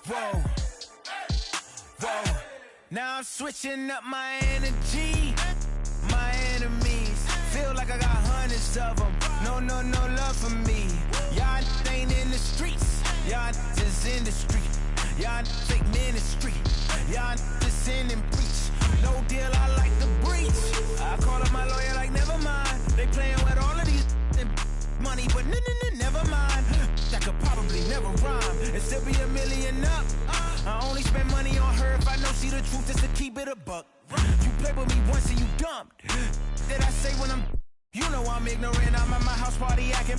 Whoa, whoa. Now I'm switching up my energy. My enemies feel like I got hundreds of them. No love for me. Y'all ain't in the streets. Y'all just in the street. Y'all fake ministry. Y'all just in and preach. No deal, I like the breach. I call up my lawyer like, never mind. They playing with all of these money, but never mind. That could probably never rhyme and still be $1 million up. I only spend money on her if I know she the truth, just to keep it a buck. You play with me once and you dumb. Did I say when I'm, you know I'm ignorant. I'm at my house party acting,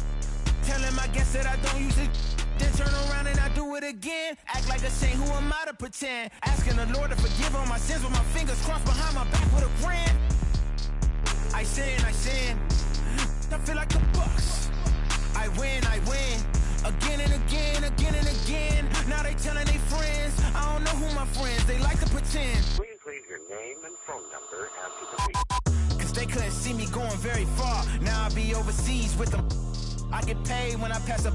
telling my guests that I don't use it. Then turn around and I do it again. Act like a saint, who am I to pretend? Asking the Lord to forgive all my sins with my fingers crossed behind my back with a grin. I sin. I feel like the Bucks. I win. Again and again. Now they telling their friends. I don't know who my friends, they like to pretend. Please leave your name and phone number after the beep. Cause they couldn't see me going very far. Now I be overseas with them. I get paid when I pass a,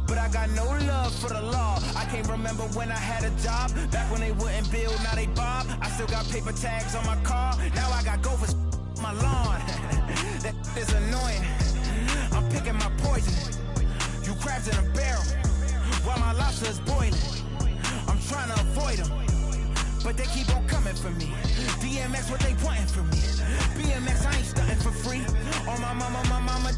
but I got no love for the law. I can't remember when I had a job. Back when they wouldn't build, now they bob. I still got paper tags on my car. Now I got gophers my lawn. That is annoying. I'm picking my poison. You crabs in a barrel while my lobster is boiling. I'm trying to avoid them, but they keep on coming for me. DMX, what they wanting from me? BMX, I ain't stunting for free. On my mama,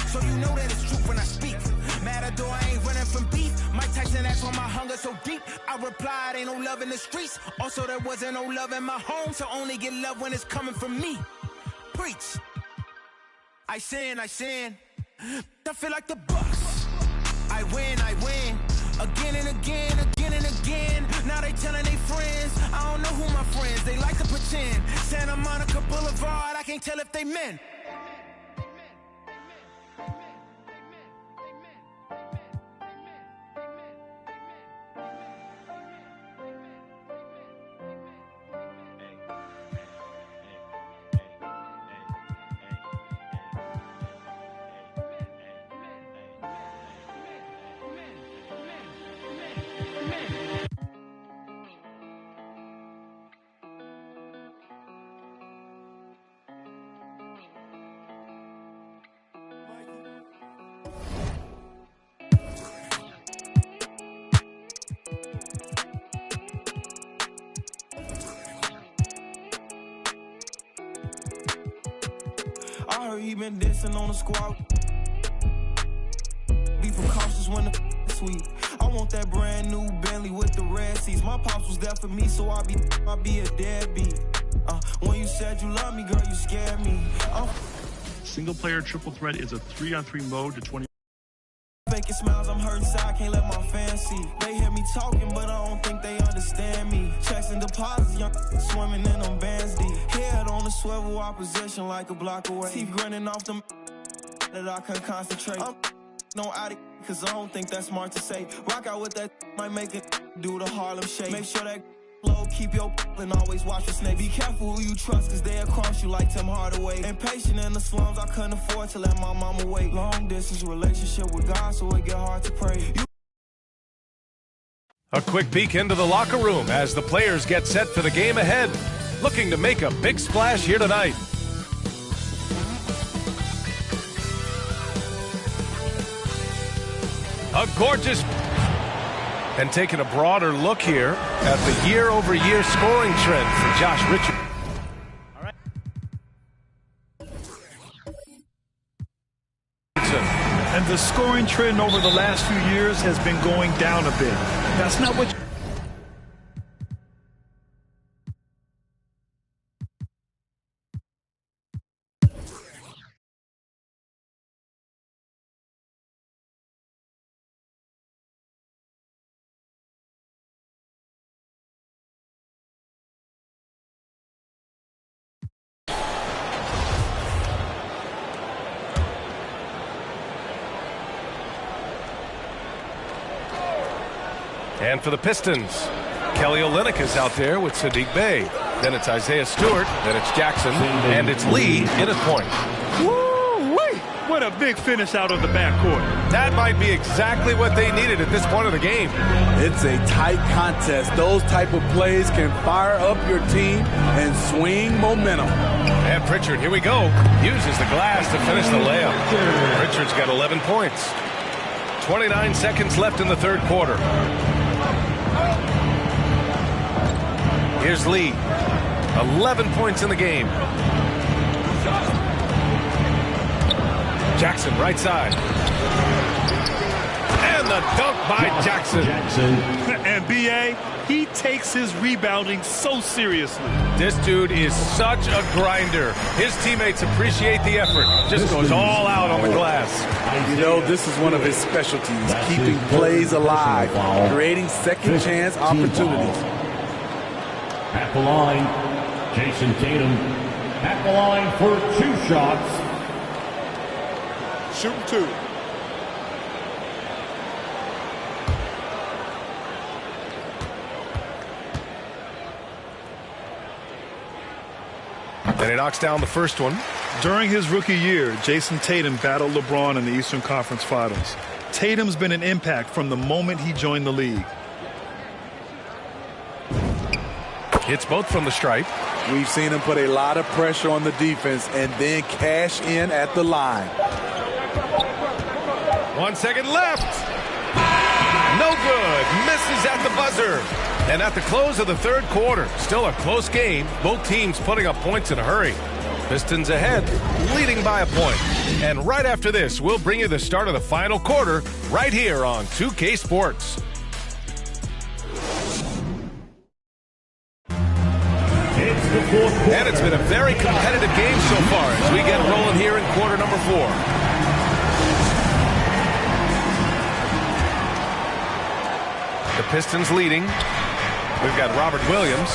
so you know that it's true when I speak. Matador, I ain't running from beef. Mike Tyson asked why my hunger so deep. I replied, ain't no love in the streets. Also, there wasn't no love in my home, so only get love when it's coming from me. Preach. I sin. I feel like the Bucks. I win. Again and again. Now they telling their friends. I don't know who my friends, they like to pretend. Santa Monica Boulevard, I can't tell if they men. I heard he been dancing on the squad. Be precautious when the sweet. I want that brand new Bentley with the red seats. My pops was there for me, so I be a deadbeat. When you said you love me, girl, you scared me. Single player triple threat is a 3-on-3 mode to 20. Faking smiles, I'm hurting inside, can't let my fans see. They hear me talking, but I don't think they understand me. Checks and deposits, young swimming in them bands deep. Head on the swivel, opposition like a block away. Teeth grinning off them that I can't concentrate. I'm no addict, cause I don't think that's smart to say. Rock out with that, might make it do the Harlem Shake. Make sure that low, keep your and always watch the snake. Be careful who you trust, cause they'll cross you like Tim Hardaway. Impatient in the slums, I couldn't afford to let my mama wait. Long distance relationship with God, so it get hard to pray. A quick peek into the locker room as the players get set for the game ahead. Looking to make a big splash here tonight. A gorgeous... And taking a broader look here at the year-over-year scoring trend for Josh Richardson. All right. And the scoring trend over the last few years has been going down a bit. That's not what... And for the Pistons, Kelly Olynyk is out there with Sadiq Bey. Then it's Isaiah Stewart, then it's Jackson, and it's Lee in at point. Woo-wee! What a big finish out of the backcourt. That might be exactly what they needed at this point of the game. It's a tight contest. Those type of plays can fire up your team and swing momentum. And Pritchard, here we go, uses the glass to finish the layup. Pritchard's got 11 points. 29 seconds left in the third quarter. Here's Lee. 11 points in the game. Jackson, right side. And the dunk by Jackson. And B.A., he takes his rebounding so seriously. This dude is such a grinder. His teammates appreciate the effort. Just goes all out on the glass. You know, this is one of his specialties, keeping plays alive, creating second chance opportunities. At the line, Jason Tatum. At the line for 2 shots. Shoot 2. And he knocks down the first one. During his rookie year, Jason Tatum battled LeBron in the Eastern Conference Finals. Tatum's been an impact from the moment he joined the league. Hits both from the stripe. We've seen him put a lot of pressure on the defense and then cash in at the line. 1 second left. No good. Misses at the buzzer. And at the close of the third quarter, still a close game. Both teams putting up points in a hurry. Pistons ahead, leading by a point. And right after this, we'll bring you the start of the final quarter right here on 2K Sports. And it's been a very competitive game so far as we get rolling here in quarter number 4. The Pistons leading. We've got Robert Williams.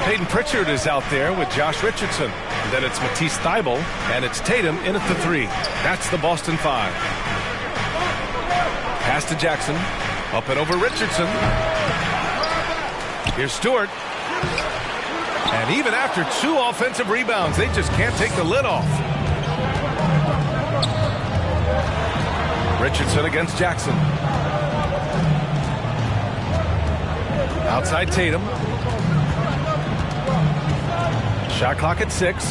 Peyton Pritchard is out there with Josh Richardson. And then it's Matisse Thybulle, and it's Tatum in at the 3. That's the Boston 5. Pass to Jackson. Up and over Richardson. Here's Stewart. And even after 2 offensive rebounds, they just can't take the lid off. Richardson against Jackson. Outside Tatum. Shot clock at 6.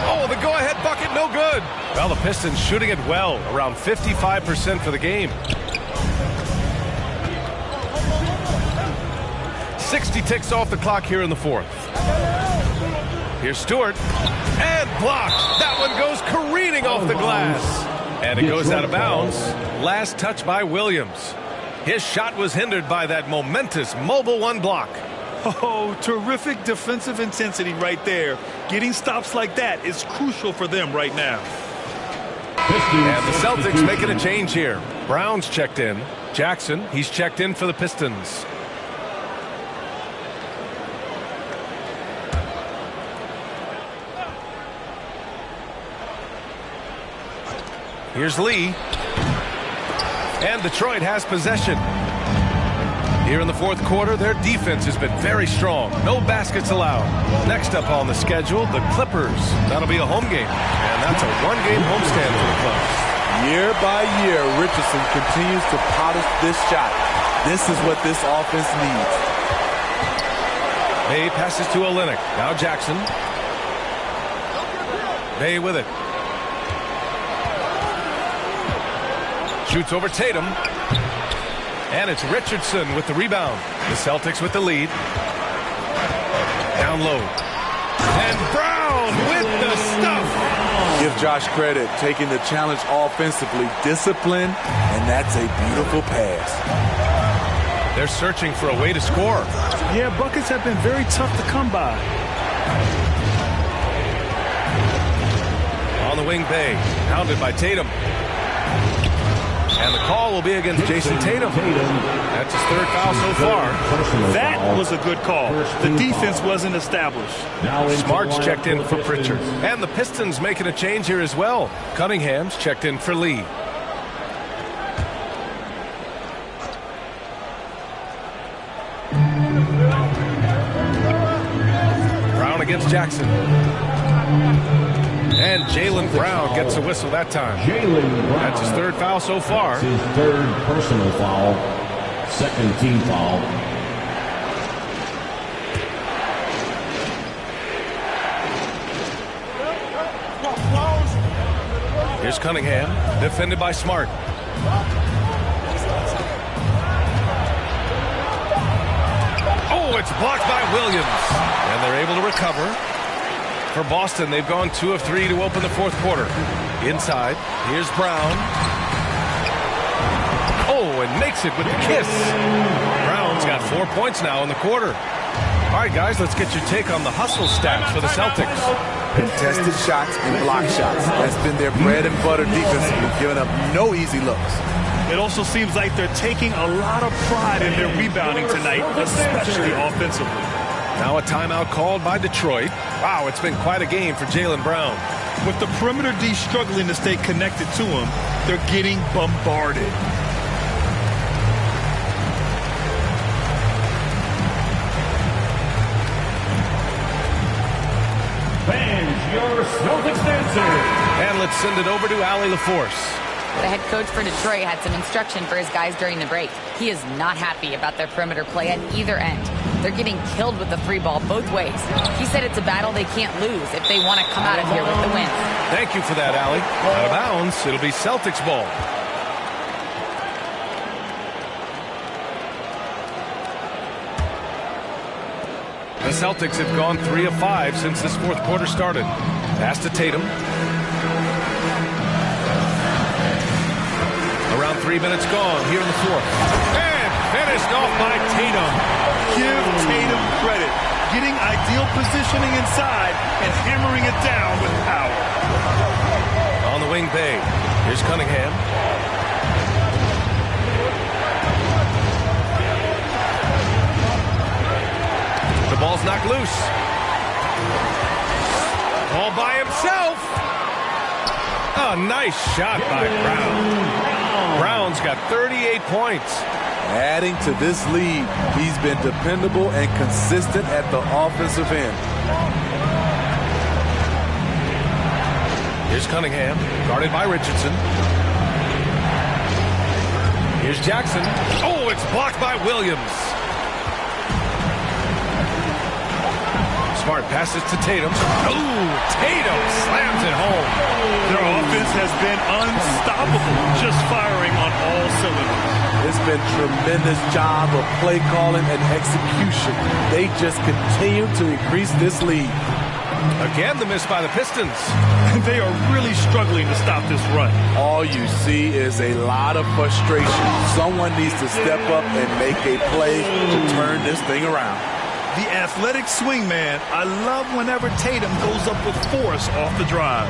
Oh, the go-ahead bucket, no good. Well, the Pistons shooting it well, around 55% for the game. 60 ticks off the clock here in the fourth. Here's Stewart. And blocked. That one goes careening off the glass. And it goes out of bounds. Last touch by Williams. His shot was hindered by that momentous mobile 1 block. Oh, terrific defensive intensity right there. Getting stops like that is crucial for them right now. And the Celtics making a change here. Brown's checked in. Jackson, he's checked in for the Pistons. Here's Lee. And Detroit has possession. Here in the fourth quarter, their defense has been very strong. No baskets allowed. Next up on the schedule, the Clippers. That'll be a home game. And that's a 1-game homestand for the Clippers. Year by year, Richardson continues to polish this shot. This is what this offense needs. Bay passes to Olynyk. Now Jackson. Bay with it. Shoots over Tatum. And it's Richardson with the rebound. The Celtics with the lead. Down low. And Brown with the stuff. Give Josh credit, taking the challenge offensively, discipline, and that's a beautiful pass. They're searching for a way to score. Yeah, buckets have been very tough to come by. On the wing, Bay. Pounded by Tatum. And the call will be against Jason Tatum. That's his 3rd foul so far. That was a good call. The defense wasn't established. Smart's checked in for Pritchard. And the Pistons making a change here as well. Cunningham's checked in for Lee. Brown against Jackson. And Jaylen Brown gets a whistle that time. Jaylen Brown. That's his third foul so far. That's his third personal foul. Second team foul. Here's Cunningham, defended by Smart. Oh, it's blocked by Williams. And they're able to recover. For Boston, they've gone 2 of 3 to open the fourth quarter. Inside, here's Brown. Oh, and makes it with the kiss. Brown's got 4 points now in the quarter. All right, guys, let's get your take on the hustle stats for the Celtics. Contested shots and block shots. That's been their bread and butter defensively, giving up no easy looks. It also seems like they're taking a lot of pride in their rebounding tonight, especially offensively. Now a timeout called by Detroit. Wow, it's been quite a game for Jaylen Brown. With the perimeter D struggling to stay connected to him, they're getting bombarded. Fans, your Celtics dancer. And let's send it over to Allie LaForce. The head coach for Detroit had some instruction for his guys during the break. He is not happy about their perimeter play at either end. They're getting killed with the free ball both ways. He said it's a battle they can't lose if they want to come out of here with the win. Thank you for that, Allie. Out of bounds, it'll be Celtics ball. The Celtics have gone 3 of 5 since this fourth quarter started. Pass to Tatum. Around 3 minutes gone here in the fourth. And finished off by Tatum. Give Tatum credit. Getting ideal positioning inside and hammering it down with power. On the wing, Bay. Here's Cunningham. The ball's knocked loose. All by himself. A nice shot by Brown. Brown's got 38 points. Adding to this lead, he's been dependable and consistent at the offensive end. Here's Cunningham, guarded by Richardson. Here's Jackson. Oh, it's blocked by Williams. Smart passes to Tatum. Oh, Tatum slams it home. Their offense has been unstoppable, just firing on all cylinders. It's been tremendous job of play calling and execution. They just continue to increase this lead. Again, the miss by the Pistons. They are really struggling to stop this run. All you see is a lot of frustration. Someone needs to step up and make a play to turn this thing around. The athletic swingman, I love whenever Tatum goes up with force off the drive.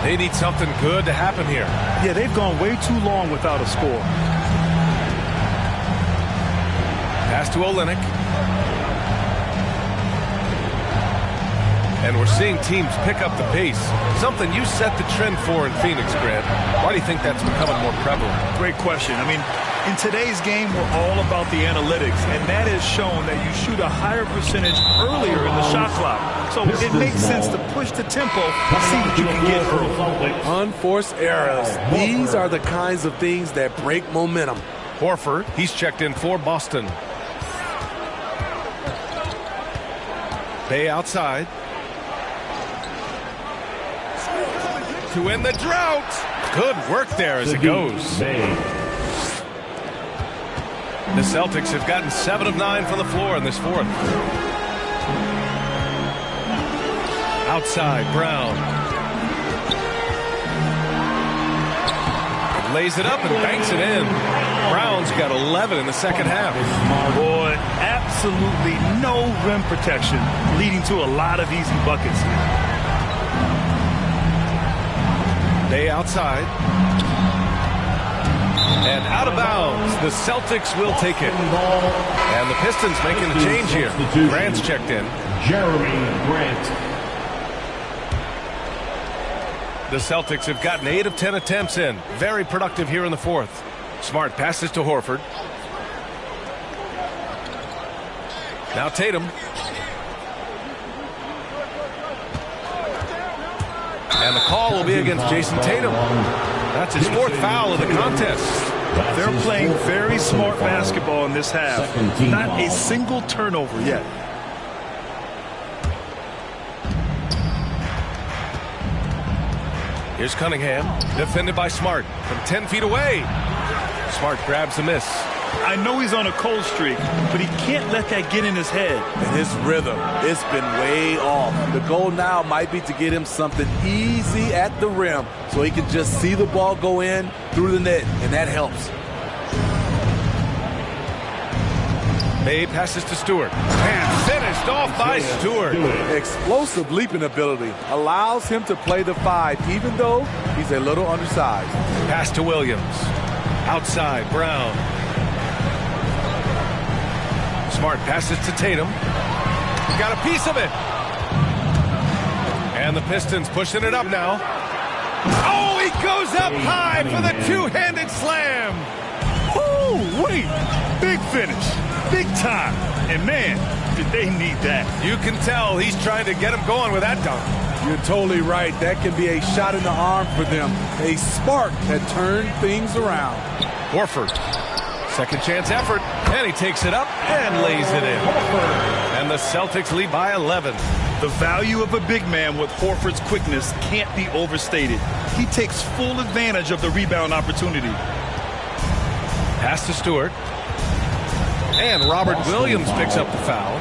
They need something good to happen here. Yeah, they've gone way too long without a score. Pass to Olynyk. And we're seeing teams pick up the pace. Something you set the trend for in Phoenix, Grant. Why do you think that's becoming more prevalent? Great question. I mean, in today's game, we're all about the analytics, and that has shown that you shoot a higher percentage earlier in the shot clock. So it makes sense to push the tempo and see what you can get early. Unforced errors. These are the kinds of things that break momentum. Horford, he's checked in for Boston. Bay outside. To win the drought. Good work there as it goes. The Celtics have gotten 7 of 9 from the floor in this fourth. Outside, Brown. Lays it up and banks it in. Brown's got 11 in the second half. Boy, absolutely no rim protection, leading to a lot of easy buckets here. They outside. And out of bounds. The Celtics will take it. And the Pistons making a change here. Grant's checked in. Jeremy Grant. The Celtics have gotten 8 of 10 attempts in. Very productive here in the fourth. Smart passes to Horford. Now Tatum. And the call will be against Jason Tatum. That's his 4th foul of the contest. They're playing very smart basketball in this half. Not a single turnover yet. Here's Cunningham, defended by Smart from 10 feet away. Smart grabs the miss. I know he's on a cold streak, but he can't let that get in his head. And his rhythm, it's been way off. The goal now might be to get him something easy at the rim so he can just see the ball go in through the net, and that helps. May passes to Stewart. And finished off by Stewart. Explosive leaping ability allows him to play the 5, even though he's a little undersized. Pass to Williams. Outside, Brown. Smart passes to Tatum. He got a piece of it. And the Pistons pushing it up now. Oh, he goes up high for the two-handed slam. Oh, wait. Big finish. Big time. And, man, did they need that. You can tell he's trying to get him going with that dunk. You're totally right. That can be a shot in the arm for them. A spark that turned things around. Horford. Second chance effort, and he takes it up and lays it in. And the Celtics lead by 11. The value of a big man with Horford's quickness can't be overstated. He takes full advantage of the rebound opportunity. Pass to Stewart. And Robert Williams picks up the foul.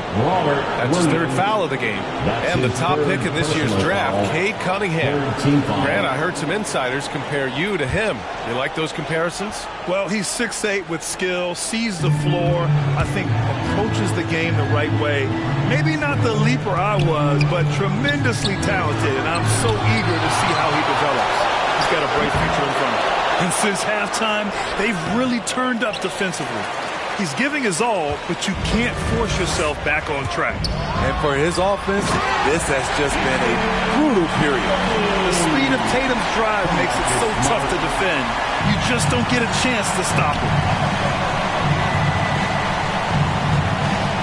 That's his 3rd foul of the game. And the top pick in this year's draft, Cade Cunningham. Grant, I heard some insiders compare you to him. You like those comparisons? Well, he's 6'8" with skill, sees the floor, I think approaches the game the right way. Maybe not the leaper I was, but tremendously talented, and I'm so eager to see how he develops. He's got a bright future in front of him. And since halftime, they've really turned up defensively. He's giving his all, but you can't force yourself back on track. And for his offense, this has just been a brutal period. The speed of Tatum's drive makes it so tough to defend. You just don't get a chance to stop him.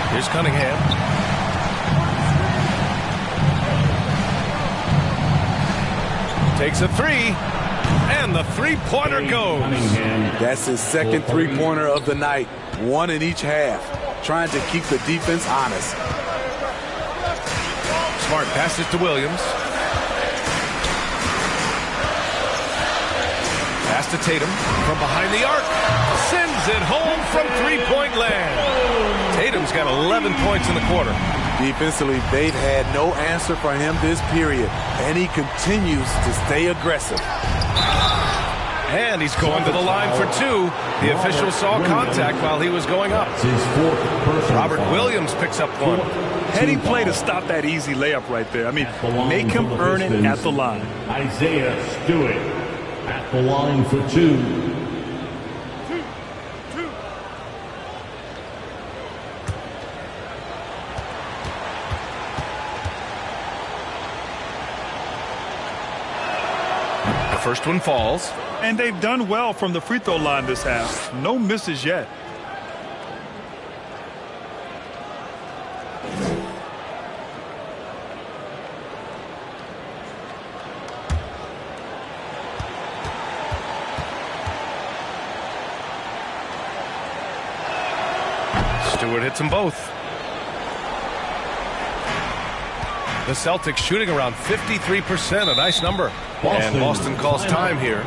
Here's Cunningham. Takes a 3. And the 3-pointer goes. That's his second 3-pointer of the night. 1 in each half. Trying to keep the defense honest. Smart passes to Williams. Pass to Tatum from behind the arc. Sends it home from 3-point land. Tatum's got 11 points in the quarter. Defensively, they've had no answer for him this period, and he continues to stay aggressive. And he's going to the line for 2. The official saw contact while he was going up. Robert Williams picks up 1. Heady play to stop that easy layup right there. I mean, make him earn it at the line. Isaiah Stewart at the line for 2. First one falls. And they've done well from the free throw line this half. No misses yet. Stewart hits them both. The Celtics shooting around 53%, a nice number. And Boston calls time here.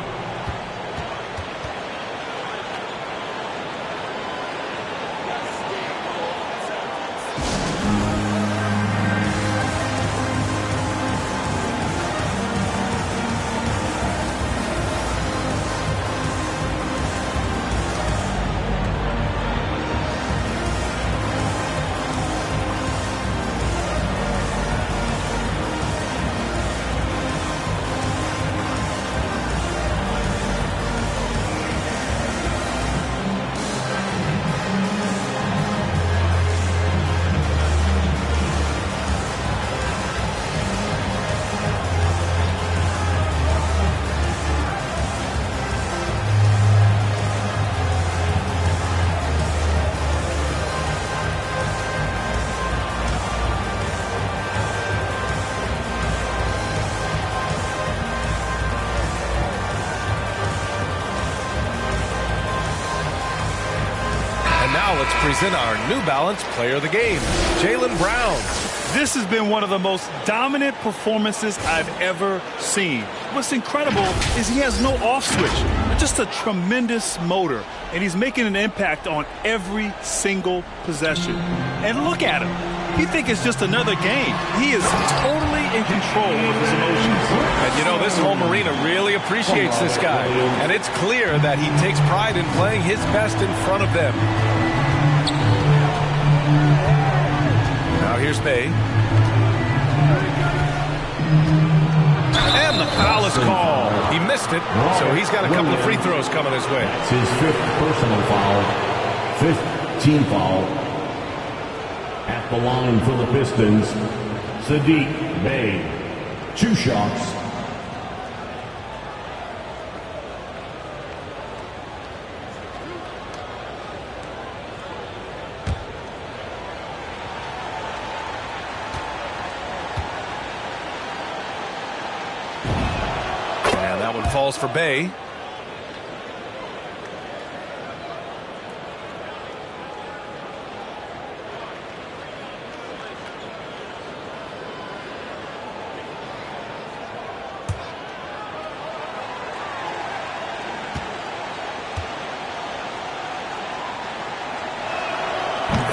Now let's present our New Balance Player of the Game, Jaylen Brown. This has been one of the most dominant performances I've ever seen. What's incredible is he has no off switch, just a tremendous motor, and he's making an impact on every single possession. And look at him. He thinks it's just another game. He is totally in control of his emotions. And you know, this home arena really appreciates this guy. And it's clear that he takes pride in playing his best in front of them. Now here's Bay. And the foul is called. He missed it, so he's got a couple of free throws coming his way. That's his 5th personal foul. 5th team foul. At the line for the Pistons, Saddiq Bey. 2 shots. And that one falls for Bey.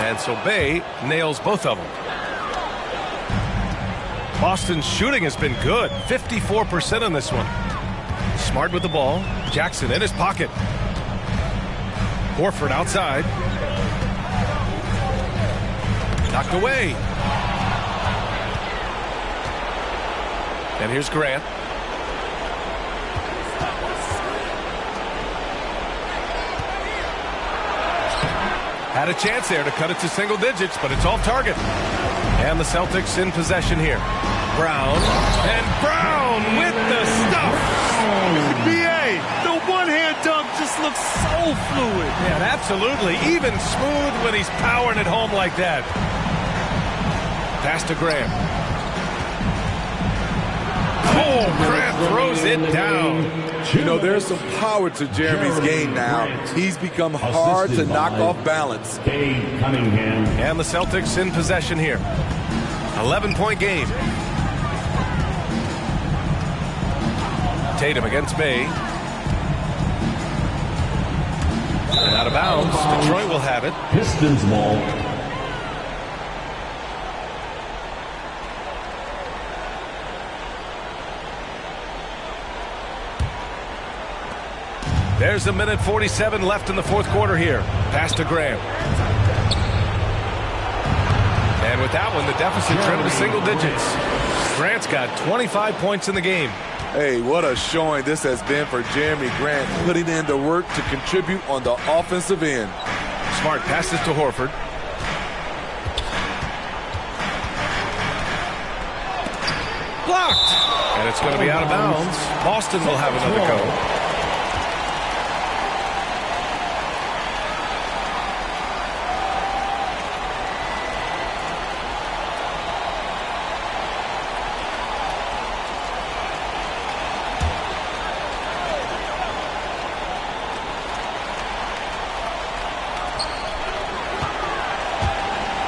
And so Bey nails both of them. Boston's shooting has been good. 54% on this one. Smart with the ball. Jackson in his pocket. Horford outside. Knocked away. And here's Grant. Had a chance there to cut it to single digits, but it's off target. And the Celtics in possession here. Brown. And Brown with the stuff. B.A., the one-hand dunk just looks so fluid. Yeah, absolutely. Even smooth when he's powering it home like that. Pass to Graham. Oh, Grant throws it down. You know, there's some power to Jeremy's game now. He's become hard to knock off balance. Cunningham. And the Celtics in possession here. 11-point game. Tatum against Bey. And out of bounds. Detroit will have it. Pistons ball. There's a minute 47 left in the fourth quarter here. Pass to Graham. And with that one, the deficit trimmed to single digits. Grant's got 25 points in the game. Hey, what a showing this has been for Jeremy Grant, putting in the work to contribute on the offensive end. Smart passes to Horford. Blocked. And it's going to be out of bounds. Boston will have another go.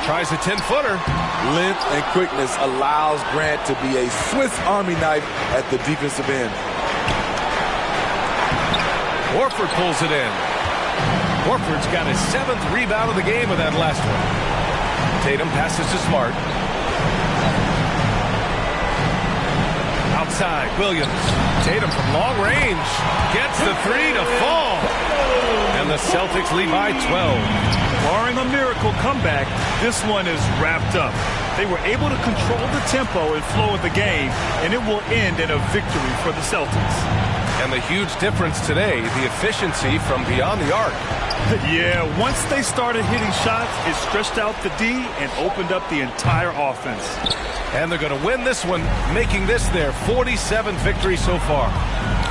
Tries a 10-footer. Length and quickness allows Grant to be a Swiss Army knife at the defensive end. Horford pulls it in. Horford's got his 7th rebound of the game with that last one. Tatum passes to Smart. Outside, Williams. Tatum from long range. Gets the 3 to fall. And the Celtics lead by 12. Barring a miracle comeback, this one is wrapped up. They were able to control the tempo and flow of the game, and it will end in a victory for the Celtics. And the huge difference today, the efficiency from beyond the arc. Yeah, once they started hitting shots, it stretched out the D and opened up the entire offense. And they're going to win this one, making this their 47th victory so far.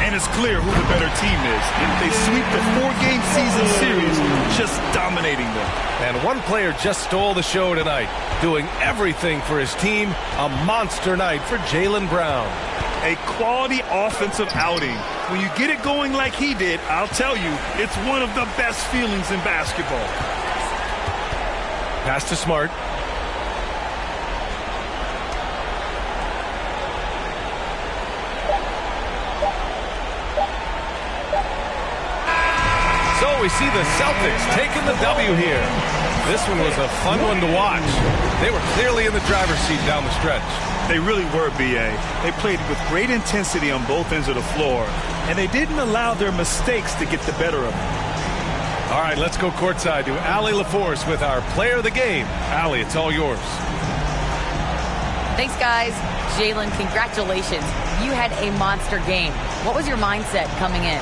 And it's clear who the better team is. They sweep the 4-game season series, just dominating them. And one player just stole the show tonight, doing everything for his team. A monster night for Jaylen Brown. A quality offensive outing. When you get it going like he did, I'll tell you, it's one of the best feelings in basketball. Pass to Smart. So we see the Celtics taking the W here. This one was a fun one to watch. They were clearly in the driver's seat down the stretch. They really were, B.A. They played with great intensity on both ends of the floor, and they didn't allow their mistakes to get the better of them. All right, let's go courtside to Allie LaForce with our player of the game. Allie, it's all yours. Thanks, guys. Jalen, congratulations. You had a monster game. What was your mindset coming in?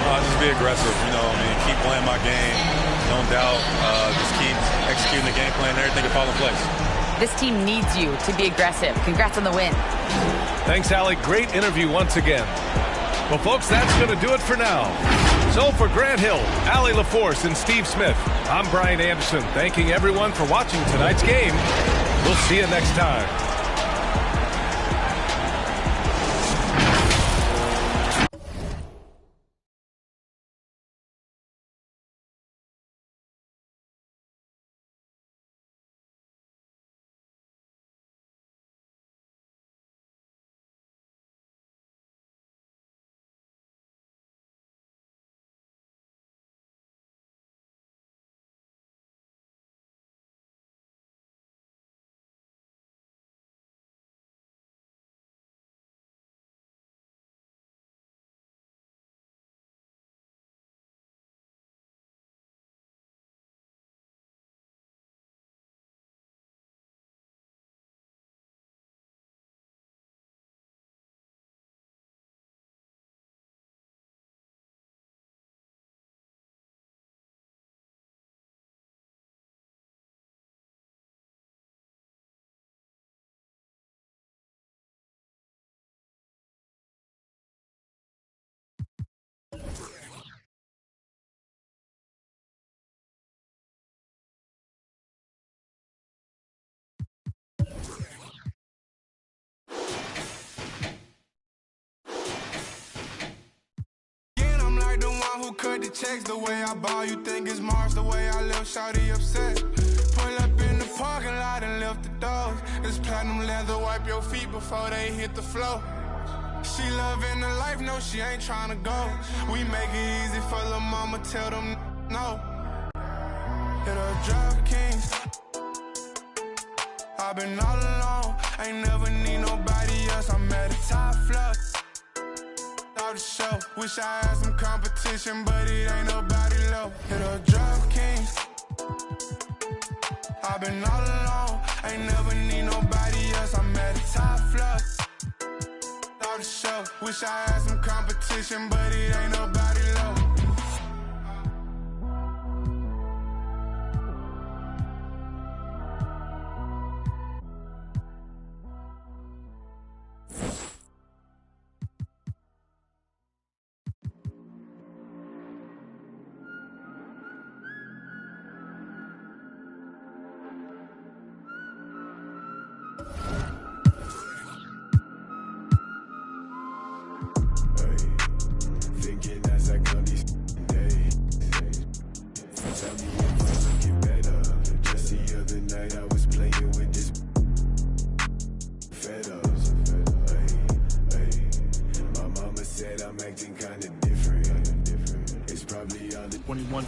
Just be aggressive, keep playing my game, no doubt, just keep executing the game plan, everything will fall in place. This team needs you to be aggressive. Congrats on the win. Thanks, Allie. Great interview once again. Well, folks, that's going to do it for now. So for Grant Hill, Allie LaForce, and Steve Smith, I'm Brian Anderson, thanking everyone for watching tonight's game. We'll see you next time. Who cut the checks the way I ball? You think it's Mars the way I live? Shawty upset. Pull up in the parking lot and lift the doors. It's platinum leather, wipe your feet before they hit the floor. She loving the life, no, she ain't tryna go. We make it easy for the mama, tell them no. Hit a drop kings. I've been all alone, ain't never need nobody else. I'm at the top floor. The show. Wish I had some competition, but it ain't nobody low. Hit a drop kings. I've been all alone, ain't never need nobody else. I'm at the top floor. The show. Wish I had some competition, but it ain't nobody low.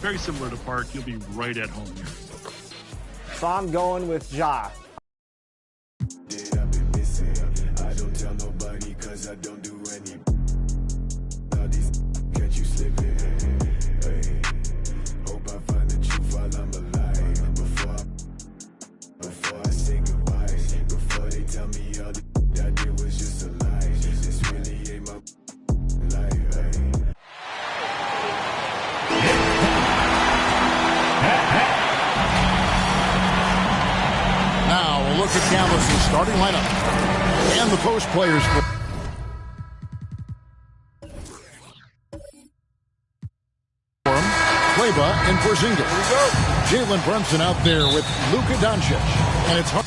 Very similar to Park. You'll be right at home here. So I'm going with Ja. I don't tell nobody cause I don't do any. All these catch you slipping. Hey, hope I find the truth while I'm alive. Before I say goodbye, before they tell me all the I did was just a lie. This really ain't my life. Hey. Now we'll look at Dallas' starting lineup and the post players. Kleba and Porzingis. Jalen Brunson out there with Luka Doncic, and it's hard.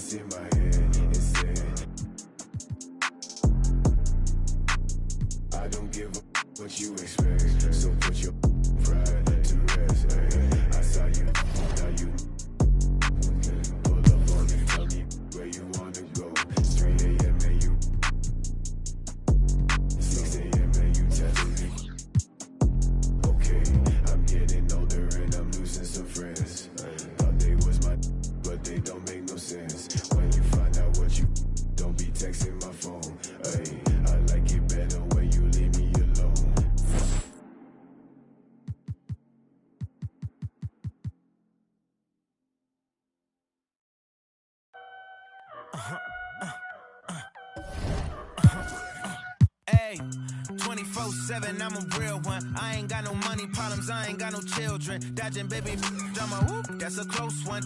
voice in my head and said, I don't give a what you expect, so put your pride to rest. I saw you, now you pull up on me, tell me where you wanna go. It's 3 a.m. and you 6 a.m. and you telling me, okay, I'm getting older and I'm losing some friends. Thought they was my, but they don't make no sense. When you find out what you, don't be texting my phone. I like it better when you leave me alone. Hey, 24/7, I'm a real one. I ain't got no money problems, I ain't got no children. Dodging baby, drama, whoop, that's a close one.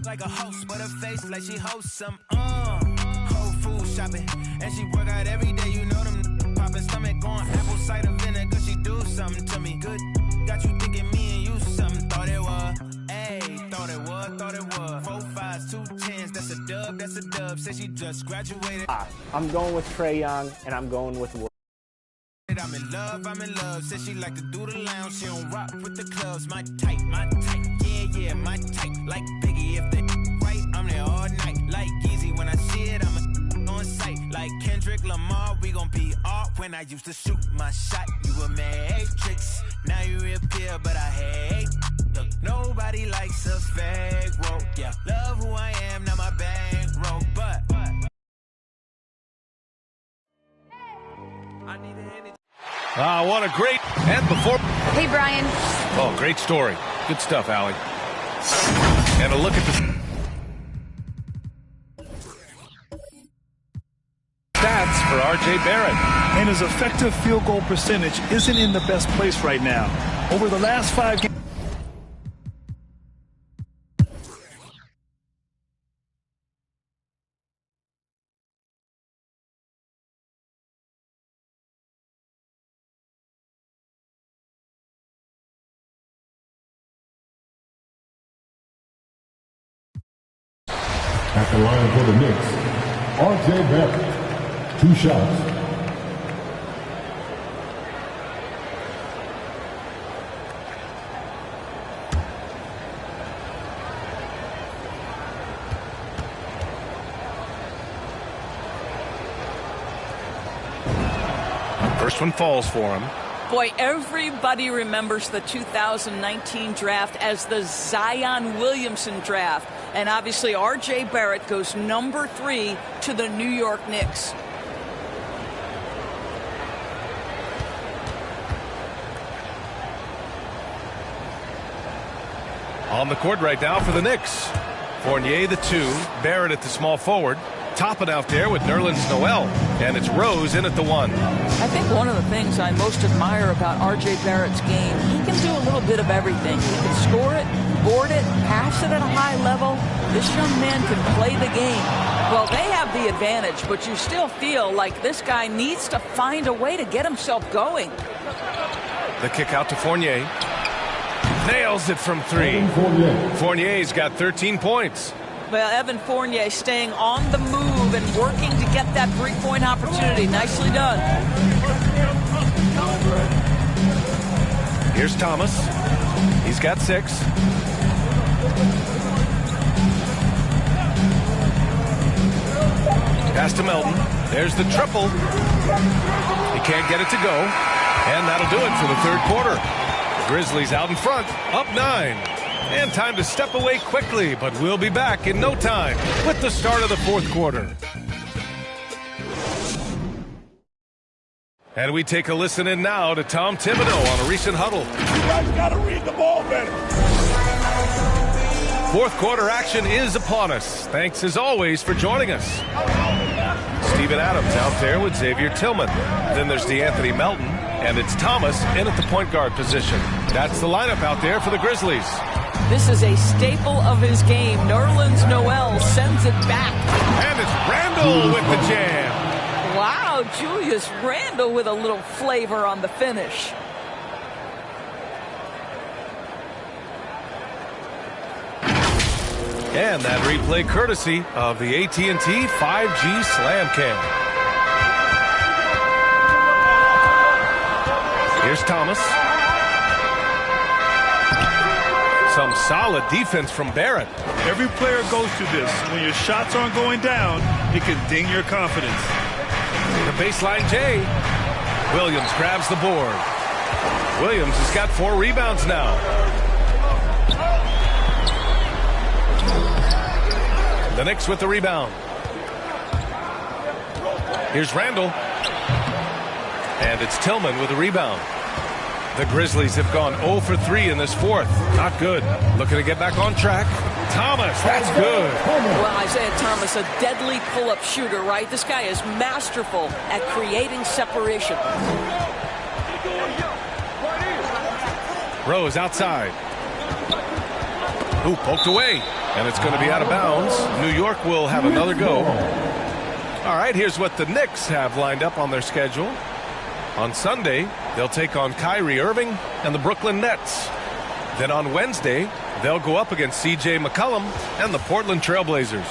Like a host, but her face like she hosts some. Whole food shopping, and she work out every day. You know them popping stomach on apple cider vinegar. She do something to me good. Got you thinking me and you something. Thought it was. Ayy, thought it was. 4 5s, 2 10s, that's a dub, that's a dub. Said she just graduated. I'm going with Trae Young, and I'm going with Wood. I'm in love. Said she like to do the lounge. She don't rock with the clubs. My type. Yeah, my type. Like Biggie, if they right, I'm there all night. Like Yeezy, when I see it, I'm on sight. Like Kendrick Lamar, we gon' be off. When I used to shoot my shot, you a matrix. Now you reappear, but I hate. Look, nobody likes a fake rope. Yeah, love who I am, not my bankroll. But I need a hand. What a great, and before. Hey, Brian. Oh, great story. Good stuff, Allie. And a look at the stats for R.J. Barrett. And his effective field goal percentage isn't in the best place right now. Over the last 5 games. At the line for the Knicks, R.J. Barrett, 2 shots. First one falls for him. Boy, everybody remembers the 2019 draft as the Zion Williamson draft. And obviously, R.J. Barrett goes number 3 to the New York Knicks. On the court right now for the Knicks. Fournier, the 2. Barrett at the small forward. Topping out there with Nerlens Noel. And it's Rose in at the 1. I think one of the things I most admire about R.J. Barrett's game, he can do a little bit of everything. He can score it, board it, pass it at a high level. This young man can play the game. Well, they have the advantage, but you still feel like this guy needs to find a way to get himself going. The kick out to Fournier. Nails it from 3. Fournier's got 13 points. Well, Evan Fournier staying on the move and working to get that 3-point opportunity. Nicely done. Here's Thomas. He's got 6. Pass to Melton. There's the triple. He can't get it to go. And that'll do it for the 3rd quarter. The Grizzlies out in front, up 9. And time to step away quickly, but we'll be back in no time with the start of the 4th quarter. And we take a listen in now to Tom Thibodeau on a recent huddle. You guys got to read the ball better. 4th quarter action is upon us. Thanks as always for joining us. Steven Adams out there with Xavier Tillman. Then there's DeAnthony Melton, and it's Thomas in at the point guard position. That's the lineup out there for the Grizzlies. This is a staple of his game. Nerlens Noel sends it back. And it's Randle with the jam. Wow, Julius Randle with a little flavor on the finish. And that replay courtesy of the AT&T 5G Slam Cam. Here's Thomas. Some solid defense from Barrett. Every player goes through this. When your shots aren't going down, it can ding your confidence. The baseline J. Williams grabs the board. Williams has got 4 rebounds now. The Knicks with the rebound. Here's Randall. And it's Tillman with the rebound. The Grizzlies have gone 0 for 3 in this fourth. Not good. Looking to get back on track. Thomas, that's good. Well, Isaiah Thomas, a deadly pull-up shooter, right? This guy is masterful at creating separation. Rose outside. Ooh, poked away. And it's going to be out of bounds. New York will have another go. All right, here's what the Knicks have lined up on their schedule. On Sunday, they'll take on Kyrie Irving and the Brooklyn Nets. Then on Wednesday, they'll go up against C.J. McCollum and the Portland Trailblazers.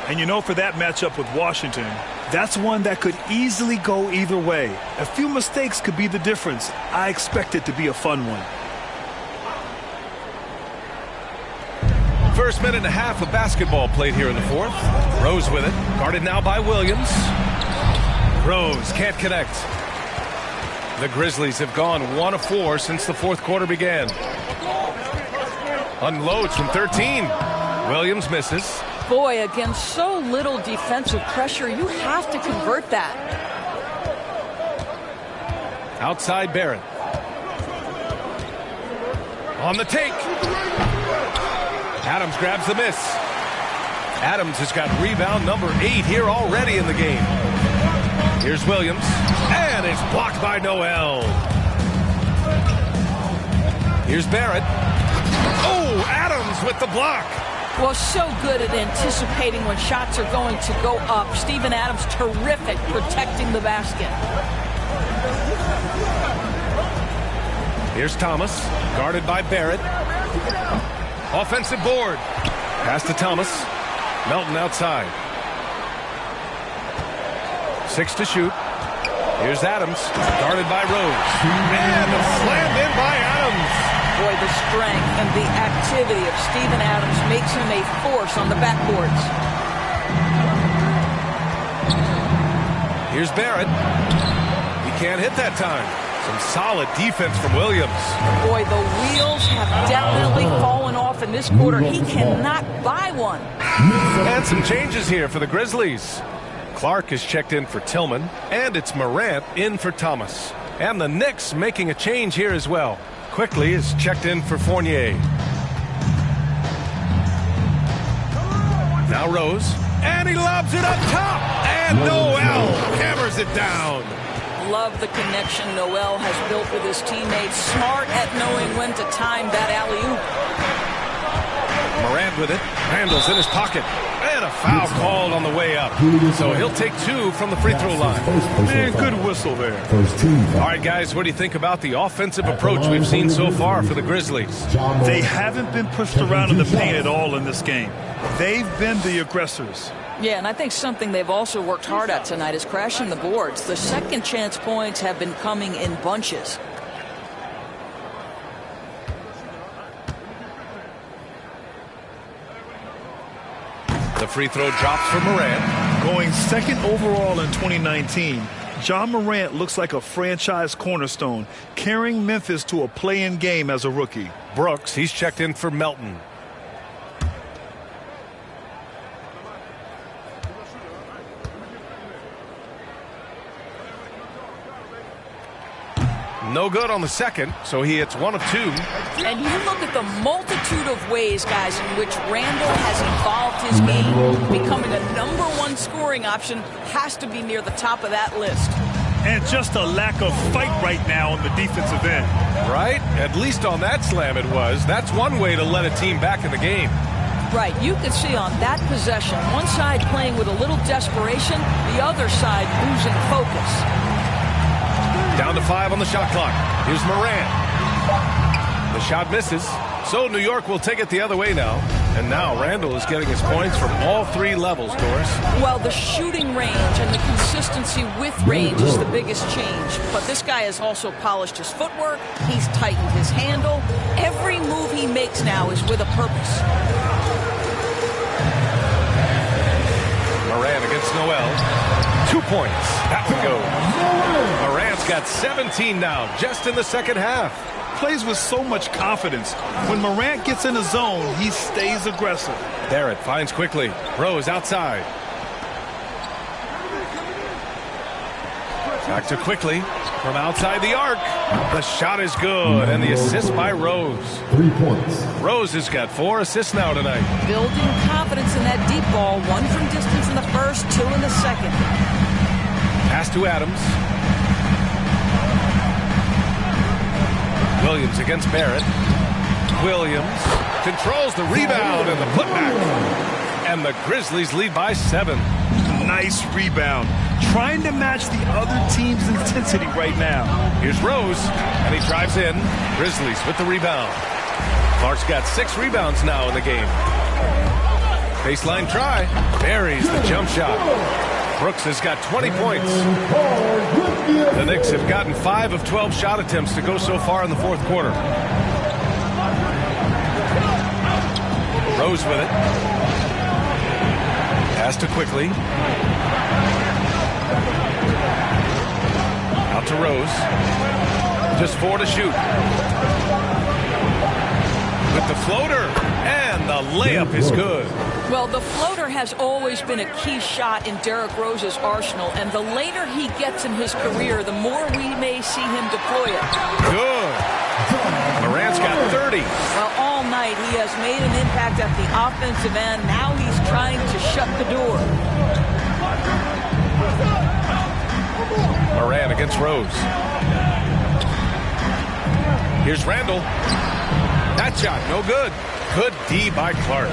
And you know, for that matchup with Washington, that's one that could easily go either way. A few mistakes could be the difference. I expect it to be a fun one. First minute and a half of basketball played here in the fourth. Rose with it, guarded now by Williams. Rose can't connect. The Grizzlies have gone 1 of 4 since the fourth quarter began. Unloads from 13. Williams misses. Boy, against so little defensive pressure, you have to convert that. Outside Barrett. On the take. Adams grabs the miss. Adams has got rebound number 8 here already in the game. Here's Williams. And it's blocked by Noel. Here's Barrett. Oh, Adams with the block. Well, so good at anticipating when shots are going to go up. Steven Adams, terrific protecting the basket. Here's Thomas, guarded by Barrett. Offensive board. Pass to Thomas. Melton outside. 6 to shoot. Here's Adams, guarded by Rose. And slammed in by Adams. Boy, the strength and the activity of Steven Adams makes him a force on the backboards. Here's Barrett. He can't hit that time. Some solid defense from Williams. Boy, the wheels have definitely fallen off in this quarter. He cannot buy one. And some changes here for the Grizzlies. Clark is checked in for Tillman, and it's Morant in for Thomas. And the Knicks making a change here as well. Quickly is checked in for Fournier. Now Rose, and he lobs it up top, and Noel hammers it down. Love the connection Noel has built with his teammates. Smart at knowing when to time that alley-oop. Morant with it. Randall's in his pocket. And a foul called on the way up. So he'll take 2 from the free throw line. Man, good whistle there. All right, guys, what do you think about the offensive approach we've seen so far for the Grizzlies? They haven't been pushed around in the paint at all in this game. They've been the aggressors. Yeah, and I think something they've also worked hard at tonight is crashing the boards. The second chance points have been coming in bunches. The free throw drops for Morant. Going second overall in 2019, Ja Morant looks like a franchise cornerstone, carrying Memphis to a play-in game as a rookie. Brooks, he's checked in for Melton. No good on the second, so he hits 1 of 2. And you look at the multitude of ways, guys, in which Randall has evolved his game. Becoming a #1 scoring option has to be near the top of that list. And just a lack of fight right now on the defensive end. Right? At least on that slam it was. That's one way to let a team back in the game. Right. You can see on that possession, one side playing with a little desperation, the other side losing focus. Down to 5 on the shot clock. Here's Morant. The shot misses. So New York will take it the other way now. And now Randall is getting his points from all three levels, Doris. Well, the shooting range and the consistency with range is the biggest change. But this guy has also polished his footwork. He's tightened his handle. Every move he makes now is with a purpose. Moran against Noel. 2 points. That one goes. Moran's got 17 now, just in the second half. Plays with so much confidence. When Morant gets in the zone, he stays aggressive. Barrett finds quickly. Rose outside. Back to quickly from outside the arc. The shot is good, and the assist by Rose. 3 points. Rose has got 4 assists now tonight. Building confidence in that deep ball. 1 from distance in the first, 2 in the second. Pass to Adams. Williams against Barrett. Williams controls the rebound and the putback. And the Grizzlies lead by 7. Nice rebound. Trying to match the other team's intensity right now. Here's Rose, and he drives in. Grizzlies with the rebound. Clark's got 6 rebounds now in the game. Baseline try. Buries the jump shot. Brooks has got 20 points. The Knicks have gotten 5 of 12 shot attempts to go so far in the fourth quarter. Rose with it. Pass to quickly. Out to Rose. Just 4 to shoot. With the floater. And the layup is good. Well, the floater has always been a key shot in Derrick Rose's arsenal, and the later he gets in his career, the more we may see him deploy it. Good. Morant's got 30. Well, all night he has made an impact at the offensive end. Now he's trying to shut the door. Morant against Rose. Here's Randall. That shot, no good. Good D by Clark.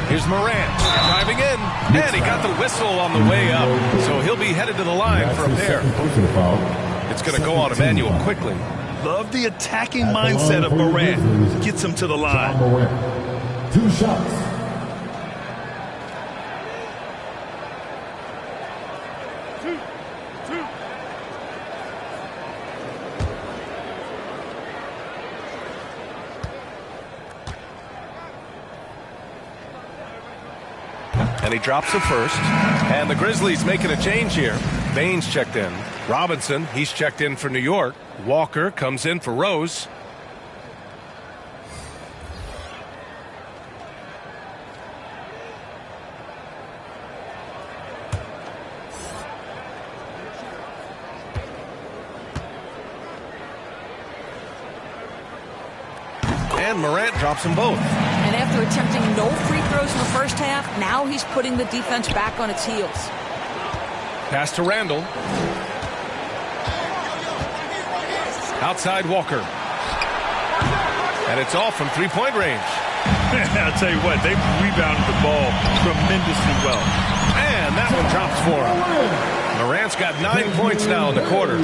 Here's Morant driving in, and he got the whistle on the way up, so he'll be headed to the line for a pair. It's going to go on Emmanuel quickly. Love the attacking mindset of Morant. Gets him to the line. 2 shots. And he drops the first. And the Grizzlies making a change here. Baines checked in. Robinson, he's checked in for New York. Walker comes in for Rose. And Morant drops them both. And after attempting no free throws in the first half, now he's putting the defense back on its heels. Pass to Randall. Outside Walker. And it's off from three-point range. I'll tell you what, they rebounded the ball tremendously well. And that one drops for him. Morant's got 9 points now in the quarter.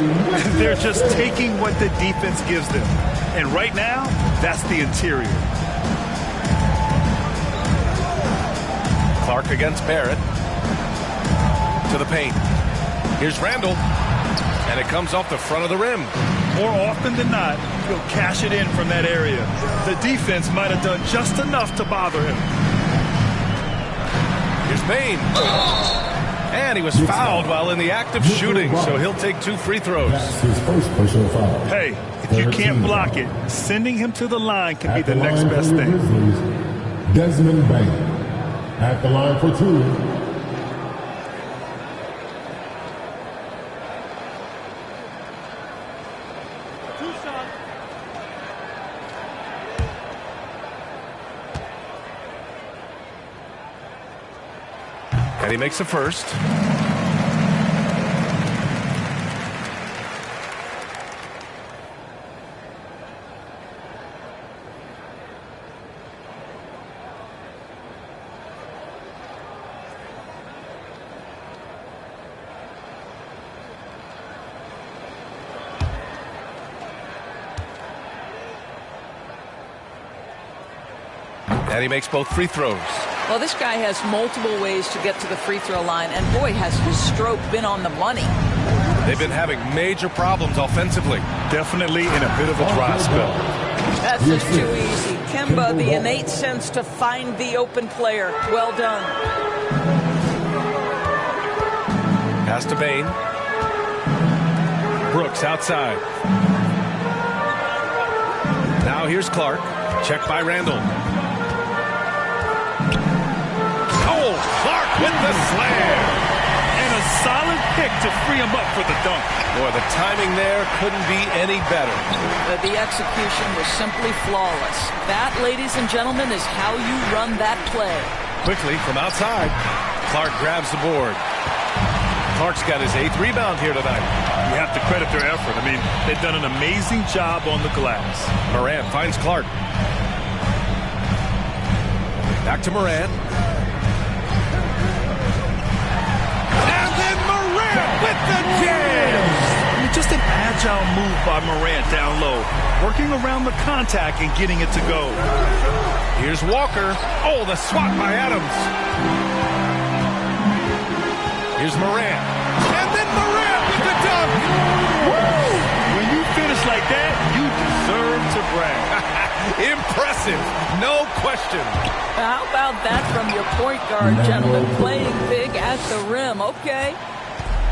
They're just taking what the defense gives them. And right now, that's the interior. Clark against Barrett. To the paint. Here's Randall. And it comes off the front of the rim. More often than not, he'll cash it in from that area. The defense might have done just enough to bother him. Here's Payne. And he was fouled while in the act of shooting, so he'll take 2 free throws. That's his first personal foul. Hey, if you can't block it, sending him to the line can be the next best thing. Desmond Bain at the line for 2. And he makes the first. And he makes both free throws. Well, this guy has multiple ways to get to the free throw line, and boy, has his stroke been on the money. They've been having major problems offensively. Definitely in a bit of a dry spell. That's just too easy. Kemba, the innate sense to find the open player. Well done. Pass to Bain. Brooks outside. Now here's Clark. Checked by Randall. Oh, Clark with the slam. And a solid pick to free him up for the dunk. Boy, the timing there couldn't be any better. The execution was simply flawless. That, ladies and gentlemen, is how you run that play. Quickly from outside, Clark grabs the board. Clark's got his 8th rebound here tonight. You have to credit their effort. I mean, they've done an amazing job on the glass. Morant finds Clark. Back to Morant. And then Morant with the jam! I mean, just an agile move by Morant down low. Working around the contact and getting it to go. Here's Walker. Oh, the swat by Adams. Here's Morant. And then Morant with the dunk. Woo! When you finish like that, you deserve to brag. Impressive. No question. How about that from your point guard, gentlemen? Playing big at the rim. Okay.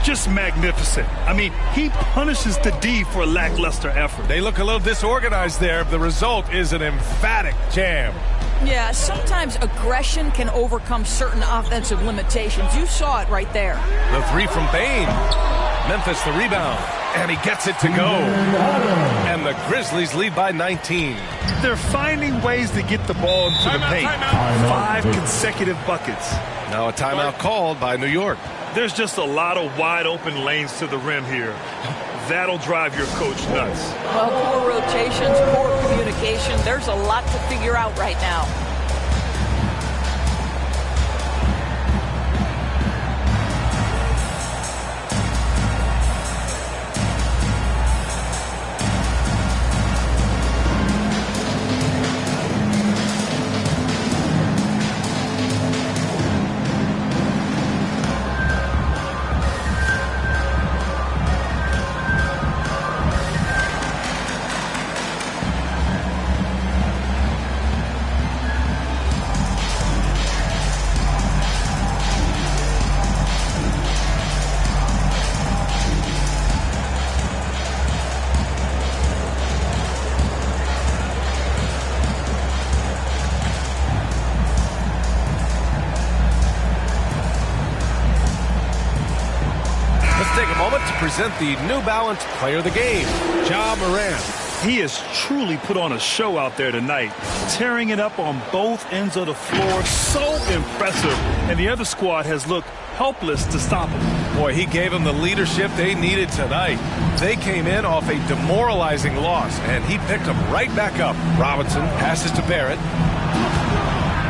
Just magnificent. I mean, he punishes the D for lackluster effort. They look a little disorganized there. The result is an emphatic jam. Yeah, sometimes aggression can overcome certain offensive limitations. You saw it right there. The three from Bain. Memphis the rebound. And he gets it to go. And the Grizzlies lead by 19. They're finding ways to get the ball into the paint. 5 consecutive buckets. Now a timeout called by New York. There's just a lot of wide open lanes to the rim here. That'll drive your coach nuts. Well, poor rotations, poor communication. There's a lot to figure out right now. Present the New Balance Player of the Game, Ja Morant. He has truly put on a show out there tonight, tearing it up on both ends of the floor. So impressive, and the other squad has looked helpless to stop him. Boy, he gave them the leadership they needed tonight. They came in off a demoralizing loss, and he picked them right back up. Robinson passes to Barrett.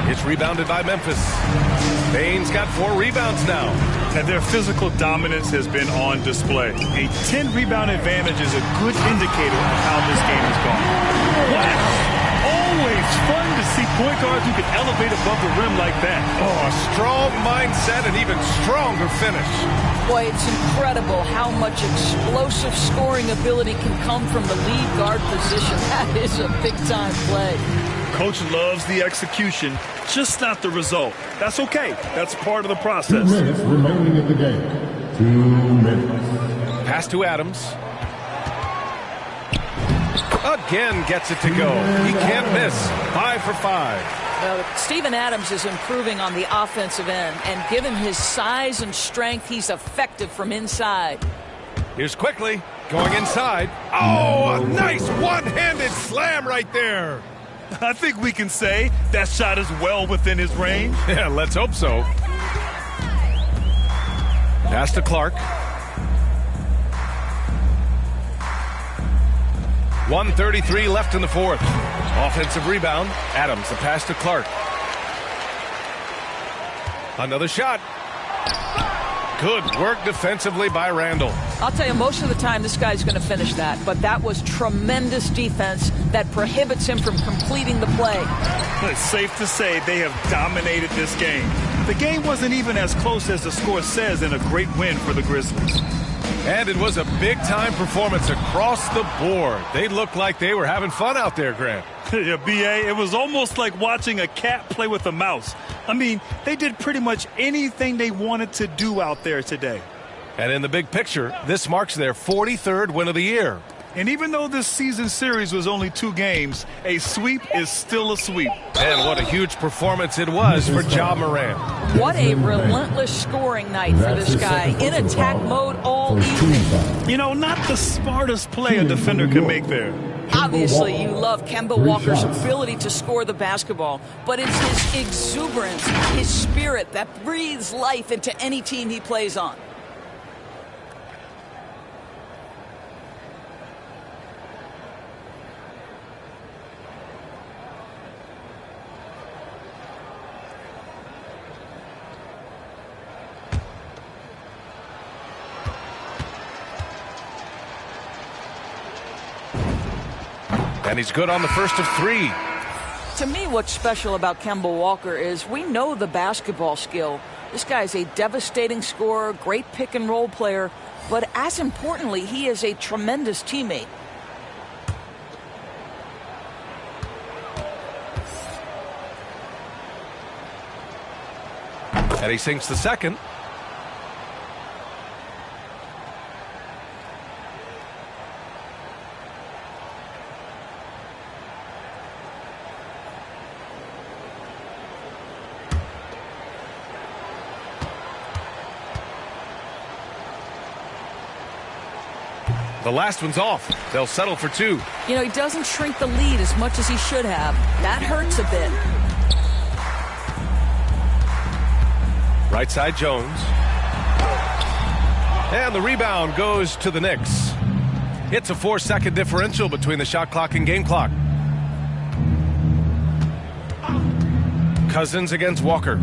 It's rebounded by Memphis. Bain's got 4 rebounds now. And their physical dominance has been on display. A 10-rebound advantage is a good indicator of how this game has gone. Wow! Always fun to see point guards who can elevate above the rim like that. Oh, a strong mindset and even stronger finish. Boy, it's incredible how much explosive scoring ability can come from the lead guard position. That is a big-time play. Coach loves the execution, just not the result. That's okay. That's part of the process. 2 minutes remaining in the game. 2 minutes. Pass to Adams. Again gets it to go. He can't miss. 5 for 5. Well, Steven Adams is improving on the offensive end, and given his size and strength, he's effective from inside. Here's Quickly going inside. Oh, a nice one-handed slam right there. I think we can say that shot is well within his range. Yeah, let's hope so. Pass to Clark. 1:33 left in the fourth. Offensive rebound. Adams, the pass to Clark. Another shot. Good work defensively by Randall. I'll tell you, most of the time this guy's going to finish that. But that was tremendous defense that prohibits him from completing the play. It's safe to say they have dominated this game. The game wasn't even as close as the score says in a great win for the Grizzlies. And it was a big-time performance across the board. They looked like they were having fun out there, Grant. Yeah, B.A., it was almost like watching a cat play with a mouse. I mean, they did pretty much anything they wanted to do out there today. And in the big picture, this marks their 43rd win of the year. And even though this season series was only 2 games, a sweep is still a sweep. And what a huge performance it was for Ja Morant. What a relentless scoring night for this guy. In attack mode all evening. You know, not the smartest play a defender can make there. Obviously, you love Kemba Walker's ability to score the basketball, but it's his exuberance, his spirit that breathes life into any team he plays on. And he's good on the first of 3. To me, what's special about Kemba Walker is we know the basketball skill. This guy's a devastating scorer, great pick-and-roll player, but as importantly, he is a tremendous teammate. And he sinks the second. The last one's off. They'll settle for 2. You know, he doesn't shrink the lead as much as he should have. That hurts a bit. Right side Jones. And the rebound goes to the Knicks. It's a 4-second differential between the shot clock and game clock. Cousins against Walker.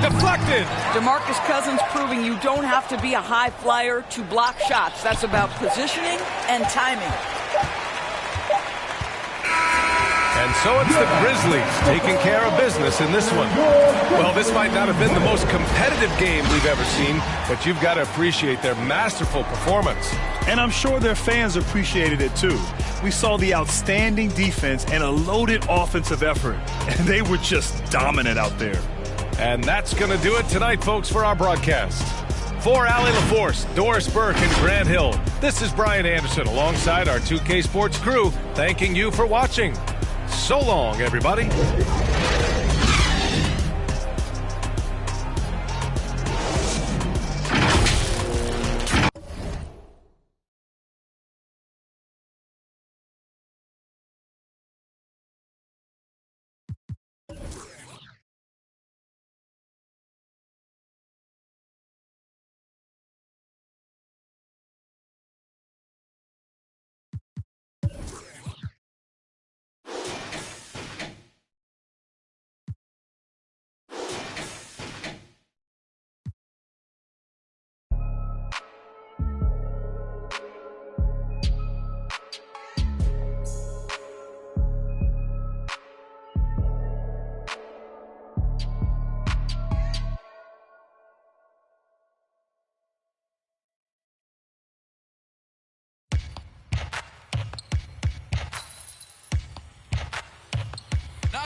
Deflected. DeMarcus Cousins proving you don't have to be a high flyer to block shots. That's about positioning and timing. And so it's the Grizzlies taking care of business in this one. Well, this might not have been the most competitive game we've ever seen, but you've got to appreciate their masterful performance. And I'm sure their fans appreciated it too. We saw the outstanding defense and a loaded offensive effort, and they were just dominant out there. And that's going to do it tonight, folks, for our broadcast. For Allie LaForce, Doris Burke, and Grant Hill, this is Brian Anderson alongside our 2K Sports crew, thanking you for watching. So long, everybody.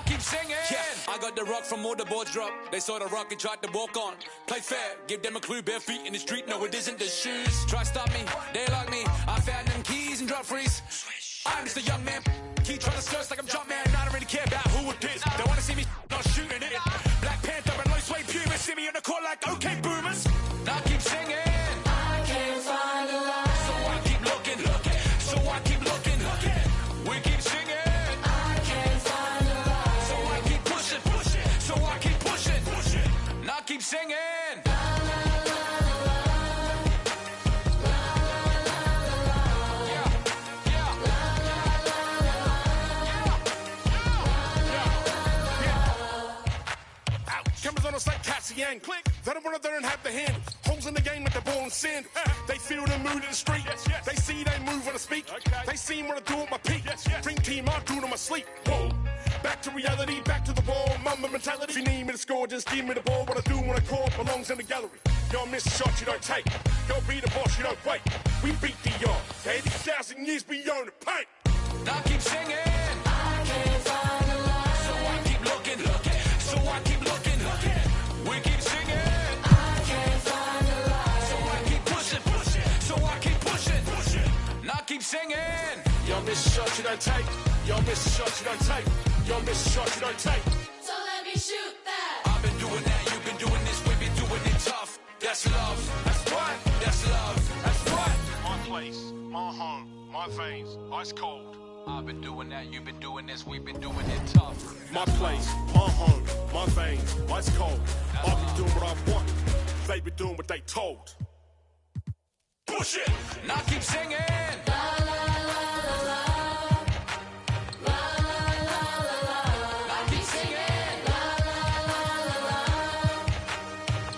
Keep singing. Yeah, I got the rock from all the boards drop. They saw the rock and tried to walk on. Play fair, give them a clue. Bare feet in the street, no, it isn't the shoes. Try stop me, they like me. I found them keys and drop freeze. I'm just a young man. Keep trying to search like I'm jump man. I don't really care about who it is. They want to see me not shooting it. Black Panther and low suede Puma. See me on the court like okay boomers. Now keep singing. I can't find the light. So I keep looking. So I keep looking. We keep singing. Keep singing. the angle. They don't run up there and have the handle. Holes in the game with the ball and sandals. They feel the mood in the street. They see they move when I speak. They see what I do with my peak. Dream team, I do it in my sleep. Whoa. Back to reality, back to the ball. Mamba mentality. If you need me to score, just give me the ball. What I do when I call belongs in the gallery. Y'all miss a shot you don't take. Y'all be the boss, you don't wait. We beat the yard. 80,000 years beyond the paint. Now keep singing. I can't find a lie. So I keep looking. So I keep looking. We keep singing. I can't find a lie. So I keep pushing. So I keep pushing. Now keep singing. Y'all miss a shot you don't take. Y'all miss a shot you don't take. Y'all miss a shot you don't take. So let me shoot that. I've been doing that. You've been doing this. We've been doing it tough. That's love. That's right. That's love. That's right. My place, my home, my veins, ice cold. I've been doing that. You've been doing this. We've been doing it tough. My place, my home, my veins, ice cold. I've been doing what I want. They been doing what they told. Push it. Now keep singing. La la la la la. La la la la la. Now keep singing. La la la la la.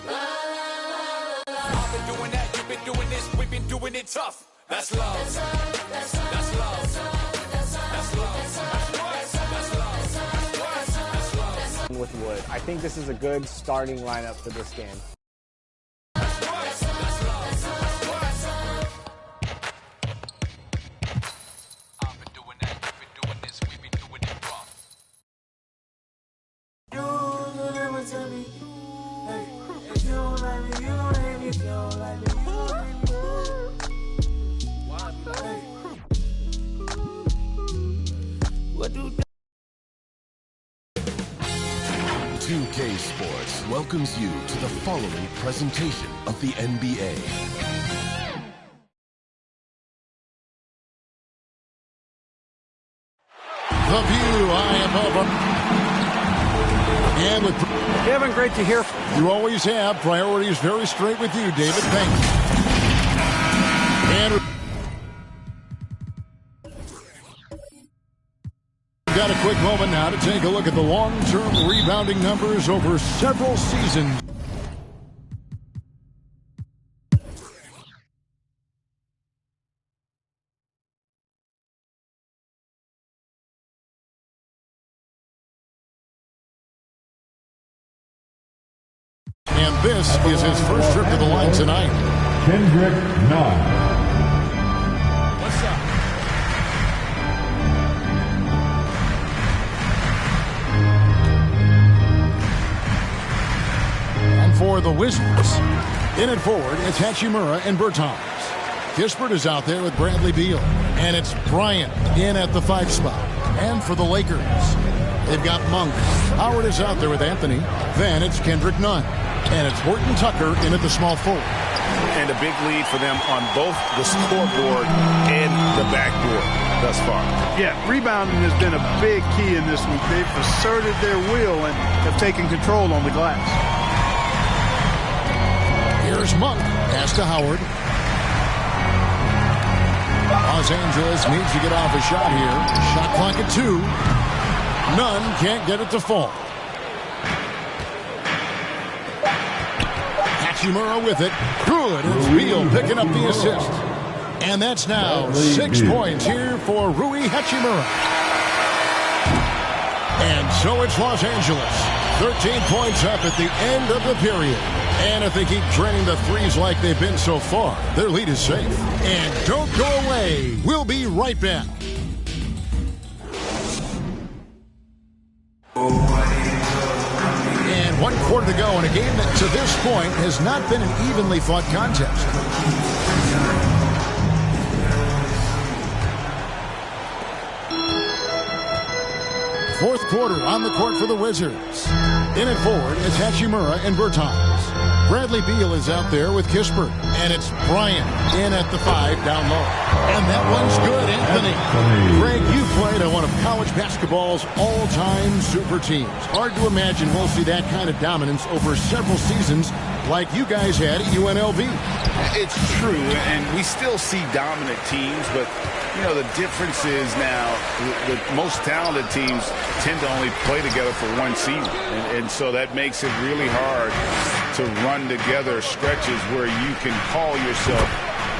La la la la. I've been doing that. You've been doing this. We've been doing it tough. That's love. That's love. That's love. That's love. That's love. With Wood. I think this is a good starting lineup for this game. What do 2K Sports welcomes you to the following presentation of the NBA. The view high above them. And with Kevin, great to hear from you. Always have. Priorities very straight with you, David. Thank you. And got a quick moment now to take a look at the long-term rebounding numbers over several seasons. And this is his first trip to the line tonight. Kendrick Nunn. What's up? And for the Wizards, in it forward, it's Hachimura and Bertans. Kispert is out there with Bradley Beal. And it's Bryant in at the 5 spot. And for the Lakers, they've got Monk. Howard is out there with Anthony. Then it's Kendrick Nunn. And it's Horton Tucker in at the small forward. And a big lead for them on both the scoreboard and the backboard thus far. Yeah, rebounding has been a big key in this one. They've asserted their will and have taken control on the glass. Here's Monk. Pass to Howard. Los Angeles needs to get off a shot here. Shot clock at 2. Nunn can't get it to fall. Hachimura with it. Good. It's Beal picking up the assist. And that's now 6 points here for Rui Hachimura. And so it's Los Angeles. 13 points up at the end of the period. And if they keep draining the threes like they've been so far, their lead is safe. And don't go away. We'll be right back. And 1 quarter to go in a game that to this point has not been an evenly fought contest. Fourth quarter on the court for the Wizards. In it forward, it's Hachimura and Bertans. Bradley Beal is out there with Kispert. And it's Bryant in at the 5 down low. And that one's good, Anthony. Greg, you played on one of college basketball's all-time super teams. Hard to imagine we'll see that kind of dominance over several seasons like you guys had at UNLV. It's true, and we still see dominant teams, but, you know, the difference is now the most talented teams tend to only play together for one season, and so that makes it really hard to run together stretches where you can call yourself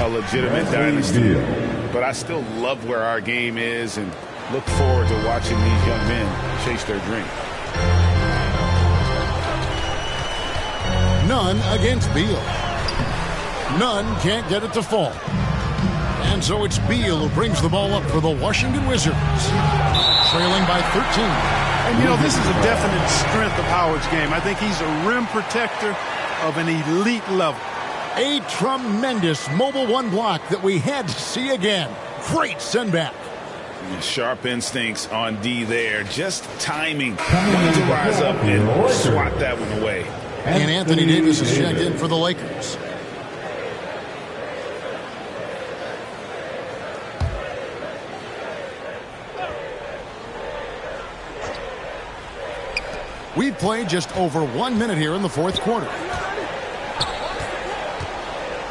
a legitimate dynasty. But I still love where our game is and look forward to watching these young men chase their dream. Nunn against Beal. Nunn can't get it to fall. And so it's Beal who brings the ball up for the Washington Wizards, trailing by 13. And, you know, this is a definite strength of Howard's game. I think he's a rim protector of an elite level. A tremendous mobile one block that we had to see again. Great send back. Sharp instincts on D there. Just timing. Wanted to rise up and swat that one away. And Anthony Davis is checked in for the Lakers. We've played just over 1 minute here in the fourth quarter.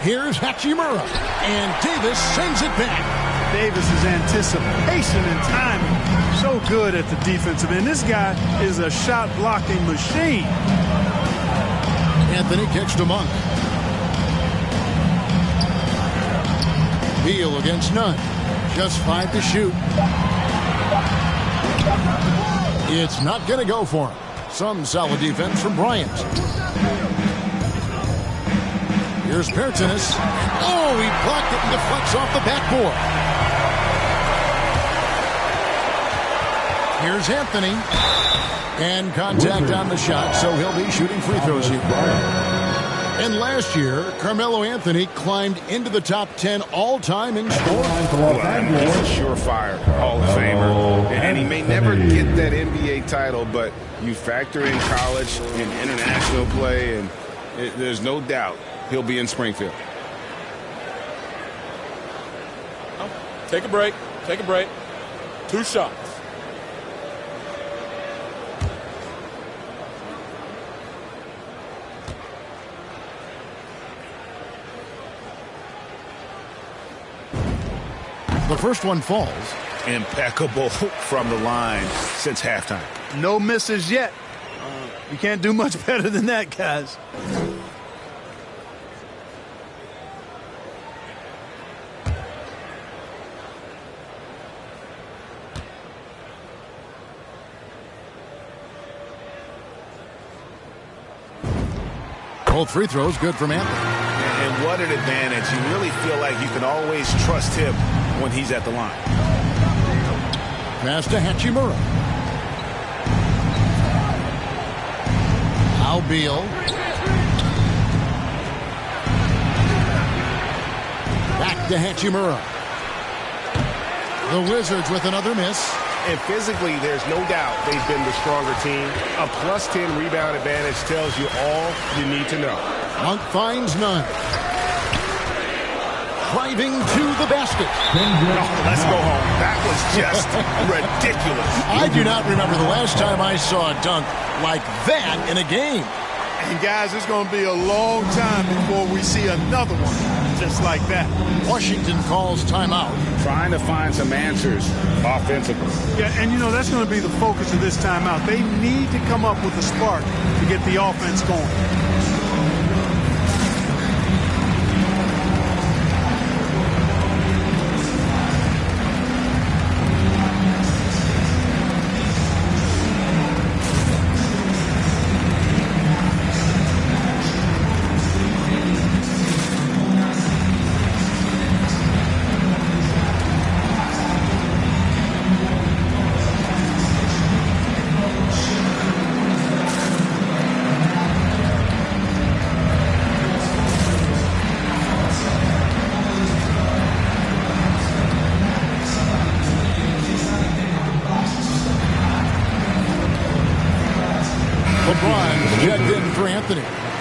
Here's Hachimura, and Davis sends it back. Davis's anticipation and timing, so good at the defensive end. This guy is a shot-blocking machine. Anthony kicks to Monk. Beal against Nunn. Just 5 to shoot. It's not going to go for him. Some solid defense from Bryant. Here's Pertinis. Oh, he blocked it and deflects off the backboard. Here's Anthony. And contact on the shot, so he'll be shooting free throws here. And last year, Carmelo Anthony climbed into the top 10 all-time in scoring. He's a surefire Hall of Famer. And he may never get that NBA title, but you factor in college and international play, and there's no doubt he'll be in Springfield. Take a break. Take a break. 2 shots. The first one falls. Impeccable from the line since halftime. No misses yet. You can't do much better than that, guys. Both free throws good from Anthony. And what an advantage. You really feel like you can always trust him when he's at the line. Pass to Hachimura. Now Beal. Back to Hachimura. The Wizards with another miss. And physically, there's no doubt they've been the stronger team. A +10 rebound advantage tells you all you need to know. Monk finds Nunn. Driving to the basket. Let's go home. That was just ridiculous. I do not remember the last time I saw a dunk like that in a game. And guys, it's going to be a long time before we see another one just like that. Washington calls timeout. Trying to find some answers offensively. Yeah, and you know, that's going to be the focus of this timeout. They need to come up with a spark to get the offense going.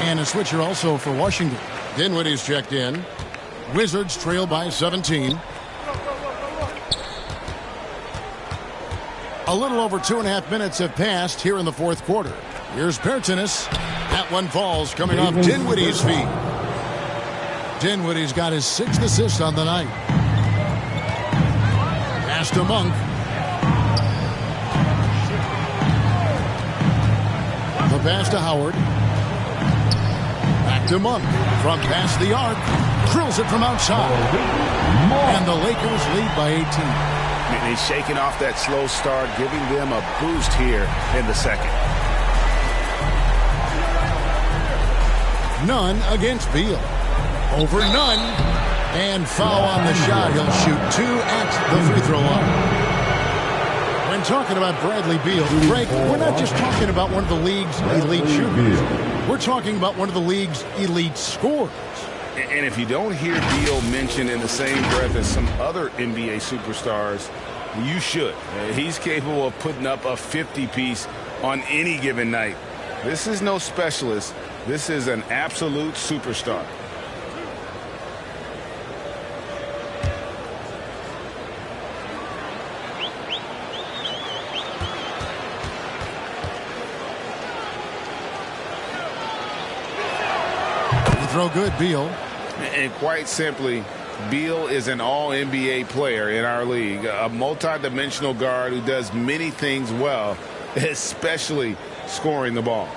And a switcher also for Washington. Dinwiddie's checked in. Wizards trail by 17. A little over 2.5 minutes have passed here in the fourth quarter. Here's Pertinis. That one falls coming off Dinwiddie's feet. Dinwiddie's got his 6th assist on the night. Pass to Monk. The pass to Howard. Back to Monk. From past the arc. Drills it from outside. And the Lakers lead by 18. And he's shaking off that slow start, giving them a boost here in the second. None against Beal. Over none. And foul on the shot. He'll shoot 2 at the free throw line. When talking about Bradley Beal, Greg, we're not just talking about one of the league's elite shooters. We're talking about one of the league's elite scorers. And if you don't hear Beal mentioned in the same breath as some other NBA superstars, you should. He's capable of putting up a 50-piece on any given night. This is no specialist. This is an absolute superstar. Throw good, Beal. And quite simply, Beal is an all-NBA player in our league, a multi-dimensional guard who does many things well, especially scoring the ball.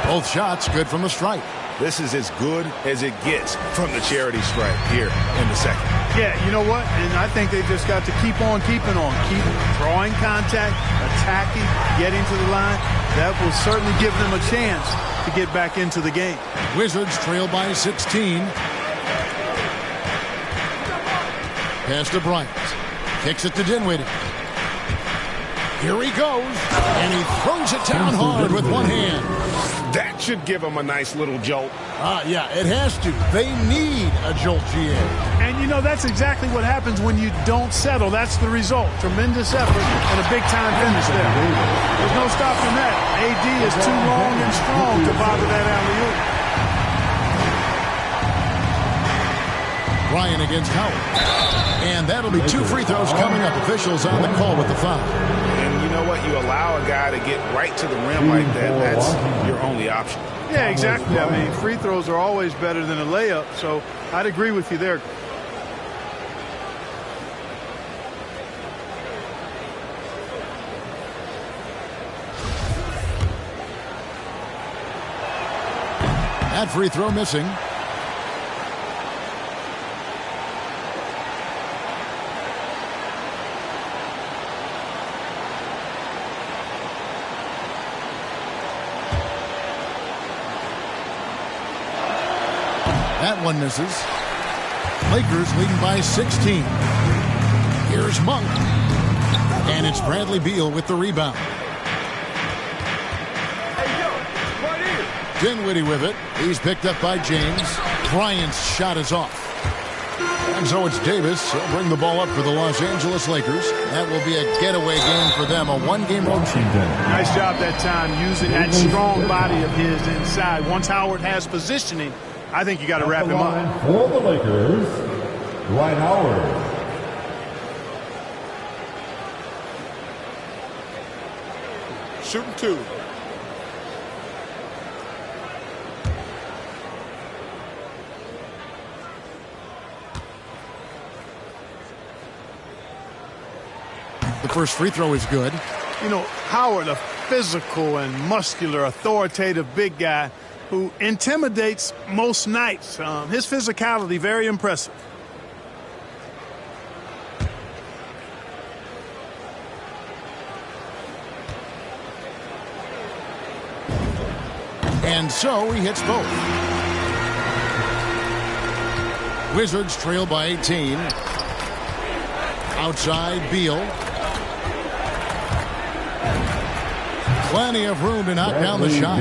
Both shots good from the stripe. This is as good as it gets from the charity stripe here in the second. Yeah, you know what? And I think they've just got to keep on keeping on. Keep drawing contact, attacking, getting to the line. That will certainly give them a chance to get back into the game. Wizards trail by 16. Pass to Bryant. Kicks it to Dinwiddie. Here he goes. And he throws it down hard with one hand. That should give them a nice little jolt. Yeah, it has to. They need a jolt, GA. And, you know, that's exactly what happens when you don't settle. That's the result. Tremendous effort and a big-time finish there. There's no stopping that. AD is too long and strong to bother that alley-oop. Ryan against Howard. And that'll be 2 free throws coming up. Officials on the call with the foul. And you know what? You allow a guy to get right to the rim like that. That's your only option. Yeah, exactly. I mean, free throws are always better than a layup, so I'd agree with you there. That free throw missing. That one misses. Lakers leading by 16. Here's Monk. And it's Bradley Beal with the rebound. Dinwiddie with it. He's picked up by James. Bryant's shot is off. And so it's Davis. He'll bring the ball up for the Los Angeles Lakers. That will be a getaway game for them, a one-game road trip. Nice job that time using that strong body of his inside. Once Howard has positioning, I think you got to wrap him up. For the Lakers, Dwight Howard. Shooting 2. The first free throw is good. You know, Howard, a physical and muscular, authoritative big guy who intimidates most nights. His physicality, very impressive. And so he hits both. Wizards trail by 18. Outside, Beal. Plenty of room to knock down the shot.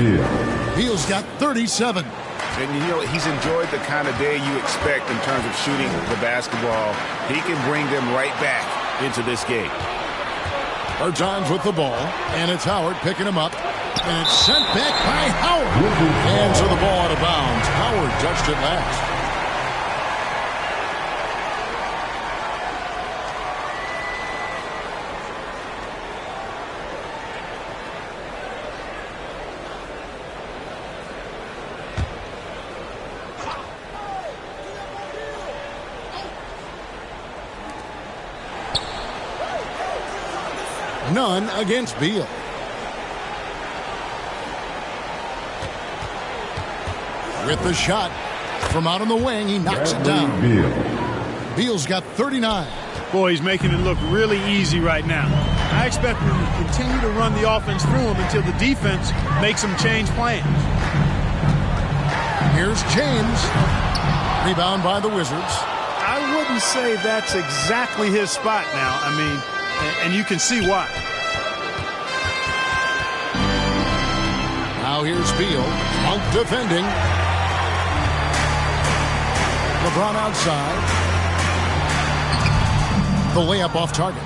Beal's got 37. And, you know, he's enjoyed the kind of day you expect in terms of shooting the basketball. He can bring them right back into this game. Bertans with the ball, and it's Howard picking him up. And it's sent back by Howard. And so the ball out of bounds. Howard touched it last. None against Beal. With the shot from out on the wing, he knocks it down. Beal's got 39. Boy, he's making it look really easy right now. I expect him to continue to run the offense through him until the defense makes him change plans. Here's James. Rebound by the Wizards. I wouldn't say that's exactly his spot now. I mean, and you can see why. Now here's Beal. Monk defending. LeBron outside. The layup off target.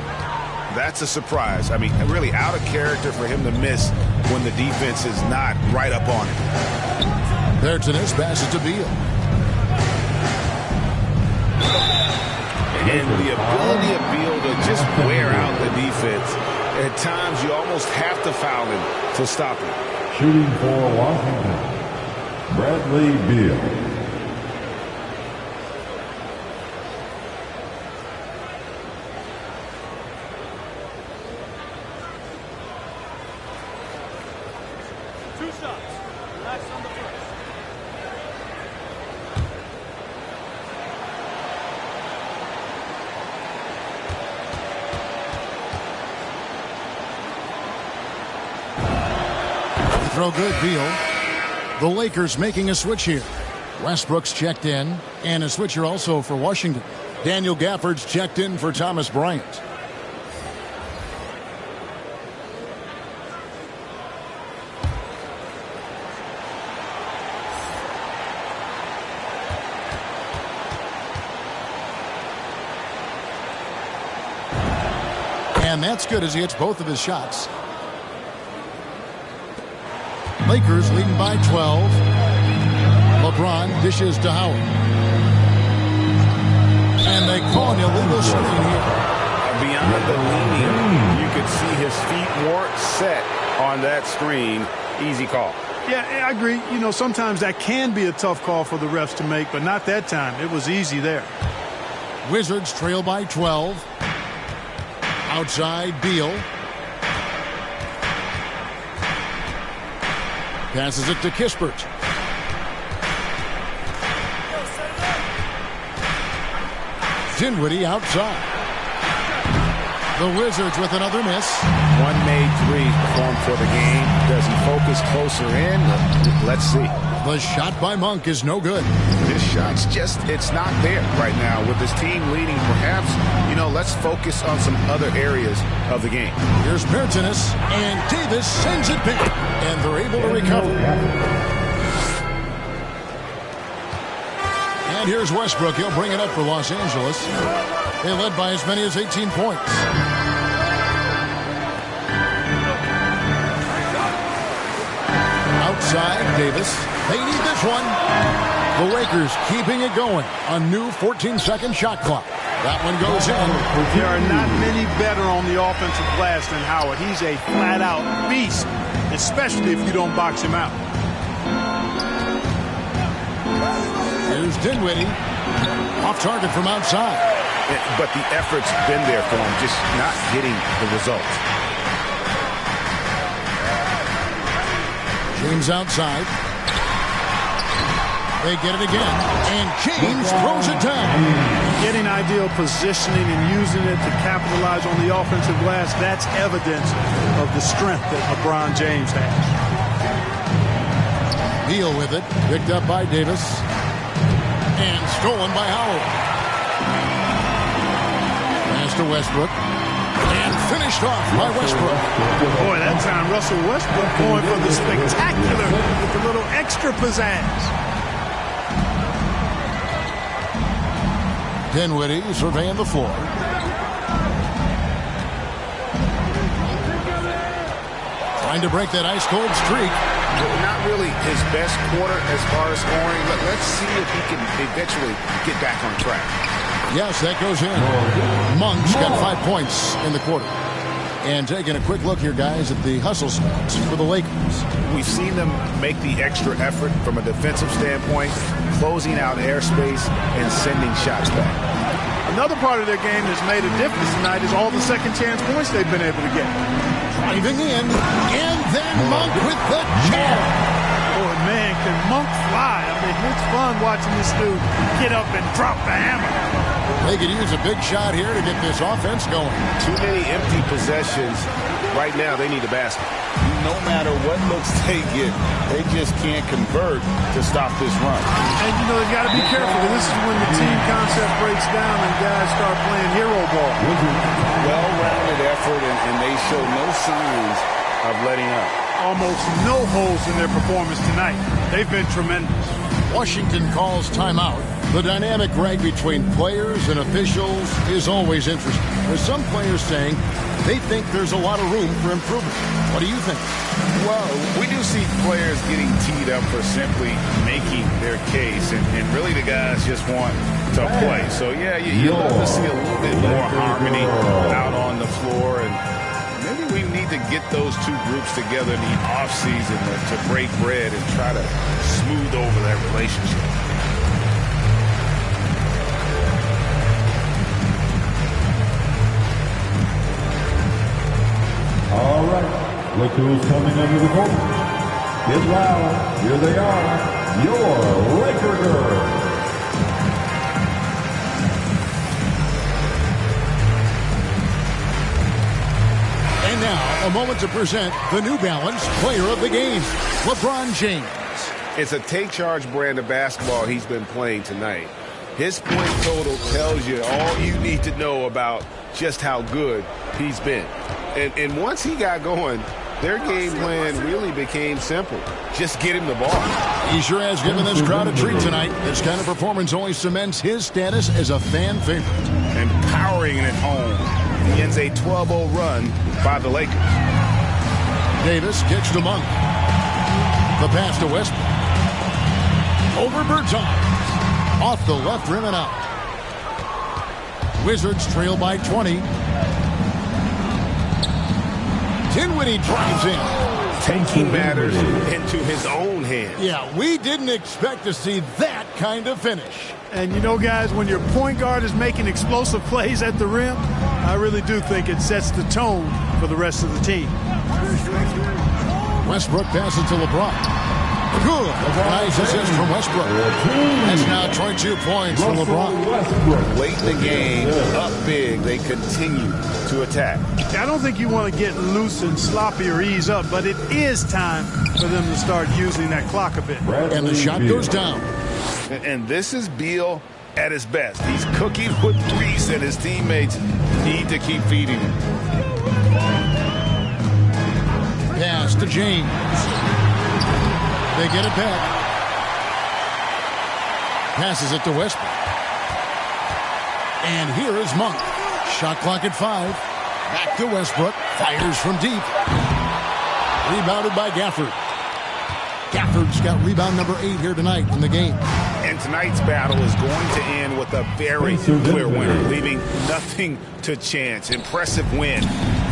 That's a surprise. I mean, really out of character for him to miss when the defense is not right up on it. Bertans passes to Beal. And the ability of Beal to just wear out the defense. At times, you almost have to foul him to stop him. Shooting for Washington, Bradley Beal. Throw good, Beal. The Lakers making a switch here. Westbrook's checked in, and a switcher also for Washington. Daniel Gafford's checked in for Thomas Bryant. And that's good as he hits both of his shots. Lakers leading by 12. LeBron dishes to Howard. And they call an illegal screen here. Beyond the leaning, you could see his feet weren't set on that screen. Easy call. Yeah, I agree. You know, sometimes that can be a tough call for the refs to make, but not that time. It was easy there. Wizards trail by 12. Outside, Beal. Passes it to Kispert. Dinwiddie outside. The Wizards with another miss. One made three performed for the game. Does he focus closer in? Let's see. The shot by Monk is no good. His shot's just, it's not there right now. With his team leading, perhaps, you know, let's focus on some other areas of the game. Here's Bertans, and Davis sends it back, and they're able to recover. And here's Westbrook. He'll bring it up for Los Angeles. They led by as many as 18 points. Outside, Davis. They need this one. The Lakers keeping it going. A new 14-second shot clock. That one goes in. There are not many better on the offensive glass than Howard. He's a flat-out beast, especially if you don't box him out. Here's Dinwiddie. Off target from outside. But the effort's been there for him, just not getting the results. James outside. They get it again. And James throws it down. Getting ideal positioning and using it to capitalize on the offensive glass, that's evidence of the strength that LeBron James has. Beal with it. Picked up by Davis. And stolen by Howard. Pass to Westbrook. And finished off by Westbrook. Boy, that time Russell Westbrook going for the spectacular with a little extra pizzazz. Dinwiddie surveying the floor. Trying to break that ice-cold streak. Not really his best quarter as far as scoring, but let's see if he can eventually get back on track. Yes, that goes in. Monk's got 5 points in the quarter. And taking a quick look here, guys, at the hustle spots for the Lakers. We've seen them make the extra effort from a defensive standpoint, closing out airspace and sending shots back. Another part of their game that's made a difference tonight is all the second chance points they've been able to get. Driving in, and then Monk with the jam. Boy, man, can Monk fly? I mean, it's fun watching this dude get up and drop the hammer. They could use a big shot here to get this offense going. Too many empty possessions. Right now, they need a basket. No matter what looks they get, they just can't convert to stop this run. And, you know, they've got to be careful. This is when the team concept breaks down and guys start playing hero ball. Well-rounded effort, and they show no signs of letting up. Almost no holes in their performance tonight. They've been tremendous. Washington calls timeout. The dynamic rag between players and officials is always interesting, with some players saying they think there's a lot of room for improvement. What do you think? Well, we do see players getting teed up for simply making their case, and really the guys just want to play. So, yeah, you love to see a little bit more harmony out on the floor, and maybe we need to get those two groups together in the offseason to break bread and try to smooth over that relationship. All right, look who's coming under the court. Get loud. Here they are, your Laker girls. And now, a moment to present the New Balance Player of the Game, LeBron James. It's a take-charge brand of basketball he's been playing tonight. His point total tells you all you need to know about just how good he's been. And once he got going, their game plan really became simple. Just get him the ball. He sure has given this crowd a treat tonight. This kind of performance only cements his status as a fan favorite. Empowering it home. He ends a 12-0 run by the Lakers. Davis kicks to Monk. The pass to Westbrook. Over Bertans. Off the left rim and out. Wizards trail by 20. Dinwiddie drives in. Taking matters into his own hands. Yeah, we didn't expect to see that kind of finish. And you know, guys, when your point guard is making explosive plays at the rim, I really do think it sets the tone for the rest of the team. Westbrook passes to LeBron. Good. Nice assist from Westbrook. That's now 22 points for LeBron. Late in the game, up big, they continue to attack. I don't think you want to get loose and sloppy or ease up, but it is time for them to start using that clock a bit. And the shot goes down. And this is Beal at his best. He's cooking with grease, and his teammates need to keep feeding him. Pass to James. They get it back. Passes it to Westbrook. And here is Monk. Shot clock at 5. Back to Westbrook. Fires from deep. Rebounded by Gafford. Gafford's got rebound number 8 here tonight in the game. And tonight's battle is going to end with a very clear winner, leaving nothing to chance. Impressive win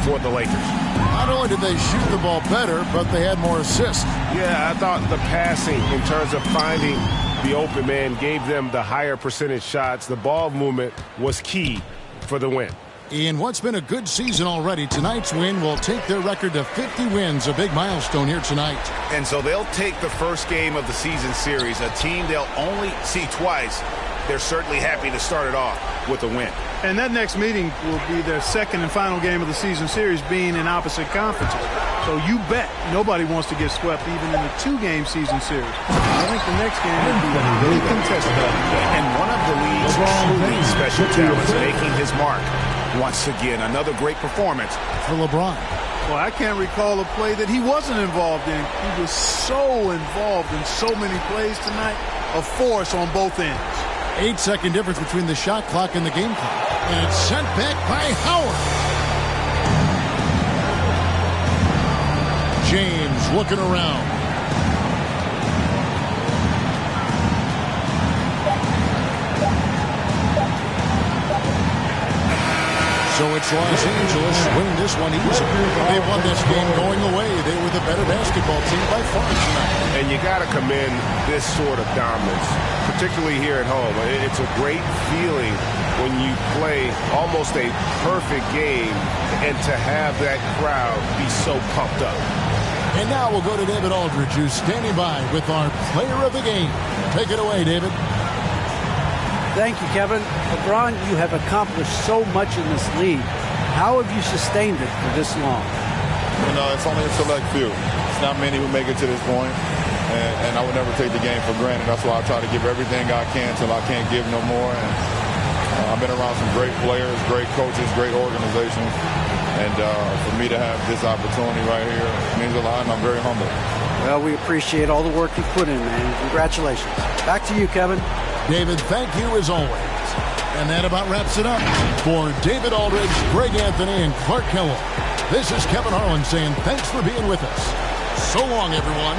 for the Lakers. Not only did they shoot the ball better, but they had more assists. Yeah, I thought the passing in terms of finding the open man gave them the higher percentage shots. The ball movement was key for the win. In what's been a good season already, tonight's win will take their record to 50 wins, a big milestone here tonight. And so they'll take the first game of the season series, a team they'll only see twice. They're certainly happy to start it off with a win. And that next meeting will be their second and final game of the season series, being in opposite conferences. So you bet nobody wants to get swept even in the 2-game season series. I think the next game will be really contested. And one of the league's truly special talents making his mark. Once again, another great performance for LeBron. Well, I can't recall a play that he wasn't involved in. He was so involved in so many plays tonight, a force on both ends. 8-second difference between the shot clock and the game clock. And it's sent back by Howard. James looking around. So it's Los Angeles winning this one easy. They won this game going away. They were the better basketball team by far tonight. And you got to commend this sort of dominance, particularly here at home. It's a great feeling when you play almost a perfect game and to have that crowd be so pumped up. And now we'll go to David Aldridge, who's standing by with our player of the game. Take it away, David. Thank you, Kevin. LeBron, you have accomplished so much in this league. How have you sustained it for this long? You know, it's only a select few. It's not many who make it to this point, and I would never take the game for granted. That's why I try to give everything I can till I can't give no more. And I've been around some great players, great coaches, great organizations, and for me to have this opportunity right here means a lot, and I'm very humbled. Well, we appreciate all the work you've put in, man. Congratulations. Back to you, Kevin. David, thank you as always. And that about wraps it up. For David Aldridge, Greg Anthony, and Clark Kellogg, this is Kevin Harlan saying thanks for being with us. So long, everyone.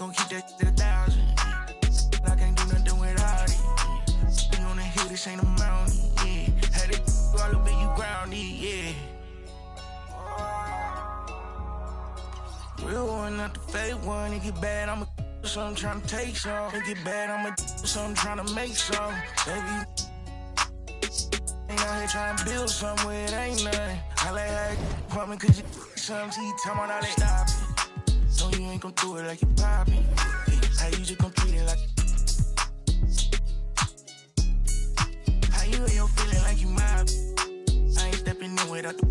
gon' keep that to 1,000. I can't do nothing without it. You on the hill, this ain't a mountain. Yeah, had it all up in you grounded. Yeah. Real one, not the fake one. It get bad, I'ma so I'm tryna take some. It get bad, I'ma so I'm tryna make some. Baby, ain't out here tryna build something where it ain't nothing. I like how it pump me cause you something. See, time on all that stop it. No, you ain't gon' do it like you poppin'. How you just gon' treat it like how you ain't your feeling like you mob. I ain't stepping in without the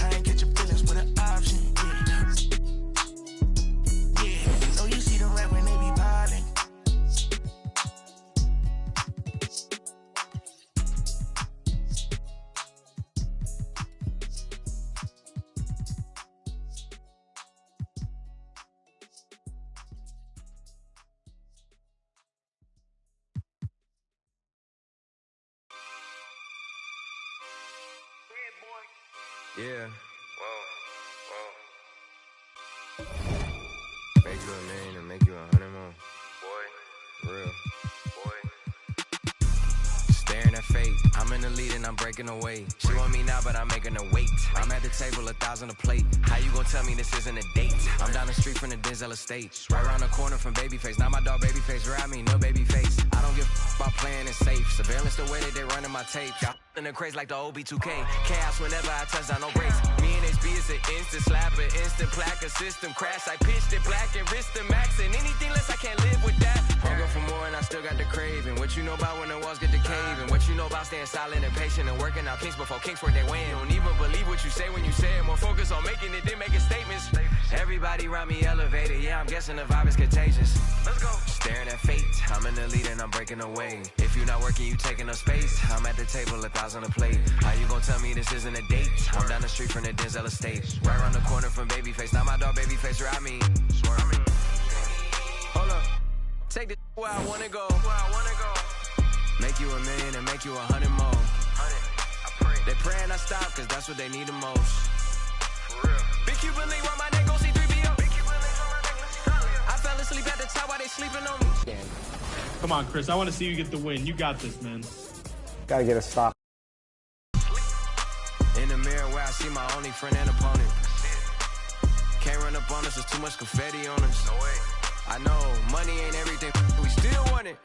I ain't catch your feelings with an option. When they be piling. Yeah. Whoa. Make you a million and make you 100 more. Boy. Real. Boy. Staring at fate. I'm in the lead and I'm breaking away. She want me now, but I'm making her wait. I'm at the table, 1,000 a plate. How you gon' tell me this isn't a date? I'm down the street from the Denzel estate. Right around the corner from Babyface. Now my dog Babyface ride me, no Babyface. I don't give a about playing it safe. Surveillance the way that they running my tape. Got in the craze like the OB2K. Chaos whenever I touch down, no brakes. Me and HB is an instant slapper, instant plaque, a system crash. I pitched it black and wrist the max. And anything less, I can't live with that. Hunger for more and I still got the craving. What you know about when the walls get to caving? What you know about staying silent and patient and working out kinks before kinks work their way in? Don't even believe what you say when you say it. More focus on making it than making statements. Everybody around me elevated. Yeah, I'm guessing the vibe is contagious. Let's go. Staring at fate. I'm in the lead and I'm breaking away. If you're not working, you taking up space. I'm at the table, 1,000 a plate. How you gon' tell me this isn't a date? I'm down the street from the Denzel estate. Right around the corner from Babyface. Now my dog Babyface ride me. Hold up. Take this where I wanna go. Make you a million and make you 100 more. They praying I stop cause that's what they need the most. Big Cuban link round my neck, go see 3BO. I fell asleep at the top while they sleeping on me. Come on, Chris. I want to see you get the win. You got this, man. Gotta get a stop. In the mirror where I see my only friend and opponent. Can't run up on us, there's too much confetti on us. No way. I know, money ain't everything, we still want it.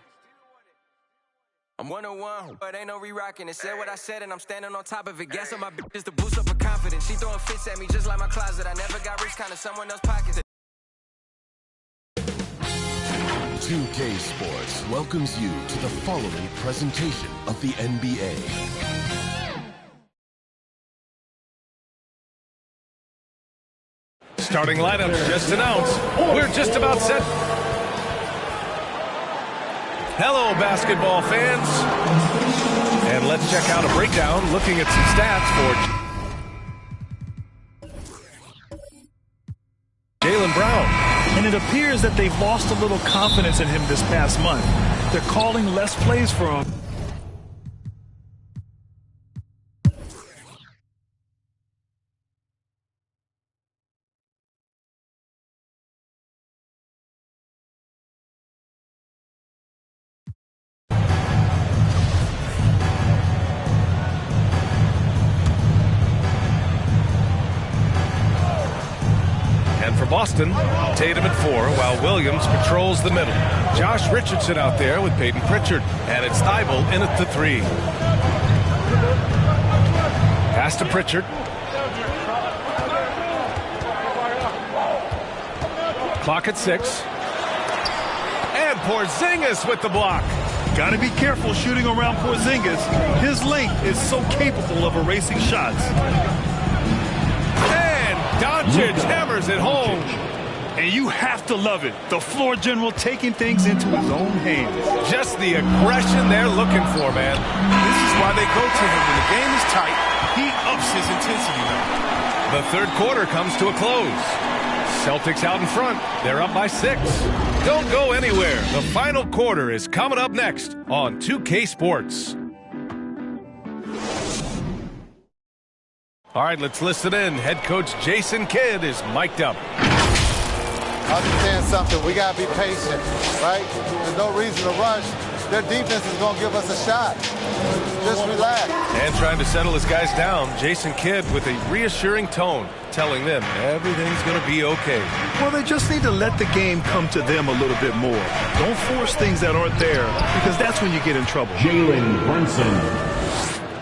I'm 101, but ain't no re-rocking it. Said what I said and I'm standing on top of it. Gas on my bitches to boost up her confidence. She throwing fits at me just like my closet. I never got rich, kinda someone else's pockets. 2K Sports welcomes you to the following presentation of the NBA. Starting lineups just announced. We're just about set. Hello, basketball fans. And let's check out a breakdown looking at some stats for Jaylen Brown. And it appears that they've lost a little confidence in him this past month. They're calling less plays for him. Boston, Tatum at 4, while Williams patrols the middle. Josh Richardson out there with Peyton Pritchard, and it's Thibault in at the 3. Pass to Pritchard. Clock at 6. And Porzingis with the block. Got to be careful shooting around Porzingis. His length is so capable of erasing shots. Doncic hammers it home. And you have to love it. The floor general taking things into his own hands. Just the aggression they're looking for, man. This is why they go to him. When the game is tight, he ups his intensity now. The third quarter comes to a close. Celtics out in front. They're up by 6. Don't go anywhere. The final quarter is coming up next on 2K Sports. All right, let's listen in. Head coach Jason Kidd is mic'd up. understand something. We got to be patient, right? There's no reason to rush. Their defense is going to give us a shot. Just relax. And trying to settle his guys down, Jason Kidd with a reassuring tone, telling them everything's going to be okay. Well, they just need to let the game come to them a little bit more. Don't force things that aren't there, because that's when you get in trouble. Jalen Brunson.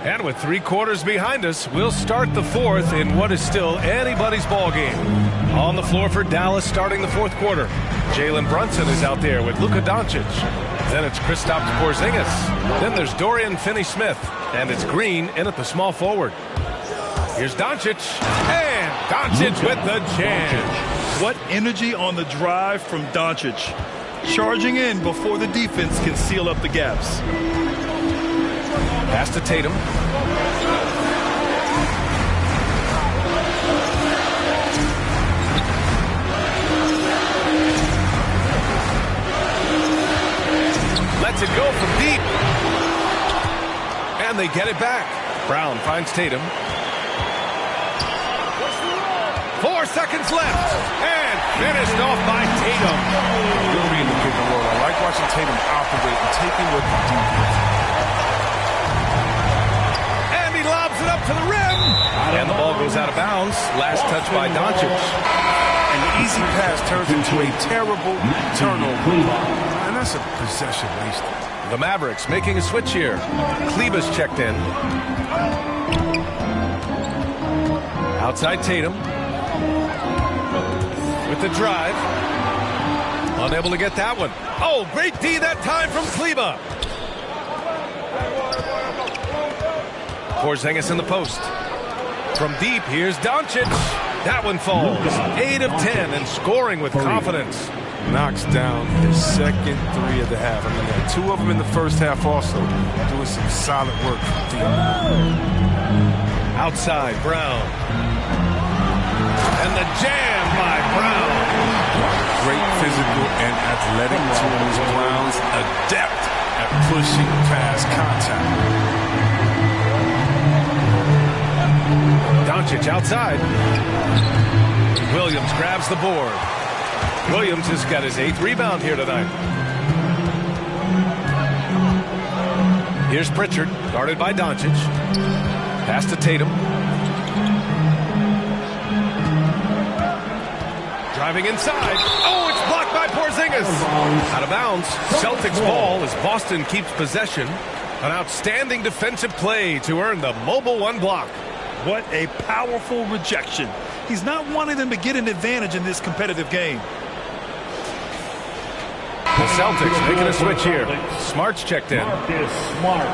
And with 3 quarters behind us, we'll start the 4th in what is still anybody's ball game. On the floor for Dallas starting the 4th quarter. Jalen Brunson is out there with Luka Doncic. Then it's Kristaps Porzingis. Then there's Dorian Finney-Smith. And it's Green in at the small forward. Here's Doncic. And Doncic with the jam. What energy on the drive from Doncic. Charging in before the defense can seal up the gaps. Pass to Tatum. Lets it go from deep. And they get it back. Brown finds Tatum. 4 seconds left. And finished off by Tatum. Good read in the pick and roll. I like watching Tatum operate and taking what he do. Lobs it up to the rim. And the ball goes out of bounds. Last touch by Doncic. An easy pass turns into a terrible turnover. And that's a possession wasted. The Mavericks making a switch here. Kleber's checked in. Outside Tatum. With the drive. Unable to get that one. Oh, great D that time from Kleber. Porzingis in the post. From deep, here's Doncic. That one falls. 8 of 10 and scoring with confidence. Knocks down his second 3 of the half. I mean, there are 2 of them in the first half also. Doing some solid work from deep. Outside, Brown. And the jam by Brown. Great physical and athletic tools. Brown's adept at pushing past contact. Doncic outside. Williams grabs the board. Williams has got his 8th rebound here tonight. Here's Pritchard, guarded by Doncic. Pass to Tatum. Driving inside. Oh, it's blocked by Porzingis. Out of bounds. Celtics ball as Boston keeps possession. An outstanding defensive play to earn the mobile 1 block. What a powerful rejection. He's not wanting them to get an advantage in this competitive game. The Celtics making a switch here. Smart's checked in. Smart.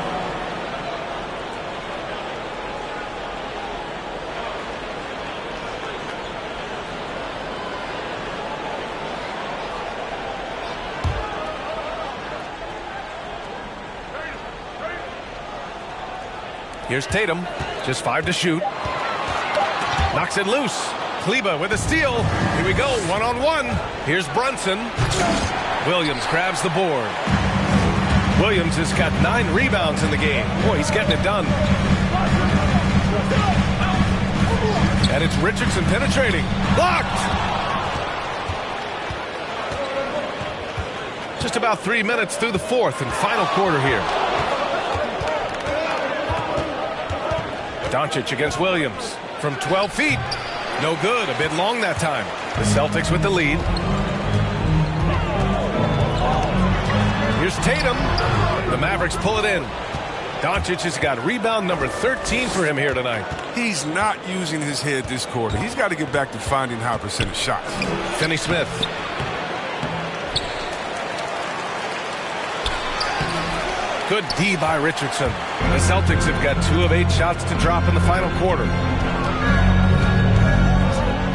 Here's Tatum. Just 5 to shoot. Knocks it loose. Kleber with a steal. Here we go. 1-on-1. Here's Brunson. Williams grabs the board. Williams has got 9 rebounds in the game. Boy, he's getting it done. And it's Richardson penetrating. Blocked! Just about 3 minutes through the 4th and final quarter here. Doncic against Williams from 12 feet. No good. A bit long that time. The Celtics with the lead. Here's Tatum. The Mavericks pull it in. Doncic has got rebound number 13 for him here tonight. He's not using his head this quarter. He's got to get back to finding high percentage shots. Finney-Smith. Good D by Richardson. The Celtics have got 2 of 8 shots to drop in the final quarter.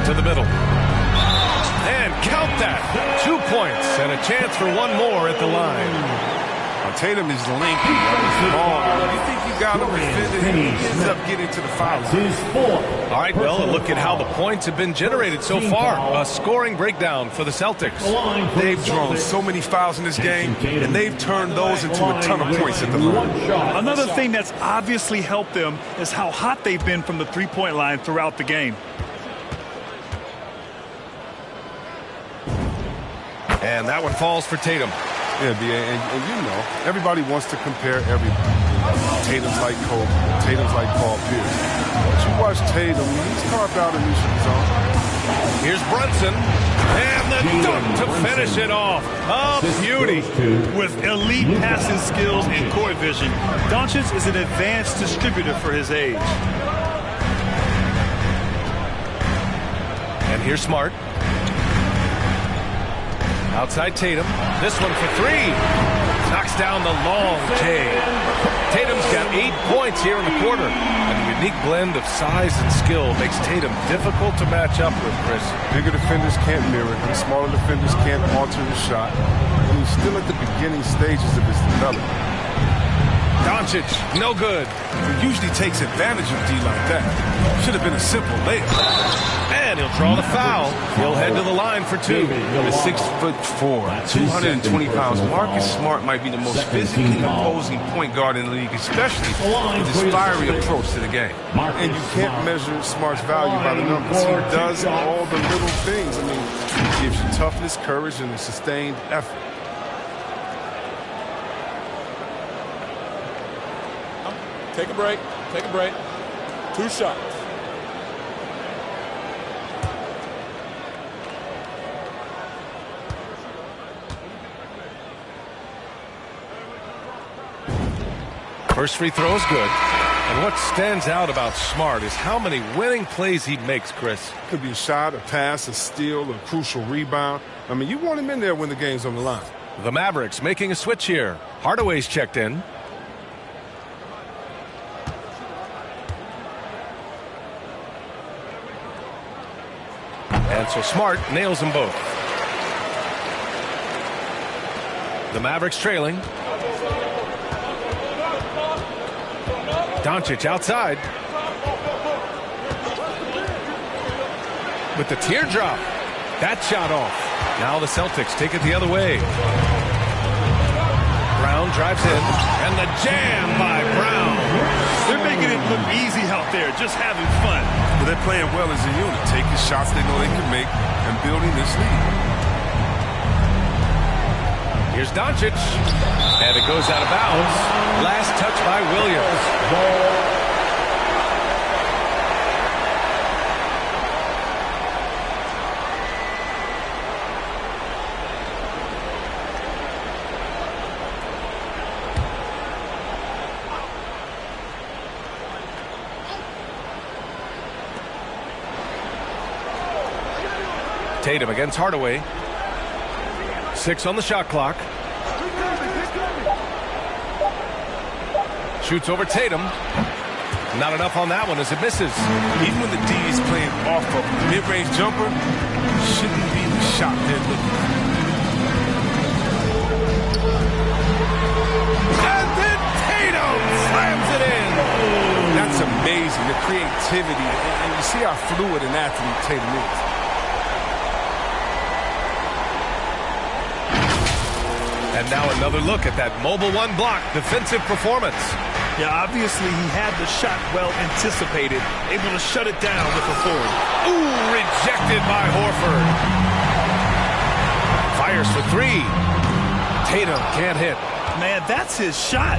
To the middle. And count that. 2 points and a chance for 1 more at the line. Tatum is lengthy. You think you got him defended, he ends up getting to the foul line. All right, well, look at how the points have been generated so far. A scoring breakdown for the Celtics. They've drawn so many fouls in this game, and they've turned those into a ton of points at the line. Another thing that's obviously helped them is how hot they've been from the three-point line throughout the game. And that one falls for Tatum. Yeah, and you know, everybody wants to compare everybody. Tatum's like Kobe. Tatum's like Paul Pierce. But you watch Tatum, he's carved out a niche of his own. Here's Brunson. And the dunk to finish it off. A beauty. With elite passing skills and court vision, Doncic is an advanced distributor for his age. And here's Smart. Outside Tatum. This one for three. Knocks down the long J. Tatum's got 8 points here in the quarter. And the unique blend of size and skill makes Tatum difficult to match up with, Chris. Bigger defenders can't mirror him. Smaller defenders can't alter his shot. And he's still at the beginning stages of his development. Doncic, no good. He usually takes advantage of D like that. Should have been a simple layup. And he'll draw the foul. He'll head to the line for two. At 6'4", 220 pounds, Marcus Smart might be the most physically imposing point guard in the league, especially with his fiery approach to the game. And you can't measure Smart's value by the numbers. He does all the little things. I mean, he gives you toughness, courage, and a sustained effort. Take a break. Take a break. 2 shots. First free throw is good. And what stands out about Smart is how many winning plays he makes, Chris. Could be a shot, a pass, a steal, a crucial rebound. I mean, you want him in there when the game's on the line. The Mavericks making a switch here. Hardaway's checked in. And so Smart nails them both. The Mavericks trailing. Doncic outside. With the teardrop. That shot off. Now the Celtics take it the other way. Brown drives in. And the jam by Brown. They're making it look easy out there, just having fun. But they're playing well as a unit, taking shots they know they can make and building this lead. Here's Doncic. And it goes out of bounds. Last touch by Williams. Tatum against Hardaway. 6 on the shot clock. Shoots over Tatum. Not enough on that one as it misses. Even when the D is playing off a mid-range jumper, shouldn't be the shot they're looking at. And then Tatum slams it in. That's amazing, the creativity. And you see how fluid an athlete Tatum is. And now another look at that mobile one block defensive performance. Yeah, obviously he had the shot well anticipated, able to shut it down with a forward. Ooh, rejected by Horford. Fires for 3. Tatum can't hit. Man, that's his shot.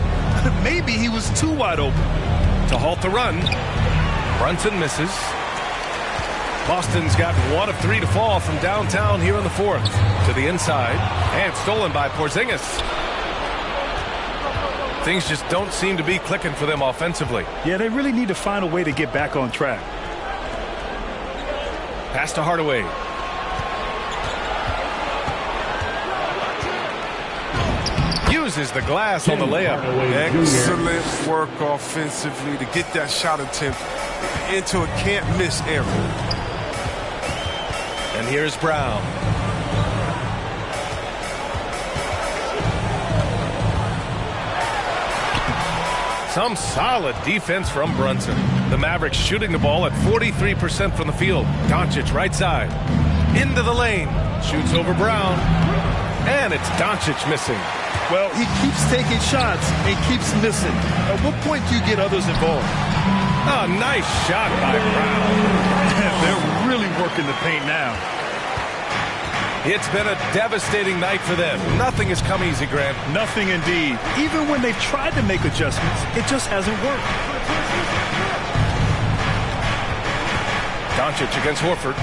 Maybe he was too wide open. To halt the run, Brunson misses. Boston's got 1 of 3 to fall from downtown here in the 4th. To the inside, and stolen by Porzingis. Things just don't seem to be clicking for them offensively. Yeah, they really need to find a way to get back on track. Pass to Hardaway. Uses the glass on the layup. Excellent work offensively to get that shot attempt into a can't-miss area. And here's Brown. Some solid defense from Brunson. The Mavericks shooting the ball at 43% from the field. Doncic right side. Into the lane. Shoots over Brown. And it's Doncic missing. Well, he keeps taking shots and keeps missing. At what point do you get others involved? Oh, nice shot by Brown. They're really working the paint now. It's been a devastating night for them. Nothing has come easy, Grant. Nothing indeed. Even when they've tried to make adjustments, it just hasn't worked. Doncic against Horford.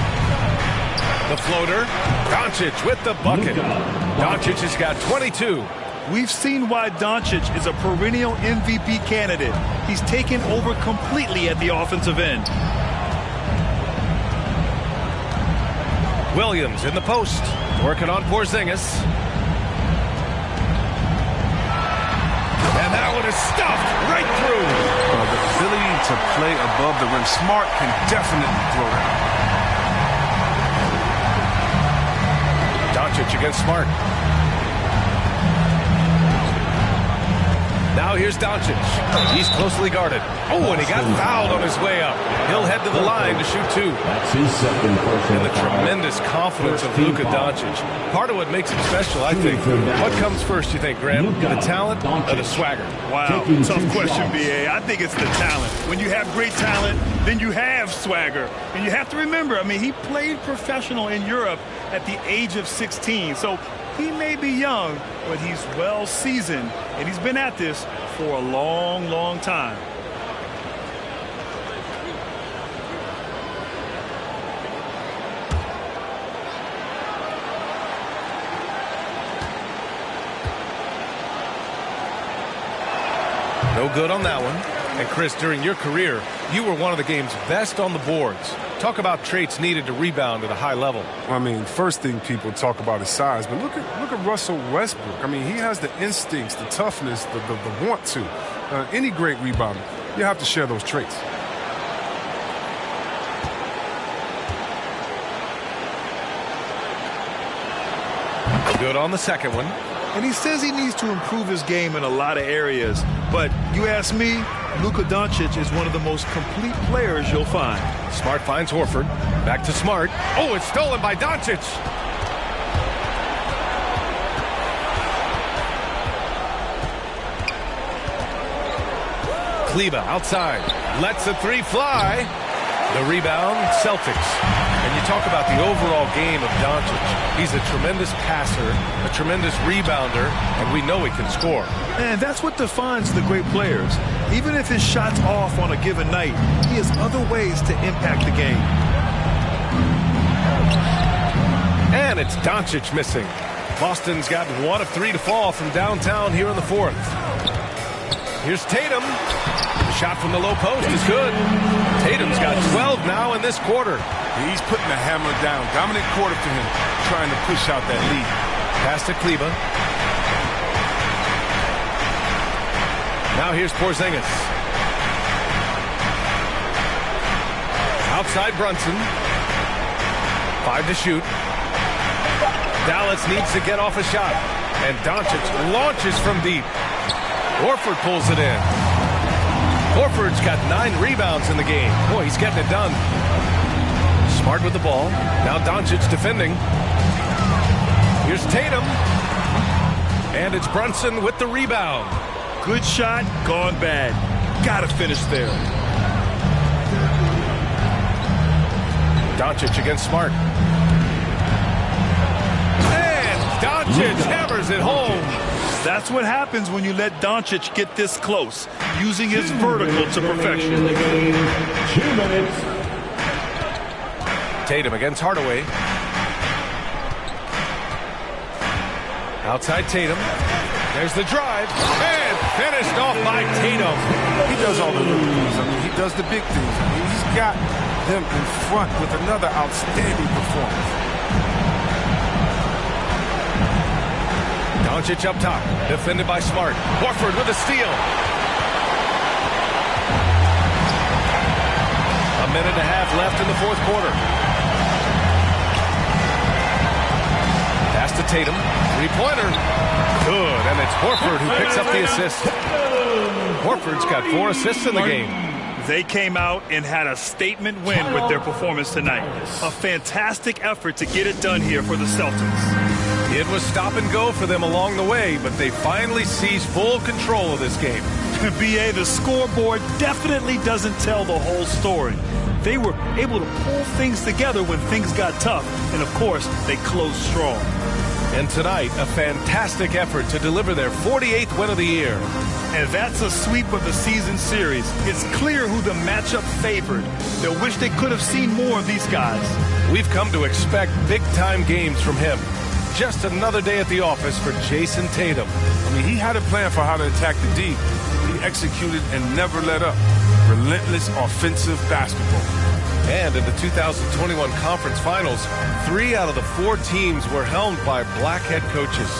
The floater. Doncic with the bucket. Doncic has got 22. We've seen why Doncic is a perennial MVP candidate. He's taken over completely at the offensive end. Williams in the post, working on Porzingis. And that one is stuffed right through. The ability to play above the rim. Smart can definitely throw that. Doncic against Smart. Now here's Doncic. He's closely guarded. Oh, and he got fouled on his way up. He'll head to the line to shoot 2. That's his second personal And the tremendous confidence of Luka Doncic. Part of what makes him special, I think. What comes first, you think, Graham? The talent or the swagger? Wow, tough question, B.A. I think it's the talent. When you have great talent, then you have swagger. And you have to remember, I mean, he played professional in Europe at the age of 16. So he may be young, but he's well seasoned, and he's been at this for a long, long time. No good on that one. And Chris, during your career, you were one of the game's best on the boards. Talk about traits needed to rebound at a high level. I mean, first thing people talk about is size, but look at Russell Westbrook. I mean, he has the instincts, the toughness, the want to. Any great rebounder, you have to share those traits. Good on the second one. And he says he needs to improve his game in a lot of areas. But you ask me, Luka Doncic is one of the most complete players you'll find. Smart finds Horford. Back to Smart. Oh, it's stolen by Doncic. Kleber outside. Lets the 3 fly. The rebound, Celtics. And you talk about the overall game of Doncic. He's a tremendous passer, a tremendous rebounder, and we know he can score. And that's what defines the great players. Even if his shot's off on a given night, he has other ways to impact the game. And it's Doncic missing. Boston's got 1 of 3 to fall from downtown here in the 4th. Here's Tatum. The shot from the low post is good. Tatum's got 12 now in this quarter. He's putting the hammer down. Dominant quarter for him, trying to push out that lead. Pass to Kleber. Now here's Porzingis. Outside Brunson. 5 to shoot. Dallas needs to get off a shot. And Doncic launches from deep. Horford pulls it in. Horford's got 9 rebounds in the game. Boy, he's getting it done. Smart with the ball. Now Doncic defending. Here's Tatum. And it's Brunson with the rebound. Good shot, gone bad. Gotta finish there. Doncic against Smart. And Doncic hammers it home. That's what happens when you let Doncic get this close, using his vertical to perfection. 2 minutes. Tatum against Hardaway. Outside Tatum. There's the drive. And finished off by Tatum. He does all the little things. I mean, he does the big things. I mean, he's got them in front with another outstanding performance. Doncic up top, defended by Smart. Horford with a steal. A minute and a half left in the 4th quarter. Pass to Tatum. 3-pointer. Good, and it's Horford who picks up the assist. Horford's got 4 assists in the game. They came out and had a statement win with their performance tonight. A fantastic effort to get it done here for the Celtics. It was stop and go for them along the way, but they finally seized full control of this game. B.A., the scoreboard definitely doesn't tell the whole story. They were able to pull things together when things got tough, and of course, they closed strong. And tonight, a fantastic effort to deliver their 48th win of the year. And that's a sweep of the season series. It's clear who the matchup favored. They'll wish they could have seen more of these guys. We've come to expect big-time games from him. Just another day at the office for Jason Tatum. I mean, he had a plan for how to attack the D. He executed and never let up. Relentless offensive basketball. And in the 2021 Conference Finals, 3 out of the 4 teams were helmed by black head coaches.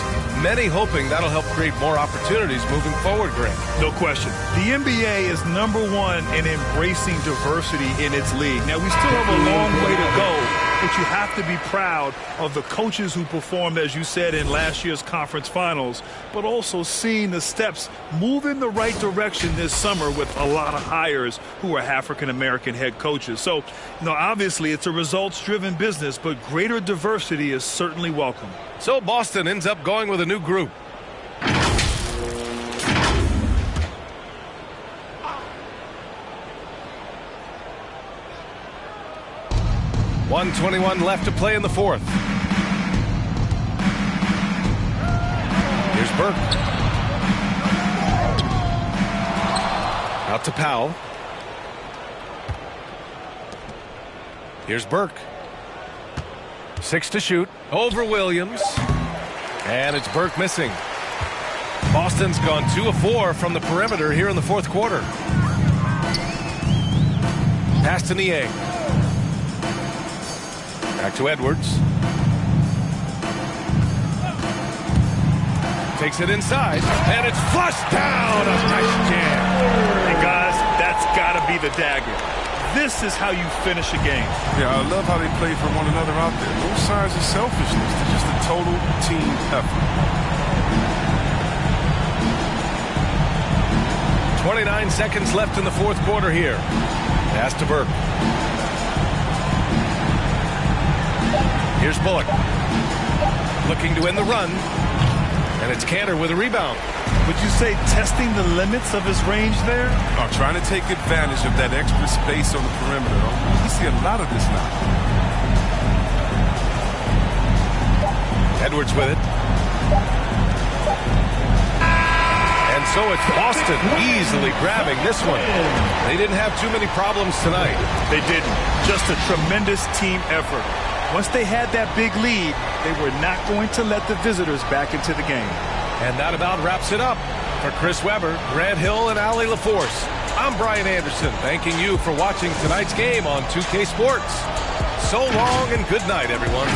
Many hoping that'll help create more opportunities moving forward, Grant. No question. The NBA is #1 in embracing diversity in its league. Now, we still have a long way to go, but you have to be proud of the coaches who performed, as you said, in last year's conference finals, but also seeing the steps move in the right direction this summer with a lot of hires who are African-American head coaches. So, obviously it's a results-driven business, but greater diversity is certainly welcome. So Boston ends up going with a new group. .121 left to play in the fourth. Here's Burke. Out to Powell. Here's Burke. 6 to shoot. Over Williams. And it's Burke missing. Boston's gone 2 of 4 from the perimeter here in the fourth quarter. Pass to Niang. Back to Edwards. Takes it inside. And it's flushed down. A nice jam. Hey, guys, that's got to be the dagger. This is how you finish a game. Yeah, I love how they play for one another out there. No signs of selfishness. It's just a total team effort. 29 seconds left in the fourth quarter here. Pass to Burke. Here's Bullock. Looking to end the run. And it's Cantor with a rebound. Would you say testing the limits of his range there? Oh, trying to take advantage of that extra space on the perimeter. We see a lot of this now. Edwards with it. And so it's Boston easily grabbing this one. They didn't have too many problems tonight. They didn't. Just a tremendous team effort. Once they had that big lead, they were not going to let the visitors back into the game. And that about wraps it up. For Chris Webber, Grant Hill, and Allie LaForce, I'm Brian Anderson, thanking you for watching tonight's game on 2K Sports. So long and good night, everyone.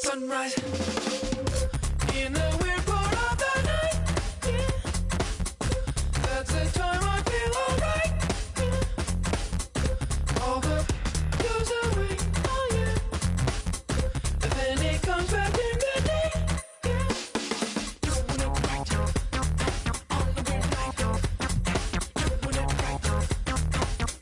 Sunrise in a weird part of the night. Yeah. That's the time I feel alright. Yeah. All the goes away. Oh yeah. And then it comes back in the day. Yeah. Doing it right on the weird night. Doing it right on the weird night. Doing it right.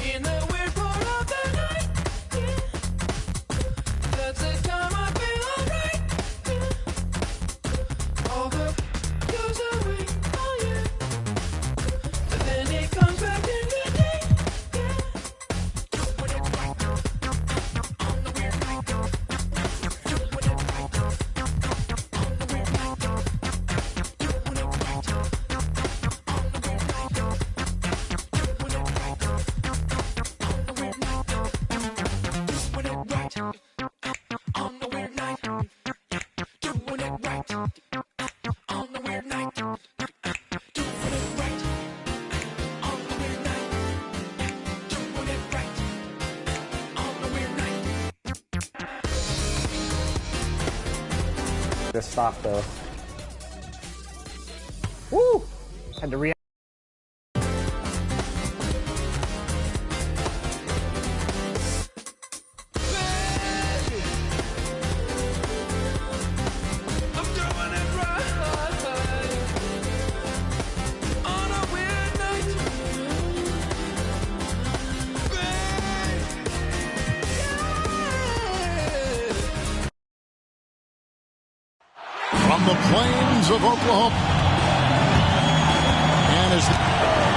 In the weird part of the night, yeah. That's the time I feel alright, yeah. All the goes away, oh yeah. And then it comes back in the day, yeah. Doing it right on the weird night. Doing it right on the weird night. Doing it right on the weird night. Just stop though. Woo! Had to react. From the plains of Oklahoma. And as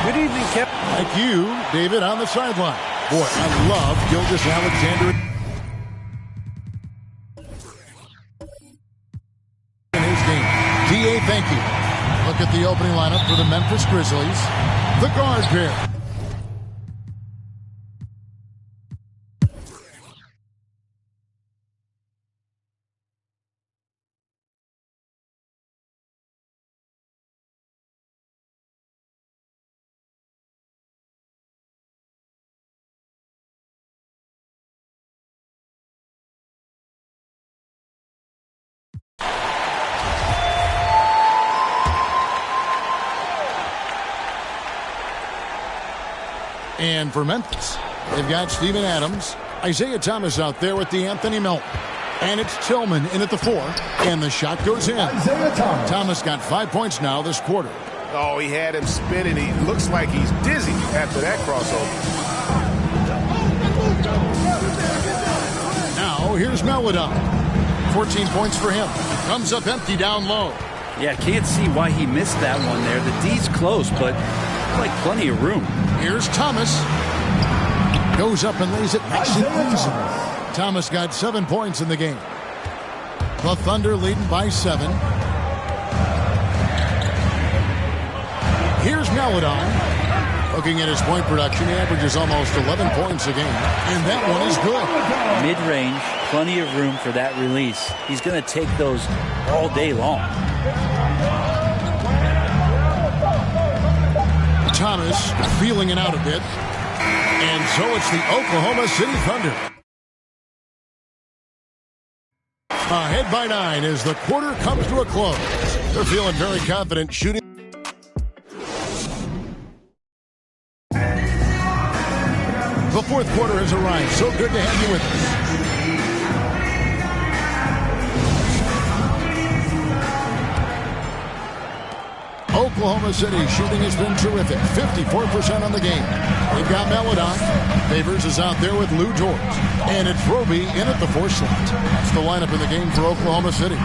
good evening, Kevin. Like you, David, on the sideline. Boy, I love Gilgis Alexander in his game. DA, thank you. Look at the opening lineup for the Memphis Grizzlies. The guard pair. And for Memphis, they've got Steven Adams, Isaiah Thomas out there with the Anthony Melton. And it's Tillman in at the 4, and the shot goes in. Isaiah Thomas got 5 points now this quarter. Oh, he had him spinning. He looks like he's dizzy after that crossover. Now, here's Melodon. 14 points for him. Comes up empty down low. Yeah, can't see why he missed that one there. The D's close, but like plenty of room. Here's Thomas. Goes up and lays it nice and easy. Thomas got 7 points in the game. The Thunder leading by 7. Here's Melodon. Looking at his point production, he averages almost 11 points a game. And that one is good. Mid-range, plenty of room for that release. He's going to take those all day long. Thomas feeling it out a bit. And so it's the Oklahoma City Thunder. Ahead by 9 as the quarter comes to a close. They're feeling very confident shooting. The fourth quarter has arrived. So good to have you with us. Oklahoma City shooting has been terrific. 54% on the game. They've got Melodon. Favors is out there with Lou George. And it's Roby in at the 4 slot. That's the lineup in the game for Oklahoma City.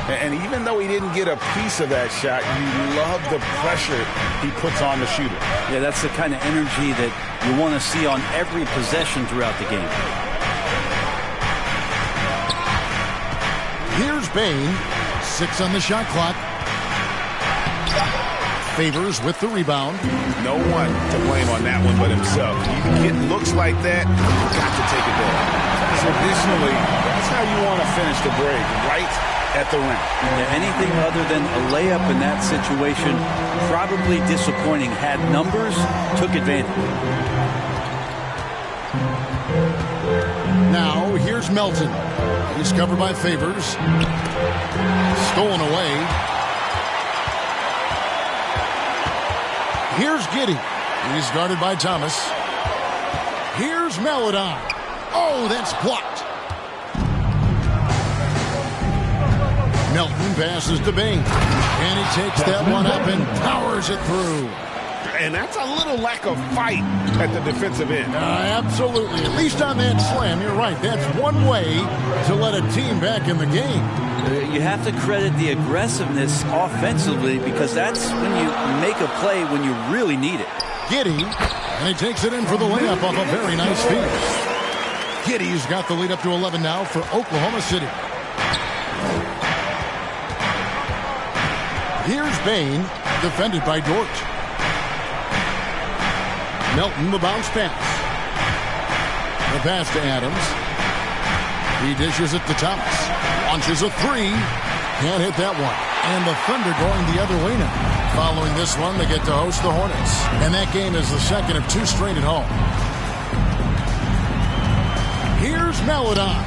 And even though he didn't get a piece of that shot, you love the pressure he puts on the shooter. Yeah, that's the kind of energy that you want to see on every possession throughout the game. Here's Bain. 6 on the shot clock. Favors with the rebound. No one to blame on that one but himself. You get looks like that, you've got to take it there. Traditionally, that's how you want to finish the break, right at the rim. Yeah, anything other than a layup in that situation, probably disappointing. Had numbers, took advantage. Now, here's Melton. He's covered by Favors. Stolen away. Here's Giddey. He's guarded by Thomas. Here's Maladon. Oh, that's blocked. Melton passes to Bain. And he takes that one up and powers it through. And that's a little lack of fight at the defensive end. Absolutely. At least on that slam, you're right. That's one way to let a team back in the game. You have to credit the aggressiveness offensively because that's when you make a play when you really need it. Giddey, and he takes it in for the layup off a very nice feed. Giddey's got the lead up to 11 now for Oklahoma City. Here's Bain, defended by Dort. Melton, the bounce pass. The pass to Adams. He dishes it to Thomas. Launches a three. Can't hit that one. And the Thunder going the other way now. Following this one, they get to host the Hornets. And that game is the second of 2 straight at home. Here's Maladon.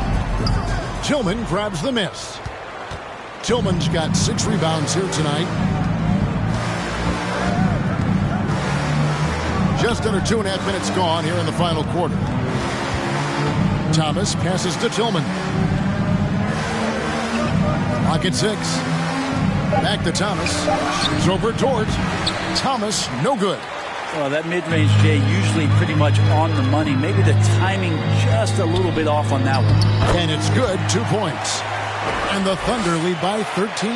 Tillman grabs the miss. Tillman's got 6 rebounds here tonight. Just under 2.5 minutes gone here in the final quarter. Thomas passes to Tillman. Lock at 6. Back to Thomas. Shoots over Dort. Thomas, no good. Well, that mid-range, Jay, usually pretty much on the money. Maybe the timing just a little bit off on that one. And it's good, 2 points. And the Thunder lead by 13.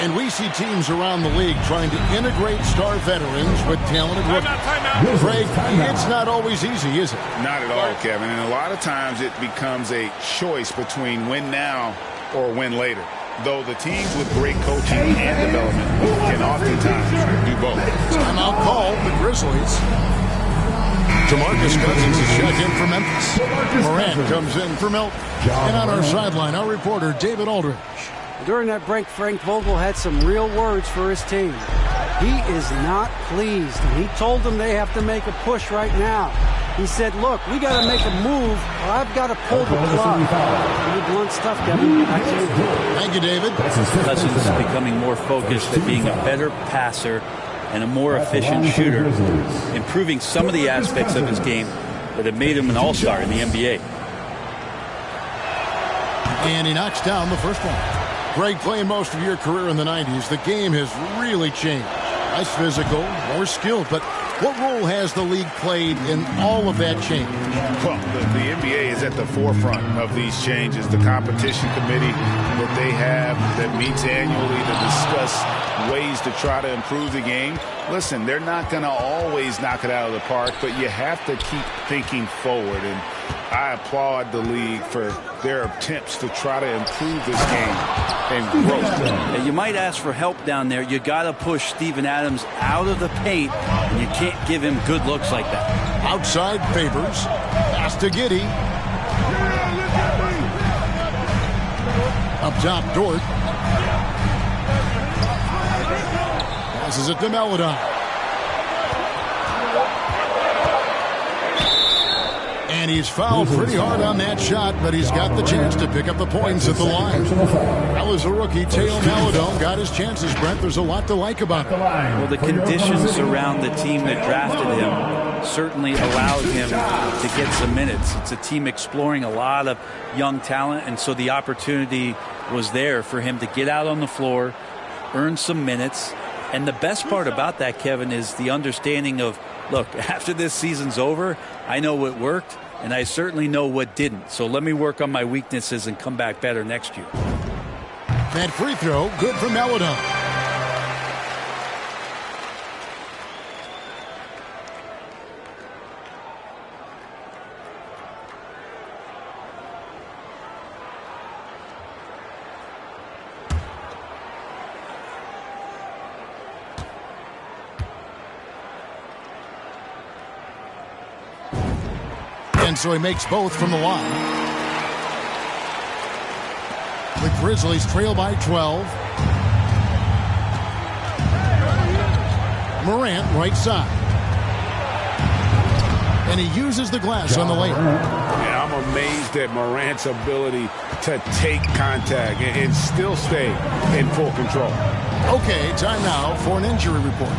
And we see teams around the league trying to integrate star veterans with talented rookies. Craig, it's not always easy, is it? Not at all, Kevin. And a lot of times it becomes a choice between win now or win later. Though the teams with great coaching and development can oftentimes do both. Timeout call, the Grizzlies. DeMarcus Cousins is checked in for Memphis. Morant comes in for Melton. And on our sideline, our reporter, David Aldridge. During that break, Frank Vogel had some real words for his team. He is not pleased, and he told them they have to make a push right now. He said, look, we got to make a move, or I've got to pull the plug. Pretty blunt stuff, Kevin. Back to you. Thank you, David. Cousins is becoming more focused at being a better passer and a more efficient shooter, improving some of the aspects of his game that have made him an all-star in the NBA. And he knocks down the first one. Greg, playing most of your career in the 90s, the game has really changed. Less physical, more skilled, but what role has the league played in all of that change? Well, the NBA is at the forefront of these changes. The competition committee that they have that meets annually to discuss ways to try to improve the game. Listen, they're not going to always knock it out of the park, but you have to keep thinking forward. And I applaud the league for their attempts to try to improve this game and grow. You might ask for help down there. You got to push Steven Adams out of the paint, and you can't give him good looks like that. Outside Favors. Pass to Giddey. Up top, Dort. Passes it to Maladon. And he's fouled pretty hard on that shot, but he's got the chance to pick up the points at the line. That was a rookie. Teo Maladon got his chances, Brent. There's a lot to like about him. Well, the conditions around the team that drafted him certainly allowed him to get some minutes. It's a team exploring a lot of young talent, and so the opportunity was there for him to get out on the floor, earn some minutes. And the best part about that, Kevin, is the understanding of, look, after this season's over, I know what worked, and I certainly know what didn't. So let me work on my weaknesses and come back better next year. That free throw, good for Maladon. And so he makes both from the line. The Grizzlies trail by 12. Morant, right side. And he uses the glass on the layup. Yeah, I'm amazed at Morant's ability to take contact and still stay in full control. Okay, time now for an injury report.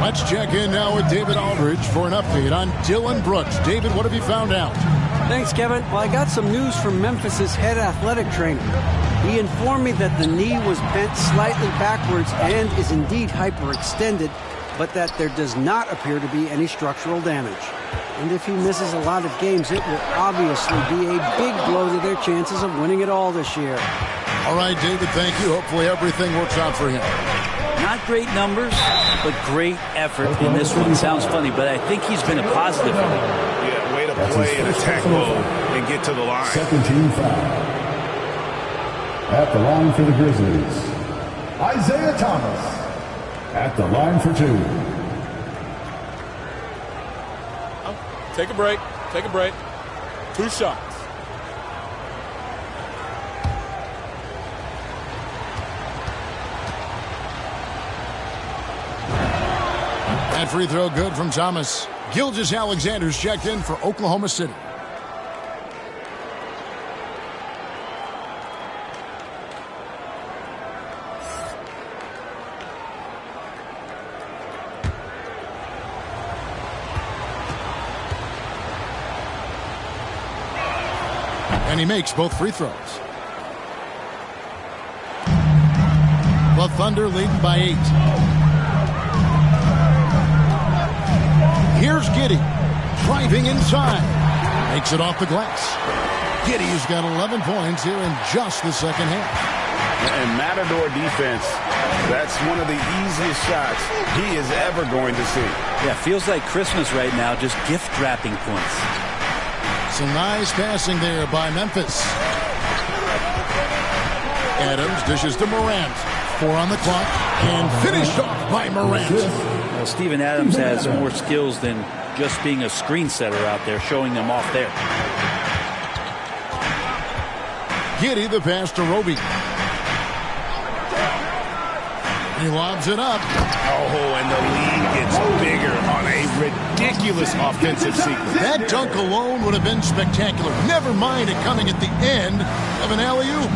Let's check in now with David Aldridge for an update on Dillon Brooks. David, what have you found out? Thanks, Kevin. Well, I got some news from Memphis's head athletic trainer. He informed me that the knee was bent slightly backwards and is indeed hyperextended, but that there does not appear to be any structural damage. And if he misses a lot of games, it will obviously be a big blow to their chances of winning it all this year. All right, David, thank you. Hopefully everything works out for him. Not great numbers, but great effort in this one. Sounds funny, but I think he's been a positive for me. Yeah, way to play in attack mode and get to the line. Second team foul. At the line for the Grizzlies, Isaiah Thomas. At the line for 2. Take a break. Take a break. 2 shots. That free throw good from Thomas. Gilgeous-Alexander's checked in for Oklahoma City. And he makes both free throws. The Thunder lead by 8. Here's Giddey, driving inside. Makes it off the glass. Giddey's got 11 points here in just the second half. And Matador defense, that's one of the easiest shots he is ever going to see. Yeah, feels like Christmas right now, just gift wrapping points. Some nice passing there by Memphis. Adams dishes to Morant. 4 on the clock, and finished off by Morant. Well, Steven Adams has more skills than just being a screen setter out there, showing them off there. Giddey the pass to Roby. He lobs it up. Oh, and the lead gets bigger on a ridiculous offensive sequence. That dunk alone would have been spectacular. Never mind it coming at the end of an alley-oop.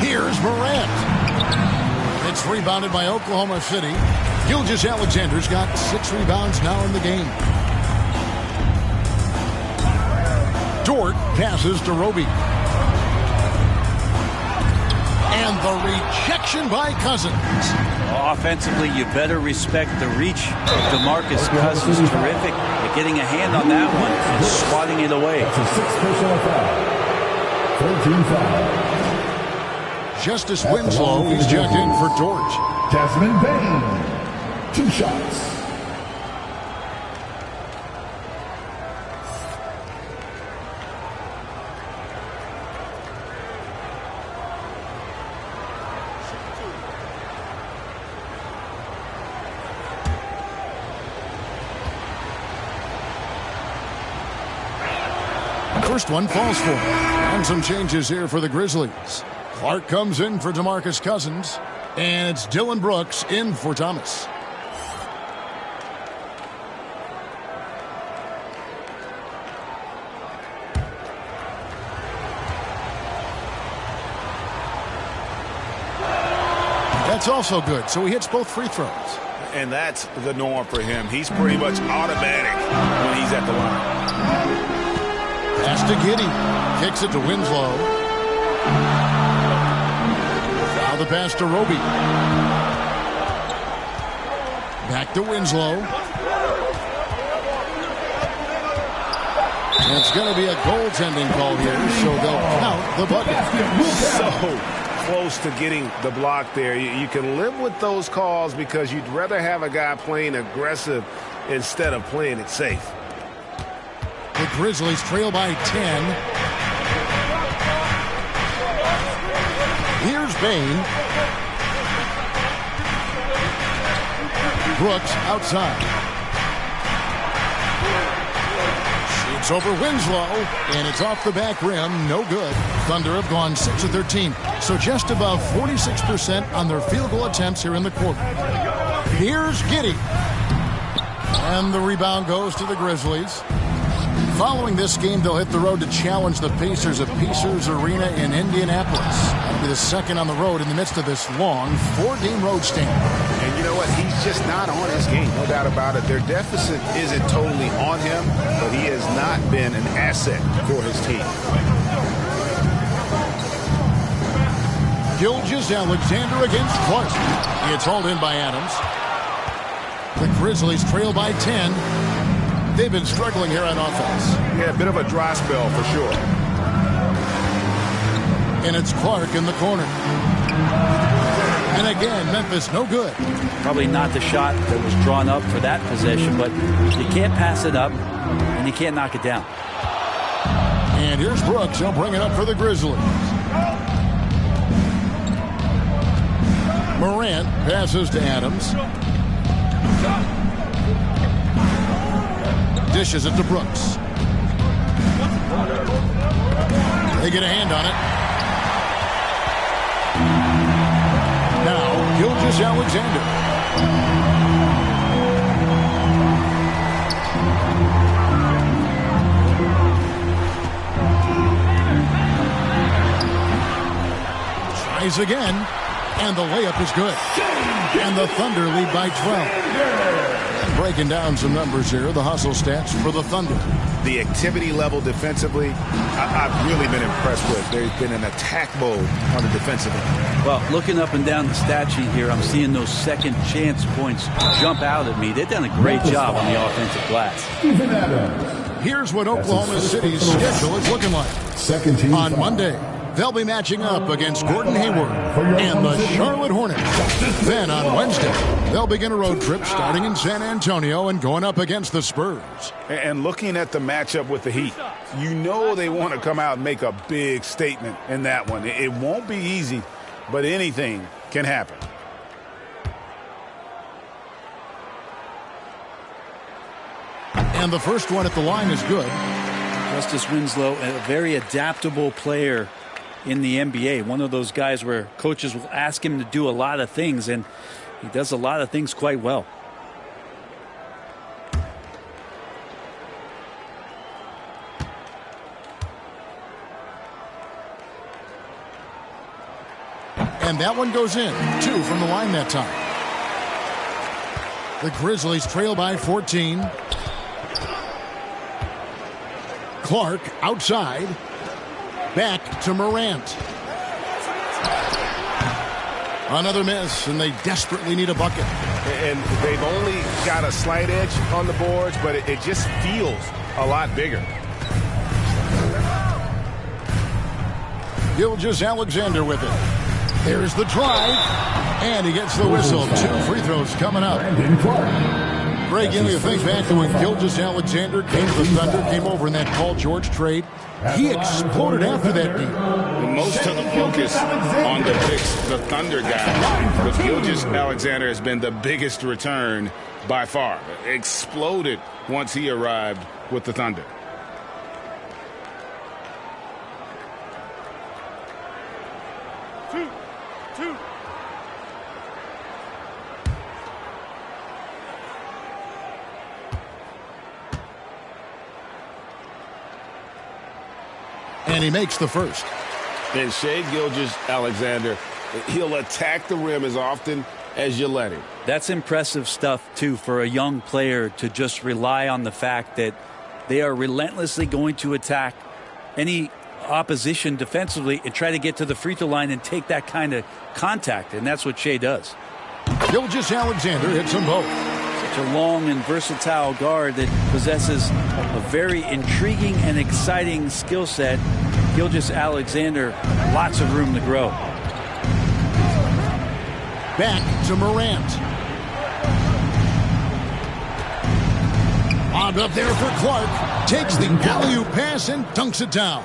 Here's Morant. It's rebounded by Oklahoma City. Gilgeous-Alexander's got 6 rebounds now in the game. Dort passes to Roby. And the rejection by Cousins. Offensively, you better respect the reach of DeMarcus Cousins. Terrific at getting a hand on that one and swatting it away. That's a 6th personal foul. 13 foul. Justice Winslow, he's checked in for Dort. Desmond Bain, 2 shots. First one falls for him. And some changes here for the Grizzlies. Clark comes in for DeMarcus Cousins, and it's Dillon Brooks in for Thomas. That's also good, so he hits both free throws. And that's the norm for him. He's pretty much automatic when he's at the line. Pass to Giddey. Kicks it to Winslow. Now the pass to Roby. Back to Winslow. And it's going to be a goaltending call here, so they'll count the bucket. So close to getting the block there. You can live with those calls because you'd rather have a guy playing aggressive instead of playing it safe. The Grizzlies trail by 10. Here's Bain. Brooks outside. Shoots over Winslow, and it's off the back rim. No good. Thunder have gone 6 of 13, so just above 46% on their field goal attempts here in the quarter. Here's Giddey. And the rebound goes to the Grizzlies. Following this game, they'll hit the road to challenge the Pacers at Pacers Arena in Indianapolis. That'll be the second on the road in the midst of this long 4-game road stand. And you know what? He's just not on his game, no doubt about it. Their deficit isn't totally on him, but he has not been an asset for his team. Gilgeous-Alexander against Clark. It's hauled in by Adams. The Grizzlies trail by 10. They've been struggling here on offense. Yeah, a bit of a dry spell for sure. And it's Clark in the corner. And again, Memphis no good. Probably not the shot that was drawn up for that possession, but you can't pass it up, and you can't knock it down. And here's Brooks. He'll bring it up for the Grizzlies. Morant passes to Adams. Dishes it to Brooks. They get a hand on it. Now, Gilgeous-Alexander. Tries again, and the layup is good. And the Thunder lead by 12. Breaking down some numbers here, the hustle stats for the Thunder. The activity level defensively, I've really been impressed with. There's been an attack mode on the defensive end. Well, looking up and down the stat sheet here, I'm seeing those second chance points jump out at me. They've done a great job on the offensive glass. Here's what Oklahoma City's schedule is looking like. Second team on Monday, they'll be matching up against Gordon Hayward and the Charlotte Hornets. Then on Wednesday, they'll begin a road trip starting in San Antonio and going up against the Spurs. And looking at the matchup with the Heat, you know they want to come out and make a big statement in that one. It won't be easy, but anything can happen. And the first one at the line is good. Justice Winslow, a very adaptable player in the NBA. One of those guys where coaches will ask him to do a lot of things, and he does a lot of things quite well. And that one goes in. 2 from the line that time. The Grizzlies trail by 14. Clark outside. Back to Morant. Another miss, and they desperately need a bucket. And they've only got a slight edge on the boards, but it just feels a lot bigger. Gilgeous-Alexander with it. There's the drive, and he gets the whistle. 2 free throws coming up. Greg, give me a think back to when Gilgeous-Alexander came to the Thunder, came over in that Paul George trade. He exploded after that deal. Most of the focus on the Thunder guy, but Gilgeous-Alexander has been the biggest return by far. Exploded once he arrived with the Thunder. Two. And he makes the first. And Shai Gilgeous-Alexander, he'll attack the rim as often as you let him. That's impressive stuff, too, for a young player to just rely on the fact that they are relentlessly going to attack any opposition defensively and try to get to the free throw line and take that kind of contact, and that's what Shai does. Gilgeous-Alexander hits them both. Such a long and versatile guard that possesses a very intriguing and exciting skill set. Gilgeous-Alexander, lots of room to grow. Back to Morant. Lobbed up there for Clark. Takes the alley-oop pass and dunks it down.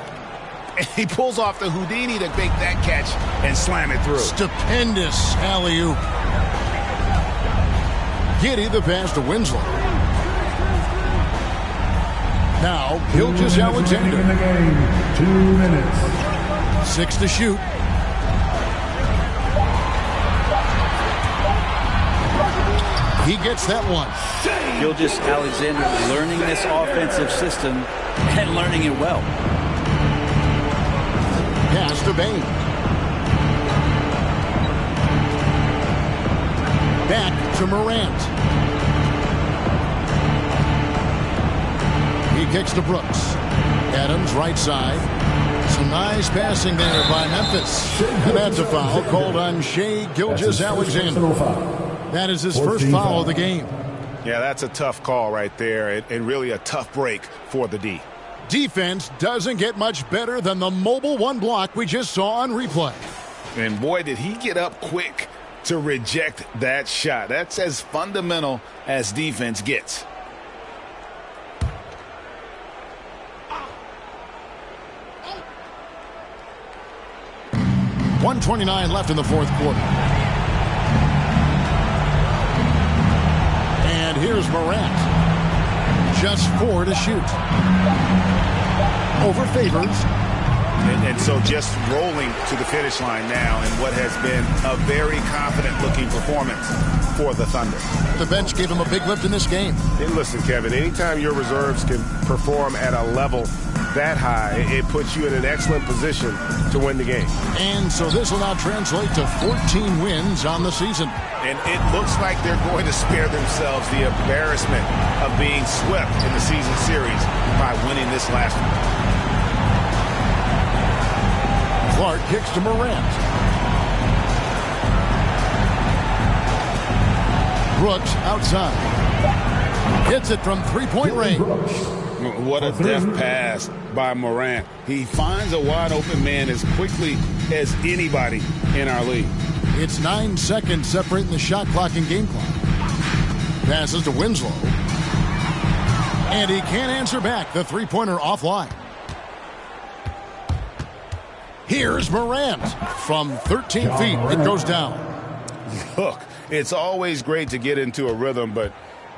He pulls off the Houdini to make that catch and slam it through. Stupendous alley-oop. Giddey the pass to Winslow. Now, Gilgeous Alexander. In the game, 2 minutes. 6 to shoot. He gets that one. Gilgeous Alexander learning this offensive system and learning it well. Pass to Bain. Back to Morant. He kicks to Brooks. Adams right side. Some nice passing there by Memphis. And that's a foul called on Shai Gilgeous-Alexander. That is his first foul of the game. Yeah, that's a tough call right there, and really a tough break for the D. Defense doesn't get much better than the mobile one block we just saw on replay. And boy, did he get up quick to reject that shot. That's as fundamental as defense gets. .129 left in the fourth quarter. And here's Morant. Just 4 to shoot. Over Favors. And so just rolling to the finish line now in what has been a very confident-looking performance for the Thunder. The bench gave him a big lift in this game. And listen, Kevin, anytime your reserves can perform at a level that high, it puts you in an excellent position to win the game. And so this will now translate to 14 wins on the season. And it looks like they're going to spare themselves the embarrassment of being swept in the season series by winning this last one. Clark kicks to Morant. Brooks outside. Hits it from three-point range. What a deft pass by Morant. He finds a wide-open man as quickly as anybody in our league. It's 9 seconds separating the shot clock and game clock. Passes to Winslow. And he can't answer back. The three-pointer offline. Here's Morant. From 13 feet, it goes down. Look, it's always great to get into a rhythm, but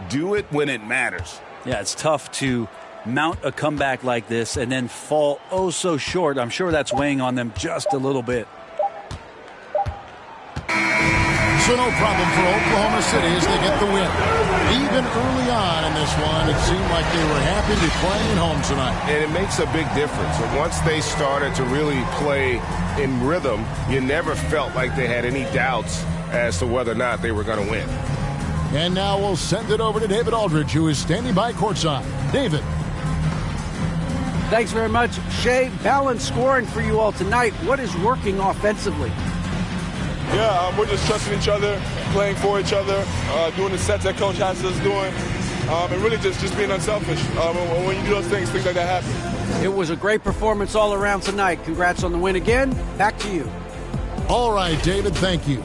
do it when it matters. Yeah, it's tough to mount a comeback like this and then fall oh so short. I'm sure that's weighing on them just a little bit. So no problem for Oklahoma City as they get the win. Even early on in this one, it seemed like they were happy to be playing at home tonight. And it makes a big difference. And once they started to really play in rhythm, you never felt like they had any doubts as to whether or not they were going to win. And now we'll send it over to David Aldridge, who is standing by courtside. David. Thanks very much. Shai, balanced scoring for you all tonight. What is working offensively? Yeah, we're just trusting each other, playing for each other, doing the sets that Coach has us doing, and really just being unselfish. When you do those things like that happen. It was a great performance all around tonight. Congrats on the win again. Back to you. All right, David, thank you.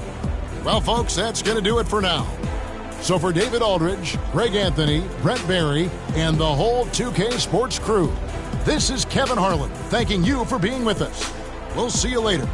Well, folks, that's going to do it for now. So for David Aldridge, Greg Anthony, Brent Barry, and the whole 2K Sports crew, this is Kevin Harlan thanking you for being with us. We'll see you later.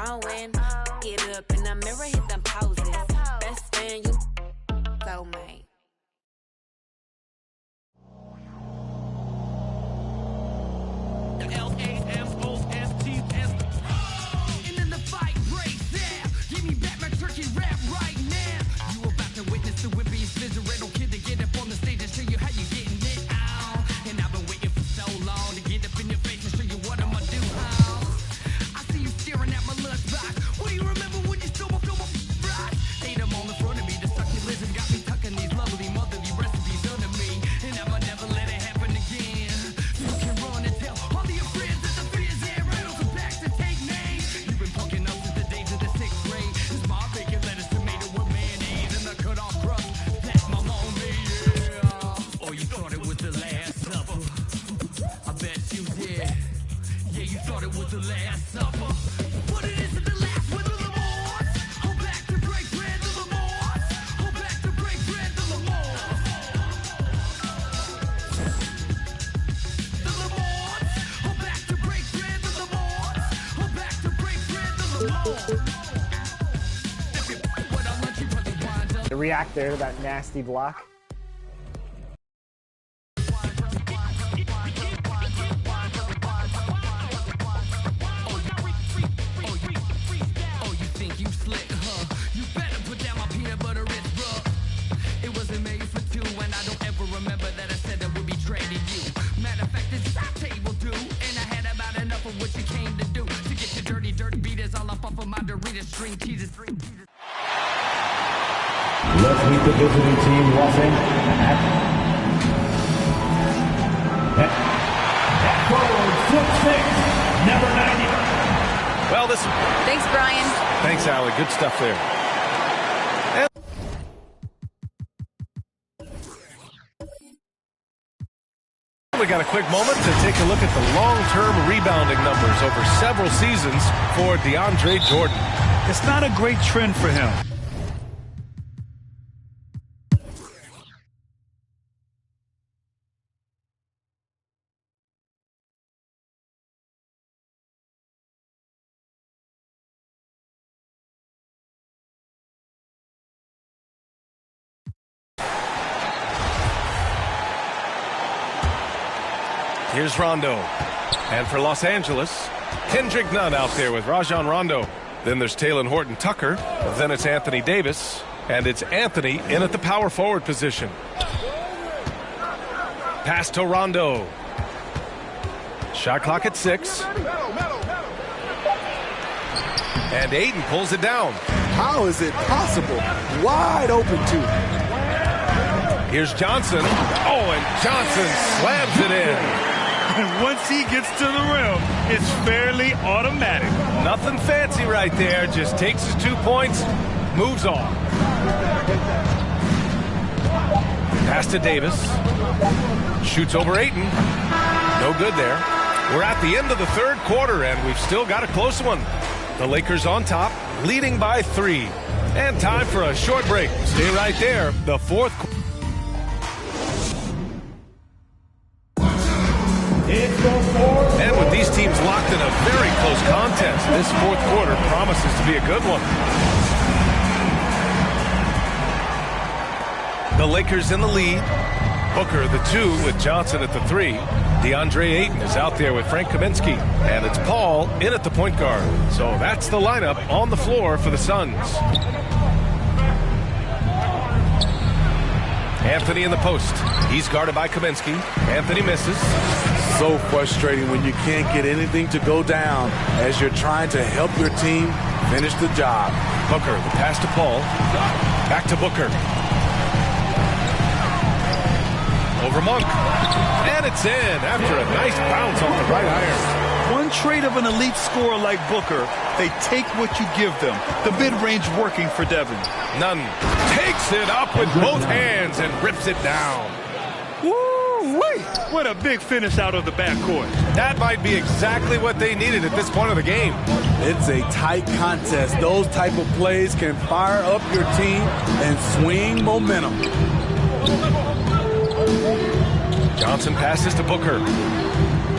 growing. Get up in the mirror, hit them poses. Best friend, you soulmate. The L-A-M-O-S-T-S. And then the fight breaks down. Give me back my turkey rap right now. You about to witness the whippiest visceral kid to get up on the stage and show you how you getting it out. And I've been waiting for so long to get up in your face and show you what I'ma do. I see you staring at my lunchbox. What do you remember when you stole my fries? Ate them on the front of me. The succulents got me tucking these lovely motherly recipes under me. And I'ma never let it happen again. So you can run and tell all of your friends that the fears and riddles are back to take names. You've been punking up since the days of the 6th grade. It's my bacon, lettuce, tomato with mayonnaise and the cut off crust. That's my mom made, yeah. Oh, you thought it was the Last Supper. I bet you did. Yeah, you thought it was the Last Supper. But it isn't the last with the Lamars. Hold back to break bread, the Lamars. Hold back to break bread, the Lamars. The Lamars. Hold back to break bread, the Lamars. Hold back to break bread, the Lamars. The react there to that nasty block. Oh, you think you slick, huh? You better put down my peanut butter wrist, bruh. It wasn't made for two, and I don't ever remember that I said I would be trading you. Matter of fact, this is our table, too. And I had about enough of what you came to do. To get your dirty dirt beaters all up off of my Doritos, string cheeses. Let's meet the visiting team, Los Angeles. At forward, 6'6", number 90. Well, this. Thanks, Brian. Thanks, Allie. Good stuff there. We got a quick moment to take a look at the long-term rebounding numbers over several seasons for DeAndre Jordan. It's not a great trend for him. Here's Rondo. And for Los Angeles, Kendrick Nunn out there with Rajon Rondo. Then there's Talen Horton-Tucker. Then it's Anthony Davis. And it's Anthony in at the power forward position. Pass to Rondo. Shot clock at 6. And Ayton pulls it down. How is it possible? Wide open, too. Here's Johnson. Oh, and Johnson slams it in. And once he gets to the rim, it's fairly automatic. Nothing fancy right there. Just takes his 2 points, moves on. Pass to Davis. Shoots over Ayton. No good there. We're at the end of the third quarter, and we've still got a close one. The Lakers on top, leading by 3. And time for a short break. Stay right there. The fourth quarter. And with these teams locked in a very close contest, this fourth quarter promises to be a good one. The Lakers in the lead. Booker the 2 with Johnson at the 3. DeAndre Ayton is out there with Frank Kaminsky. And it's Paul in at the point guard. So that's the lineup on the floor for the Suns. Anthony in the post. He's guarded by Kaminsky. Anthony misses. So frustrating when you can't get anything to go down as you're trying to help your team finish the job. Booker, the pass to Paul. Back to Booker. Over Monk. And it's in after a nice bounce off the right iron. One trait of an elite scorer like Booker, they take what you give them. The mid-range working for Devin. Nunn takes it up with both hands and rips it down. Woo-wee! What a big finish out of the backcourt. That might be exactly what they needed at this point of the game. It's a tight contest. Those type of plays can fire up your team and swing momentum. Johnson passes to Booker.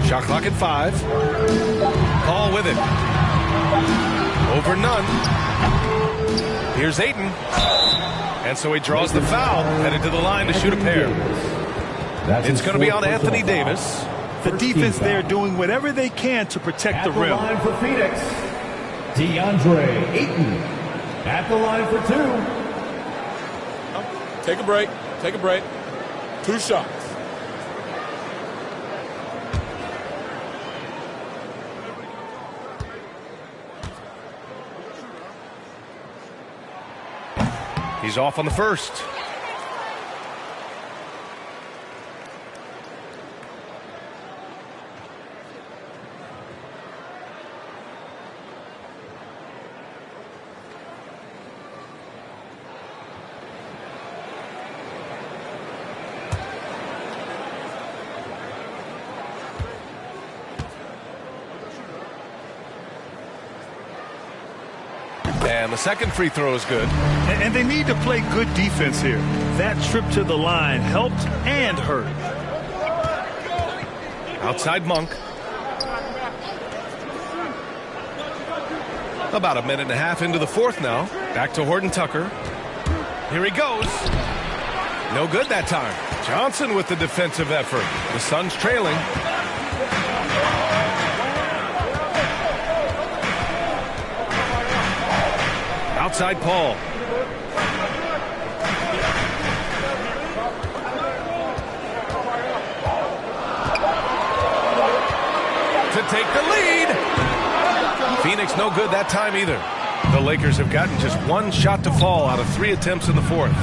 Shot clock at 5. Paul with it. over none. Here's Ayton. And so he draws the foul, headed to the line to shoot a pair. It's going to be on Anthony Davis. The defense there doing whatever they can to protect the rim. At the line for Phoenix, DeAndre Ayton. At the line for 2. Take a break. Take a break. 2 shots. He's off on the first. And the second free throw is good. And they need to play good defense here. That trip to the line helped and hurt. Outside Monk. About a minute and a half into the fourth now. Back to Horton Tucker. Here he goes. No good that time. Johnson with the defensive effort. The Suns trailing. Outside Paul. To take the lead. Phoenix no good that time either. The Lakers have gotten just 1 shot to fall out of 3 attempts in the fourth.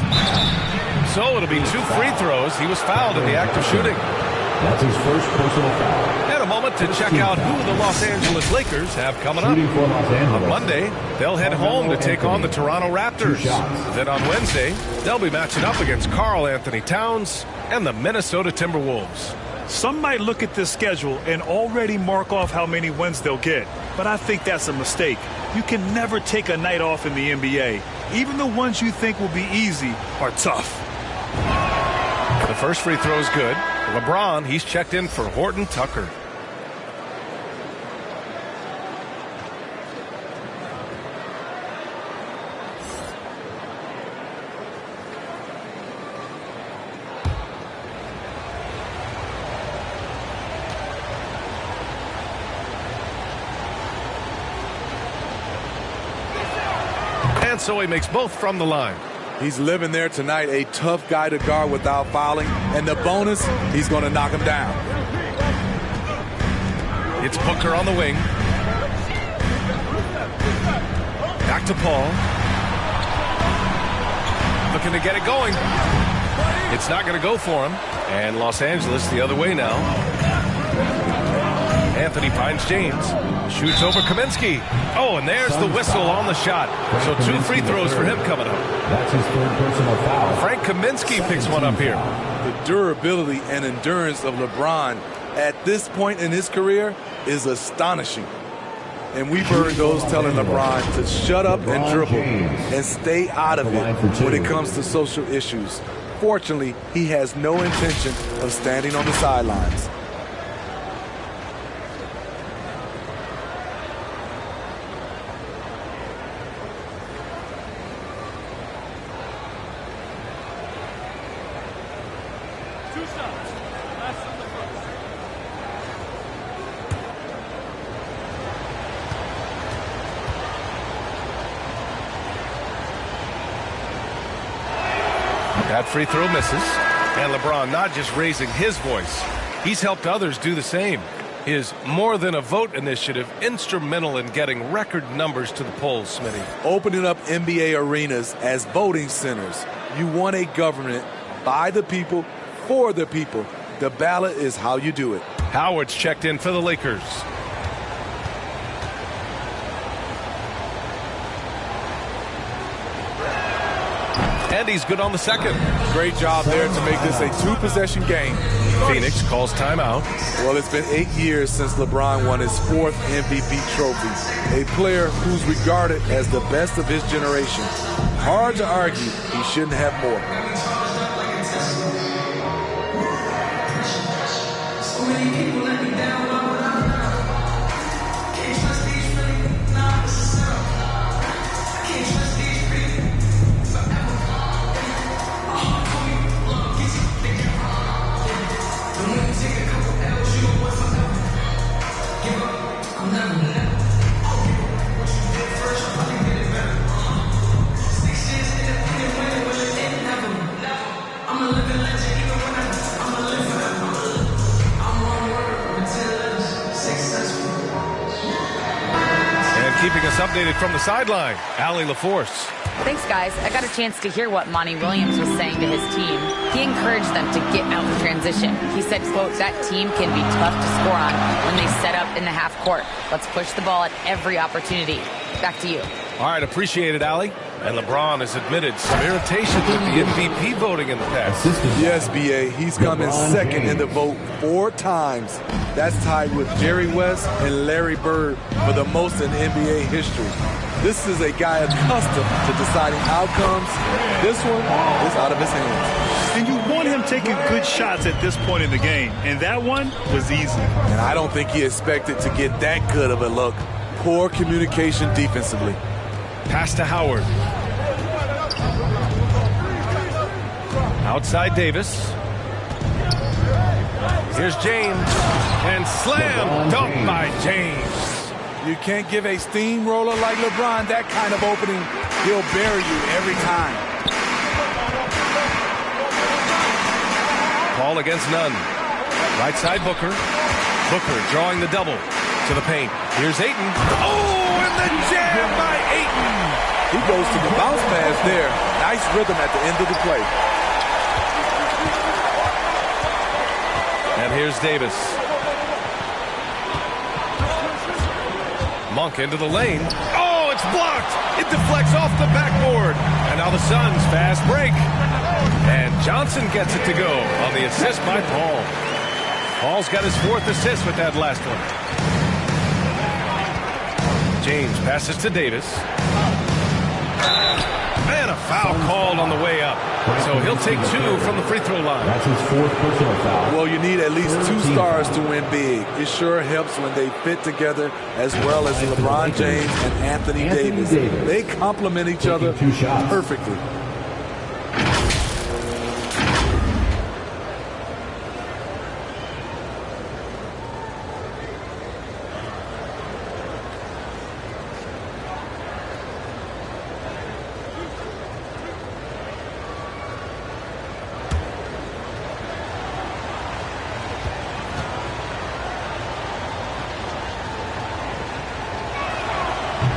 So it'll be 2 free throws. He was fouled in the act of shooting. That's his first personal foul. And a moment to check out who the Los Angeles Lakers have coming up. On Monday, they'll head home to take on the Toronto Raptors. Then on Wednesday, they'll be matching up against Karl Anthony Towns and the Minnesota Timberwolves. Some might look at this schedule and already mark off how many wins they'll get, but I think that's a mistake. You can never take a night off in the NBA. Even the ones you think will be easy are tough. The first free throw is good. LeBron, he's checked in for Horton Tucker. And so he makes both from the line. He's living there tonight, a tough guy to guard without fouling. And the bonus, he's going to knock him down. It's Booker on the wing. Back to Paul. Looking to get it going. It's not going to go for him. And Los Angeles the other way now. Anthony finds James. Shoots over Kaminsky. Oh, and there's the whistle on the shot. So 2 free throws for him coming up. That's his third personal foul. Frank Kaminsky picks one up here. The durability and endurance of LeBron at this point in his career is astonishing. And we've heard those telling LeBron to shut up and dribble and stay out of it when it comes to social issues. Fortunately, he has no intention of standing on the sidelines. That free throw misses. And LeBron not just raising his voice. He's helped others do the same. His More Than a Vote initiative instrumental in getting record numbers to the polls, Smitty. Opening up NBA arenas as voting centers. You want a government by the people, for the people. The ballot is how you do it. Howard's checked in for the Lakers. And he's good on the second. Great job there to make this a 2-possession game. Phoenix calls timeout. Well, it's been 8 years since LeBron won his 4th MVP trophy. A player who's regarded as the best of his generation. Hard to argue he shouldn't have more. So many people let me down, why would I know? Can't trust these really, nah, this is up. updated from the sideline. Allie LaForce. Thanks, guys. I got a chance to hear what Monty Williams was saying to his team. He encouraged them to get out in transition. He said, quote, that team can be tough to score on when they set up in the half court. Let's push the ball at every opportunity. Back to you. All right, appreciate it, Allie. And LeBron has admitted some irritation with the MVP voting in the past. Yes, B.A. He's come in second in the vote 4 times. That's tied with Jerry West and Larry Bird for the most in NBA history. This is a guy accustomed to deciding outcomes. This one is out of his hands. And you want him taking good shots at this point in the game. And that one was easy. And I don't think he expected to get that good of a look. Poor communication defensively. Pass to Howard. Outside Davis. Here's James. And slam dunk by James. You can't give a steamroller like LeBron that kind of opening. He'll bury you every time. Ball against none. Right side Booker. Booker drawing the double to the paint. Here's Ayton. Oh, and the jam by Ayton. He goes to the bounce pass there. Nice rhythm at the end of the play. And here's Davis. Monk into the lane. Oh, it's blocked. It deflects off the backboard. And now the Suns fast break. And Johnson gets it to go on the assist by Paul. Paul's got his 4th assist with that last one. James passes to Davis. And a foul called on the way up. So he'll take 2 from the free throw line. That's his 4th personal foul. Well, you need at least 2 stars to win big. It sure helps when they fit together as well as LeBron James and Anthony Davis. They complement each other perfectly.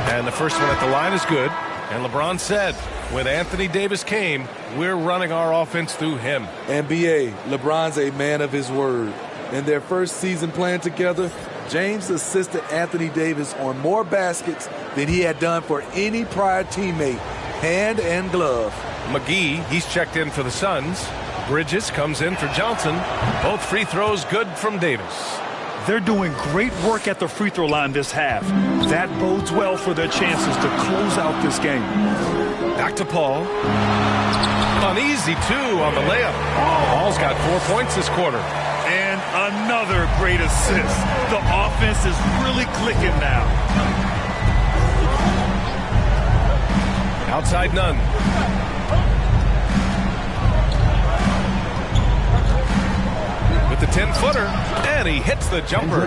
And the first one at the line is good. And LeBron said, when Anthony Davis came, we're running our offense through him. NBA, LeBron's a man of his word. In their first season playing together, James assisted Anthony Davis on more baskets than he had done for any prior teammate, hand and glove. McGee, he's checked in for the Suns. Bridges comes in for Johnson. Both free throws good from Davis. They're doing great work at the free throw line this half. That bodes well for their chances to close out this game. Back to Paul. An easy 2 on the layup. Paul's got 4 points this quarter. And another great assist. The offense is really clicking now. Outside none. With the 10-footer, and he hits the jumper.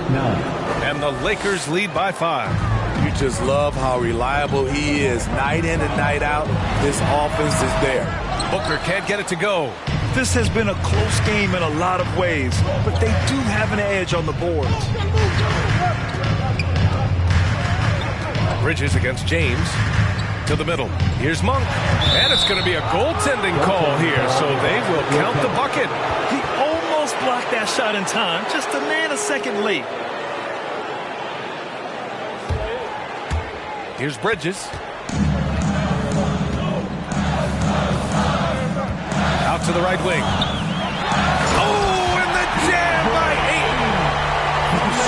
And the Lakers lead by 5. You just love how reliable he is. Night in and night out, this offense is there. Booker can't get it to go. This has been a close game in a lot of ways, but they do have an edge on the boards. Bridges against James. To the middle. Here's Monk. And it's going to be a goaltending call here, so they will count the bucket. He almost blocked that shot in time, just a second late. Here's Bridges. Out to the right wing. Oh, and the jam by Ayton.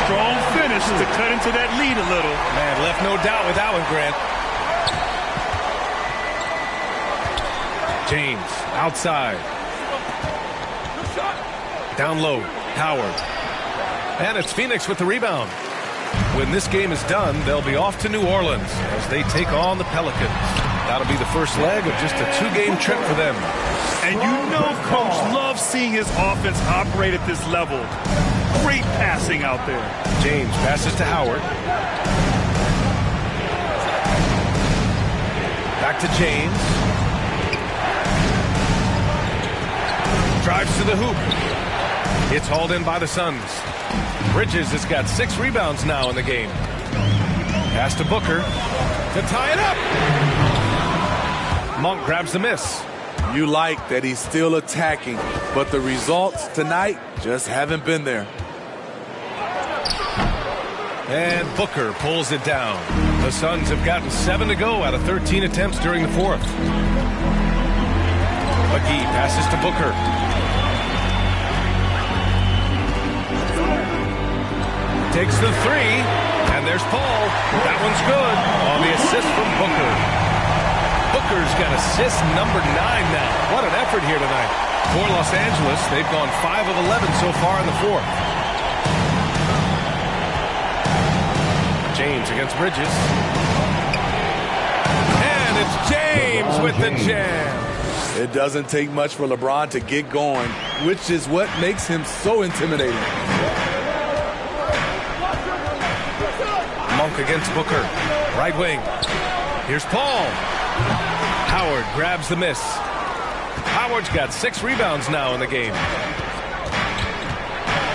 Strong finish to cut into that lead a little. Man, left no doubt with that one, Grant. James, outside. Down low, Howard. And it's Phoenix with the rebound. When this game is done, they'll be off to New Orleans as they take on the Pelicans. That'll be the first leg of just a 2-game trip for them. And you know Coach loves seeing his offense operate at this level. Great passing out there. James passes to Howard. Back to James. Drives to the hoop. It's hauled in by the Suns. Bridges has got 6 rebounds now in the game. Pass to Booker. to tie it up. Monk grabs the miss. You like that he's still attacking, but the results tonight just haven't been there. And Booker pulls it down. The Suns have gotten 7 to go out of 13 attempts during the fourth. McGee passes to Booker. Takes the three, and there's Paul. That one's good on the assist from Booker. Booker's got assist number 9 now. What an effort here tonight. For Los Angeles, they've gone 5 of 11 so far in the fourth. James against Bridges. And it's James with the jam. It doesn't take much for LeBron to get going, which is what makes him so intimidating. Monk against Booker. Right wing. Here's Paul. Howard grabs the miss. Howard's got 6 rebounds now in the game.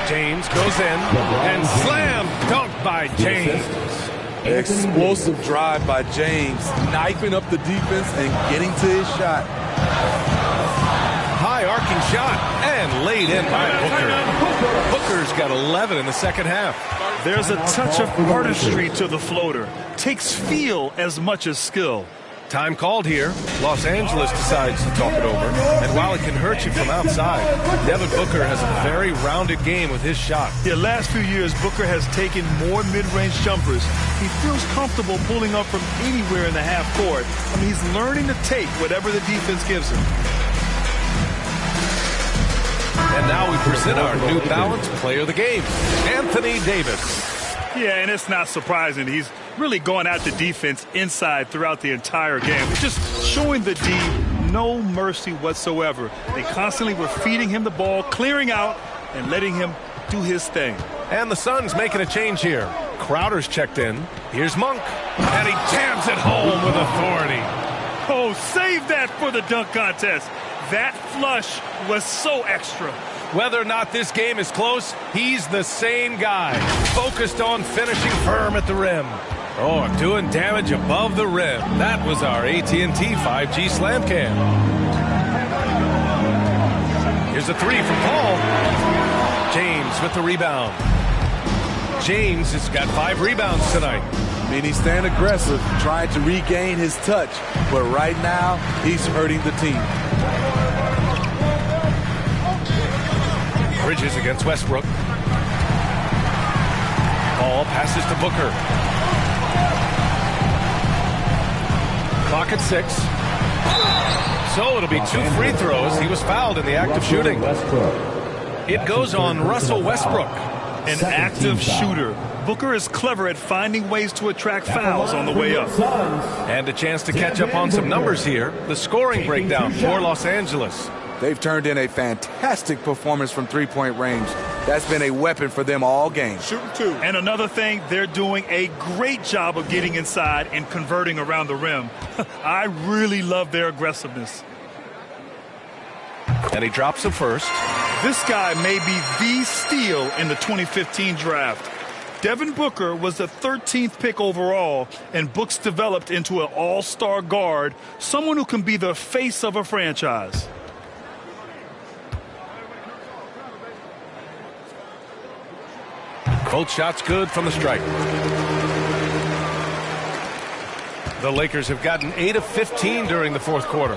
James goes in and slam dunk by James. Explosive drive by James, knifing up the defense and getting to his shot. High arcing shot and laid in by Booker. Booker's got 11 in the second half. There's a touch of artistry to the floater. Takes feel as much as skill. Time called here. Los Angeles decides to talk it over. And while it can hurt you from outside, Devin Booker has a very rounded game with his shot. The last few years, Booker has taken more mid-range jumpers. He feels comfortable pulling up from anywhere in the half court. I mean, he's learning to take whatever the defense gives him. And now we present our New Balance Player of the Game, Anthony Davis. Yeah, and it's not surprising. He's really going at the defense inside throughout the entire game. It's just showing the D no mercy whatsoever. They constantly were feeding him the ball, clearing out, and letting him do his thing. And the Suns making a change here. Crowder's checked in. Here's Monk. And he jams it home with authority. Oh, save that for the dunk contest. That flush was so extra. Whether or not this game is close, he's the same guy. Focused on finishing firm at the rim. Oh, doing damage above the rim. That was our AT&T 5G Slam Cam. Here's a three from Paul. James with the rebound. James has got 5 rebounds tonight. I mean, he's staying aggressive, trying to regain his touch. But right now, he's hurting the team. Bridges against Westbrook. Paul passes to Booker. Clock at 6. So it'll be 2 free throws. He was fouled in the act of shooting. It goes on Russell Westbrook. An active shooter. Booker is clever at finding ways to attract fouls on the way up. And a chance to catch up on some numbers here. The scoring breakdown for Los Angeles. They've turned in a fantastic performance from three-point range. That's been a weapon for them all game. Shooting 2. And another thing, they're doing a great job of getting inside and converting around the rim. I really love their aggressiveness. And he drops the first. This guy may be the steal in the 2015 draft. Devin Booker was the 13th pick overall, and Books developed into an all-star guard, someone who can be the face of a franchise. Both shots good from the stripe. The Lakers have gotten 8 of 15 during the fourth quarter.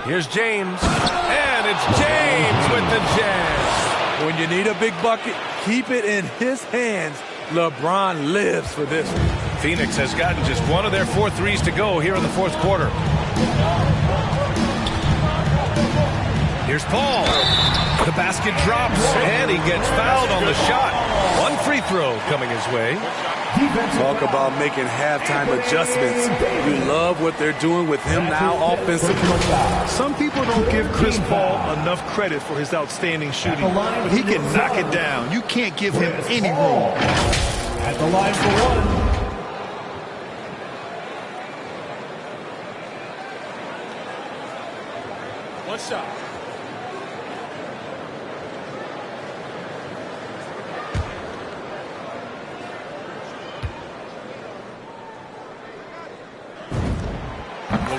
Here's James. And it's James with the jam. When you need a big bucket, keep it in his hands. LeBron lives for this one. Phoenix has gotten just 1 of their 4 threes to go here in the fourth quarter. Here's Paul. The basket drops, and he gets fouled on the shot. 1 free throw coming his way. Talk about making halftime adjustments. You love what they're doing with him now offensively. Some people don't give Chris Paul enough credit for his outstanding shooting, but he can knock it down. You can't give him any room. At the line for 1. One shot.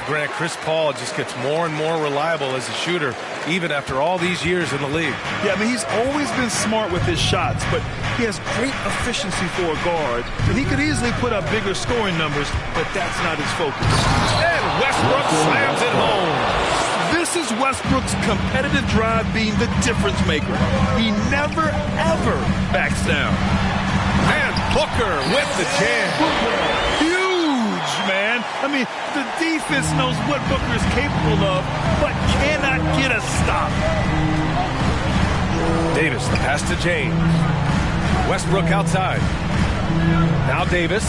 Grant, Chris Paul just gets more and more reliable as a shooter, even after all these years in the league. Yeah, I mean, he's always been smart with his shots, but he has great efficiency for a guard, and he could easily put up bigger scoring numbers, but that's not his focus. And Westbrook slams it home. This is Westbrook's competitive drive being the difference maker. He never, ever backs down. And Booker with the jam. Huge, man. I mean, the defense knows what Booker is capable of, but cannot get a stop. Davis, the pass to James. Westbrook outside. Now Davis,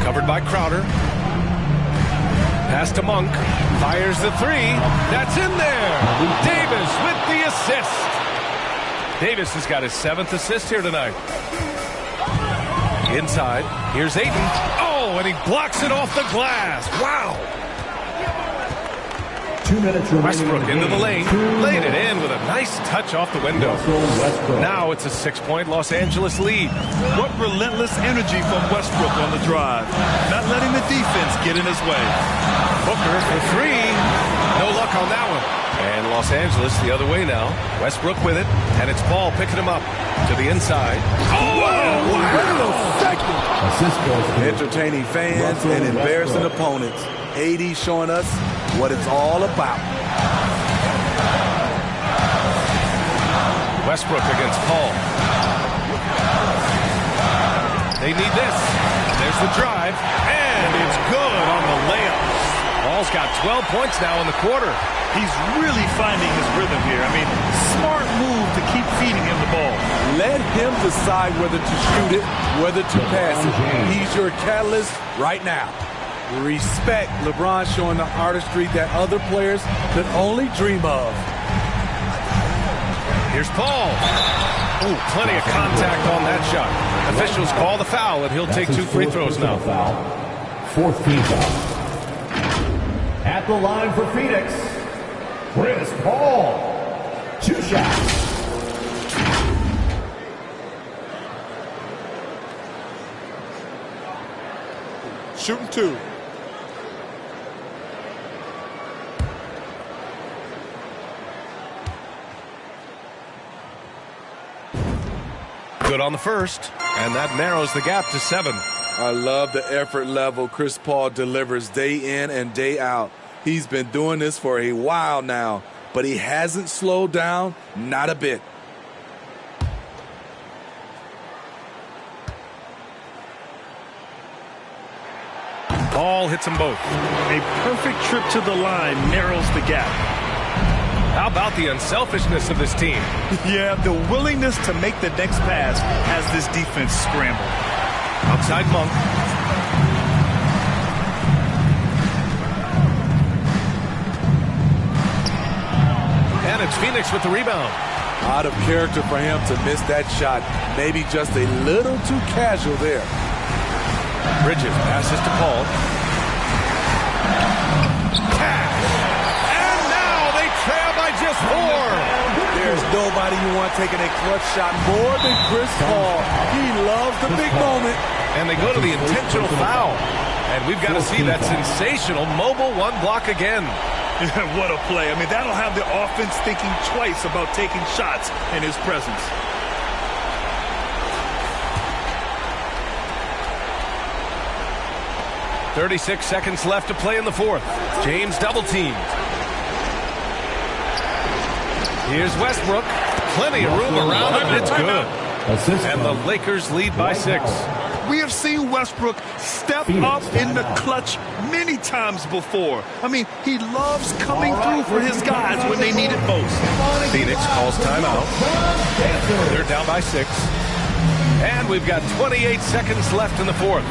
covered by Crowder. Pass to Monk. Fires the three. That's in there. Davis with the assist. Davis has got his 7th assist here tonight. Inside. Here's Ayton. Oh, and he blocks it off the glass. Wow. 2 minutes remaining. Westbrook into the lane. Laid it in with a nice touch off the window. Now it's a 6-point Los Angeles lead. What relentless energy from Westbrook on the drive. Not letting the defense get in his way. Booker for three. No luck on that one. And Los Angeles the other way now. Westbrook with it. And it's Paul picking him up to the inside. Oh, wow. Entertaining fans and embarrassing opponents. AD showing us what it's all about. Westbrook against Paul. They need this. There's the drive. And it's good on the layup. Paul's got 12 points now in the quarter. He's really finding his rhythm here. I mean, smart move to keep feeding him the ball. Let him decide whether to shoot it, whether to pass it. He's your catalyst right now. Respect LeBron showing the artistry that other players could only dream of. Here's Paul. Ooh, plenty of contact on that shot. Officials call the foul, and he'll take 2 free throws now. 4th team foul. At the line for Phoenix, Chris Paul. 2 shots. Shooting 2. Good on the first, and that narrows the gap to 7. I love the effort level Chris Paul delivers day in and day out. He's been doing this for a while now, but he hasn't slowed down, not a bit. Paul hits them both. A perfect trip to the line narrows the gap. How about the unselfishness of this team? Yeah, the willingness to make the next pass has this defense scrambled. Outside Monk. And it's Phoenix with the rebound. Out of character for him to miss that shot. Maybe just a little too casual there. Bridges passes to Paul. And now they trail by just 4. There's nobody you want taking a clutch shot more than Chris Paul. He loves the big moment. And they go to the intentional foul. And we've got to see that sensational mobile 1 block again. What a play. I mean, that'll have the offense thinking twice about taking shots in his presence. .36 seconds left to play in the 4th. James double teamed. Here's Westbrook. Plenty of room around him. It's good. And the Lakers lead by 6. We have seen Westbrook step up in the clutch many times before. I mean, he loves coming through for his guys when they need it most. Phoenix calls timeout. They're down by 6. And we've got 28 seconds left in the 4th.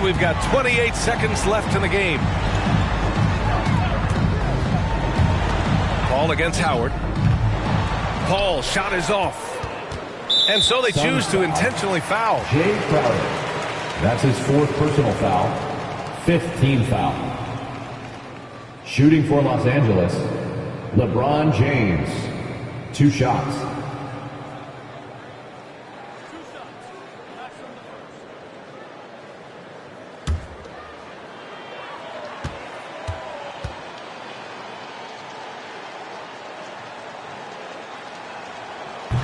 we've got 28 seconds left in the game. Ball against Howard. Paul, shot is off. And so they choose to intentionally foul. Jay Crowder. That's his 4th personal foul. 15th foul. Shooting for Los Angeles, LeBron James. 2 shots.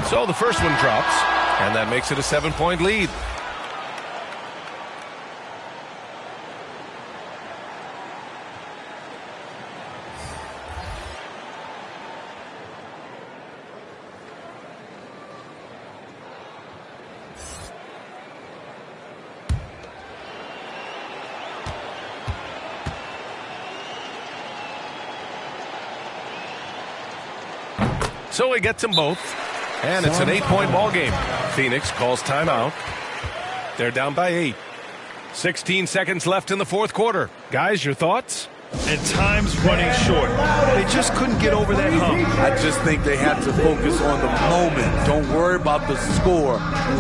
So the first one drops, and that makes it a 7-point lead. So he gets them both. And it's an 8-point ball game. Phoenix calls timeout. They're down by 8. 16 seconds left in the 4th quarter. Guys, your thoughts? And time's running short. They just couldn't get over that hump. I just think they have to focus on the moment. Don't worry about the score.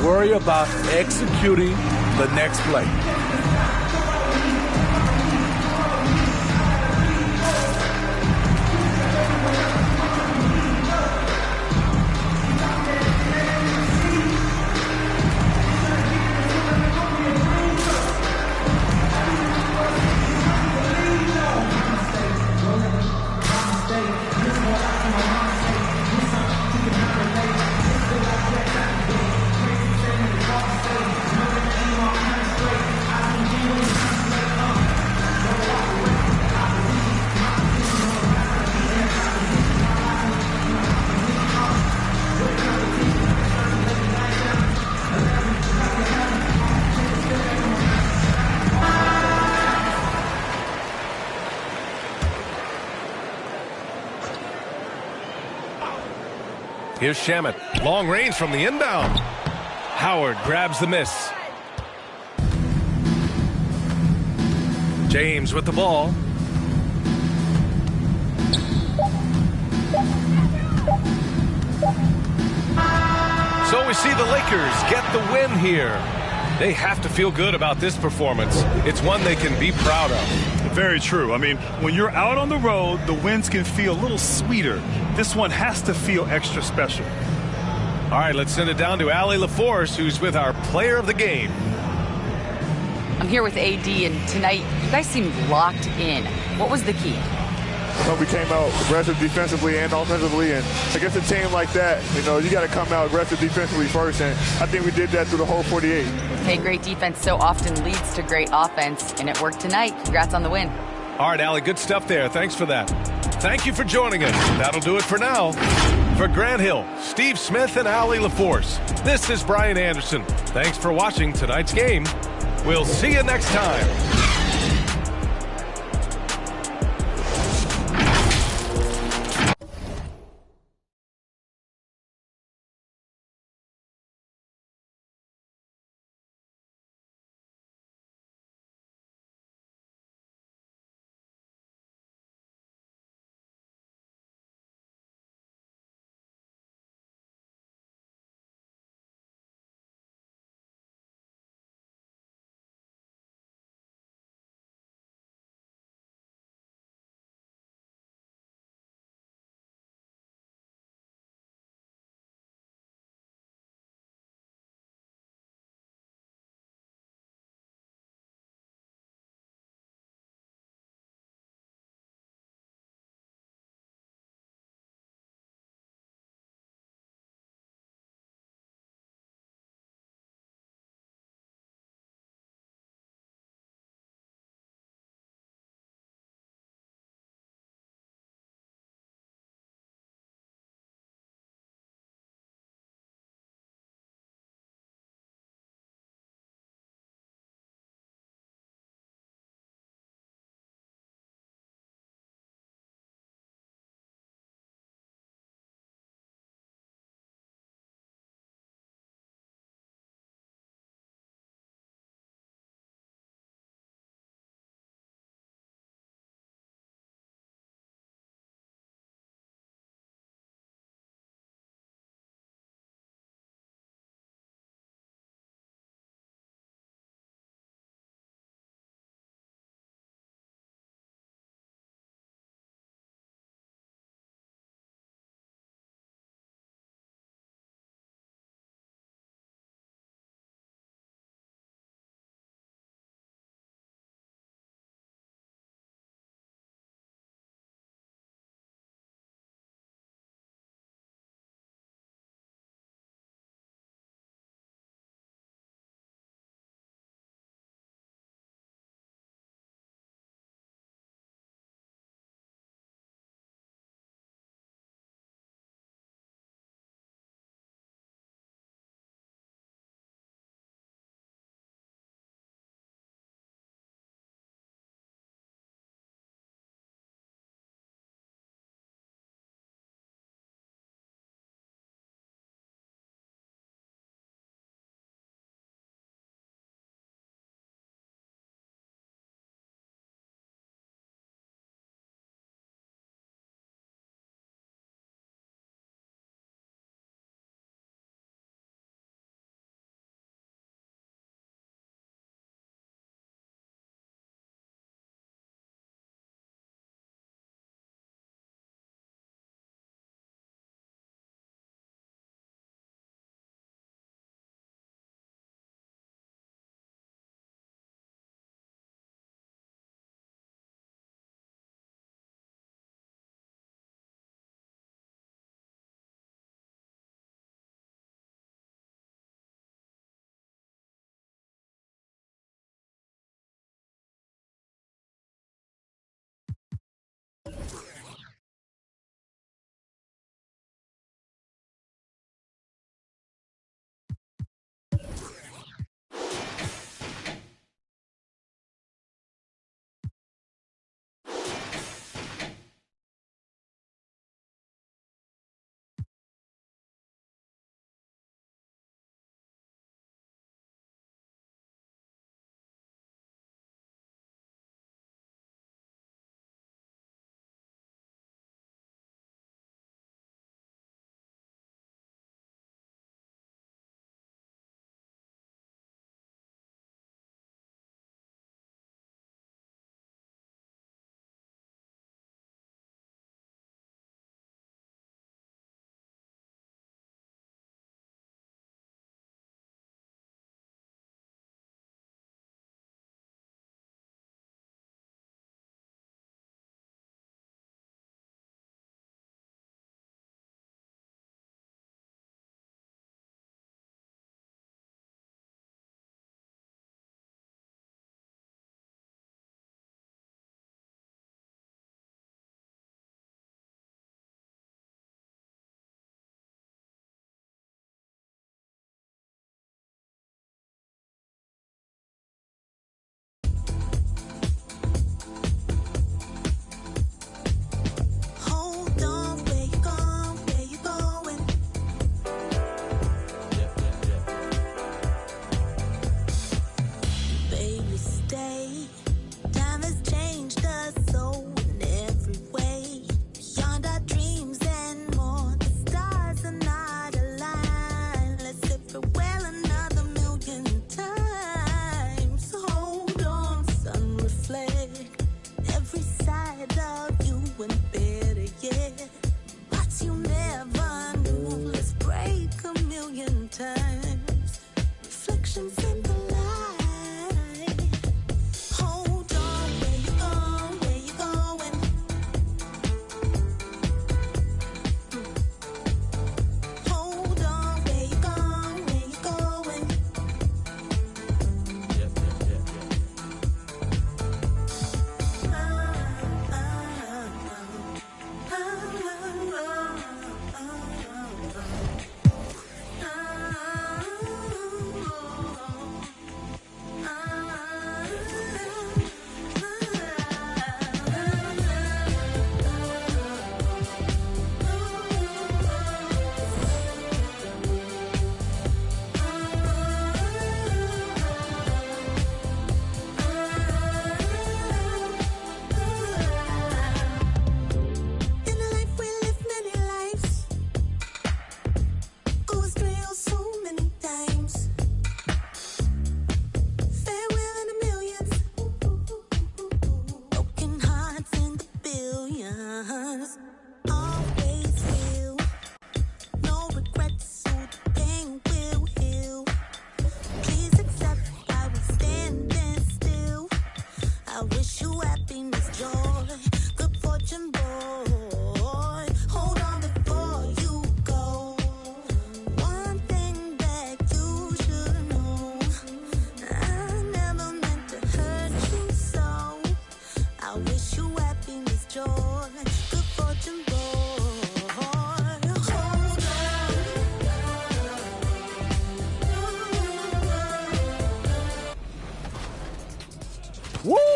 Worry about executing the next play. Here's Shamet. Long range from the inbound. Howard grabs the miss. James with the ball. So we see the Lakers get the win here. They have to feel good about this performance. It's one they can be proud of. Very true. I mean, when you're out on the road, the wins can feel a little sweeter. This one has to feel extra special. All right, let's send it down to Allie LaForce, who's with our player of the game. I'm here with AD, and tonight you guys seemed locked in. What was the key? Well, we came out aggressive defensively and offensively, and against a team like that, you got to come out aggressive defensively first, and I think we did that through the whole 48. Hey, great defense so often leads to great offense, and it worked tonight. Congrats on the win. All right, Allie, good stuff there. Thanks for that. Thank you for joining us. That'll do it for now. For Grant Hill, Steve Smith, and Allie LaForce, this is Brian Anderson. Thanks for watching tonight's game. We'll see you next time.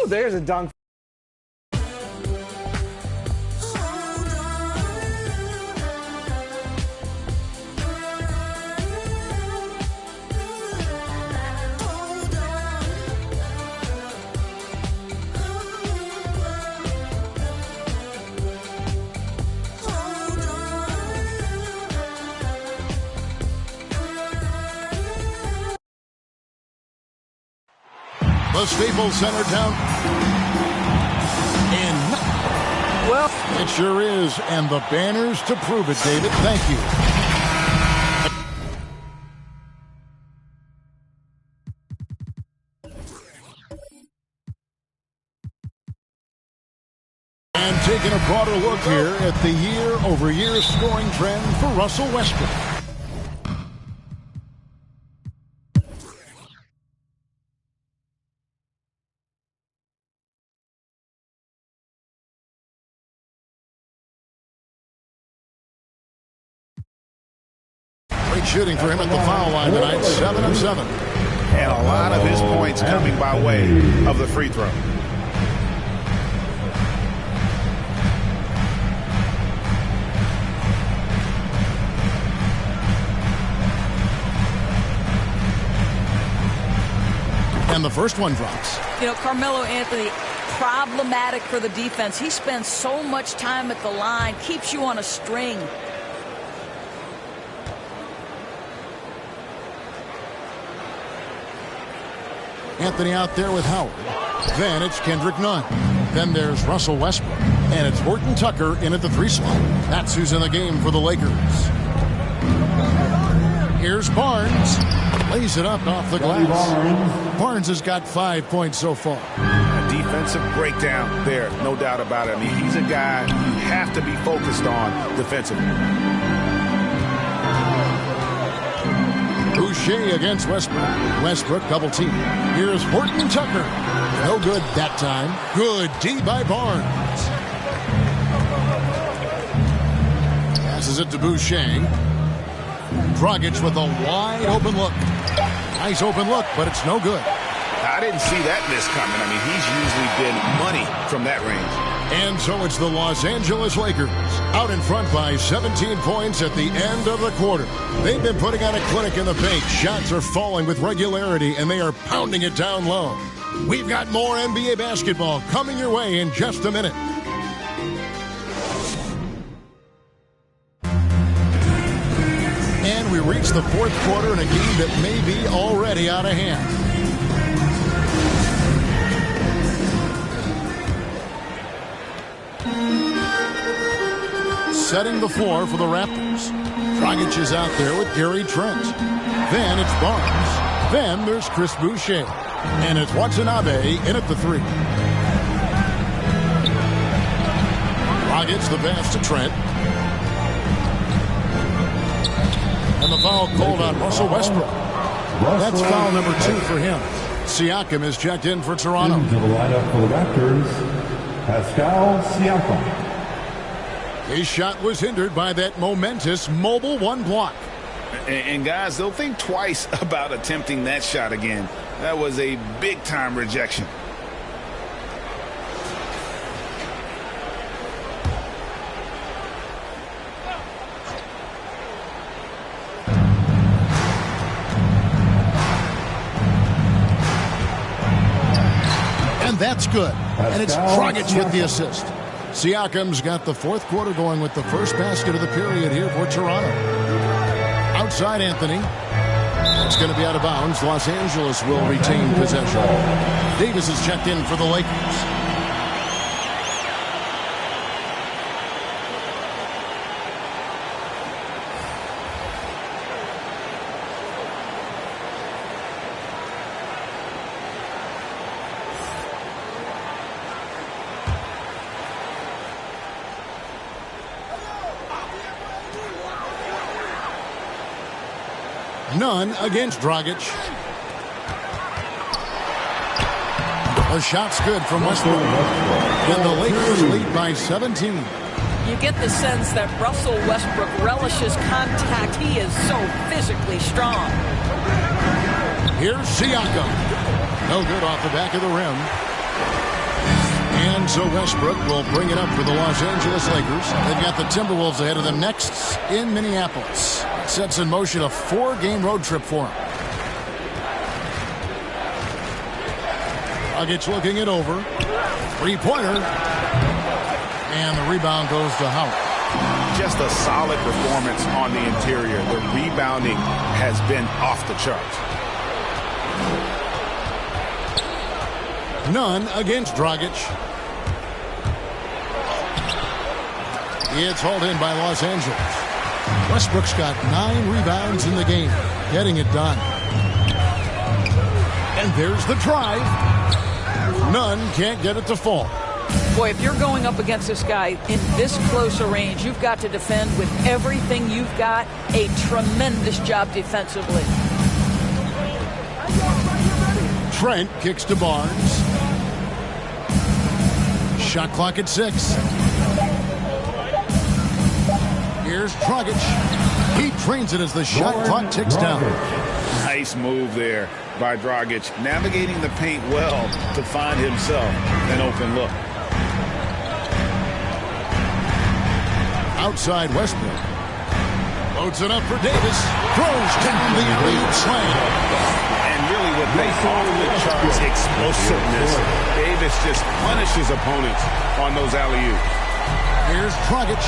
there's a dunk. The Staples Center down. And well, it sure is. And the banners to prove it, David. Thank you. And taking a broader look here at the year-over-year scoring trend for Russell Westbrook. Great shooting for him at the foul line tonight, 7 of 7. And a lot of his points coming by way of the free throw. And the first one drops. You know, Carmelo Anthony, problematic for the defense. He spends so much time at the line, keeps you on a string. Anthony out there with Howard. Then it's Kendrick Nunn. Then there's Russell Westbrook. And it's Horton Tucker in at the 3 slot. That's who's in the game for the Lakers. Here's Barnes. Lays it up off the glass. Barnes has got 5 points so far. A defensive breakdown there, no doubt about it. I mean, he's a guy you have to be focused on defensively. Boucher against Westbrook. Westbrook double team. Here's Horton Tucker. No good that time. Good D by Barnes. Passes it to Boucher. Dragic with a wide open look. Nice open look, but it's no good. I didn't see that miss coming. I mean, he's usually been money from that range. And so it's the Los Angeles Lakers out in front by 17 points at the end of the quarter. They've been putting on a clinic in the paint. Shots are falling with regularity, and they are pounding it down low. We've got more NBA basketball coming your way in just a minute. And we reach the fourth quarter in a game that may be already out of hand. Setting the floor for the Raptors. Dragic is out there with Gary Trent. Then it's Barnes. Then there's Chris Boucher. And it's Watanabe in at the 3. Dragic the pass to Trent. And the foul called on Russell Westbrook. That's foul number 2 for him. Siakam is checked in for Toronto. Into the lineup for the Raptors, Pascal Siakam. His shot was hindered by that momentous mobile 1 block. And guys, they'll think twice about attempting that shot again. That was a big-time rejection. And that's good. And it's Dragic with the assist. Siakam's got the fourth quarter going with the first basket of the period here for Toronto. Outside Anthony. It's going to be out of bounds. Los Angeles will retain possession. Davis is checked in for the Lakers. None against Dragic. A shot's good from Westbrook. And the Lakers lead by 17. You get the sense that Russell Westbrook relishes contact. He is so physically strong. Here's Siakam. No good off the back of the rim. And so Westbrook will bring it up for the Los Angeles Lakers. They've got the Timberwolves ahead of them next in Minneapolis. It sets in motion a 4-game road trip for them. Dragic looking it over. 3-pointer. And the rebound goes to Howard. Just a solid performance on the interior. The rebounding has been off the charts. None against Dragic. It's hauled in by Los Angeles. Westbrook's got 9 rebounds in the game, getting it done. And there's the drive. None can't get it to fall. Boy, if you're going up against this guy in this close a range, you've got to defend with everything you've got. A tremendous job defensively. Trent kicks to Barnes. Shot clock at 6. Here's Dragic. He trains it as the shot clock ticks down. Nice move there by Dragic, navigating the paint well to find himself an open look. Outside Westbrook. Loads it up for Davis. Throws down the alley-oop slam. And really what they off the charts explosiveness. Davis just punishes opponents on those alley-oops. Here's Dragic.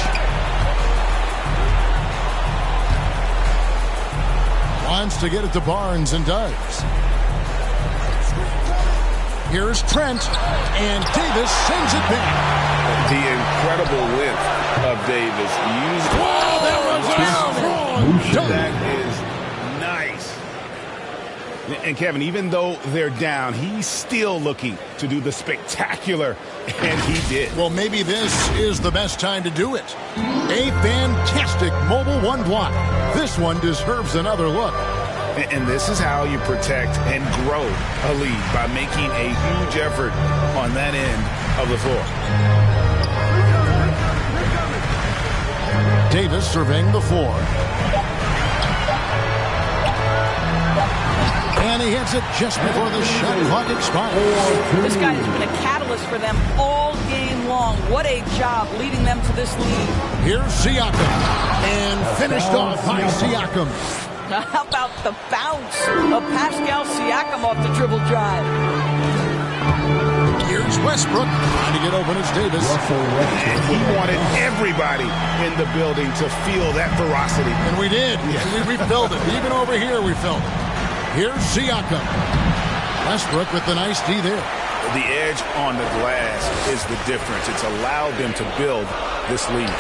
Wants to get it to Barnes and does. Here's Trent, and Davis sends it back. The incredible length of Davis. Wow, that was out. That is nice. And Kevin, even though they're down, he's still looking to do the spectacular, and he did. Well, maybe this is the best time to do it. A fantastic mobile 1 block. This one deserves another look. And this is how you protect and grow a lead, by making a huge effort on that end of the floor. Davis surveying the floor. And he hits it just before the shot clock expires. This guy has been a catalyst for them all game long. What a job leading them to this lead. Here's Siakam. And finished off by Siakam. How about the bounce of Pascal Siakam off the dribble drive? Here's Westbrook trying to get open. It's Davis. And he wanted everybody in the building to feel that ferocity. And we did. Yeah. We felt it. Even over here we felt it. Here's Siakam. Westbrook with the nice D there. The edge on the glass is the difference. It's allowed them to build this lead.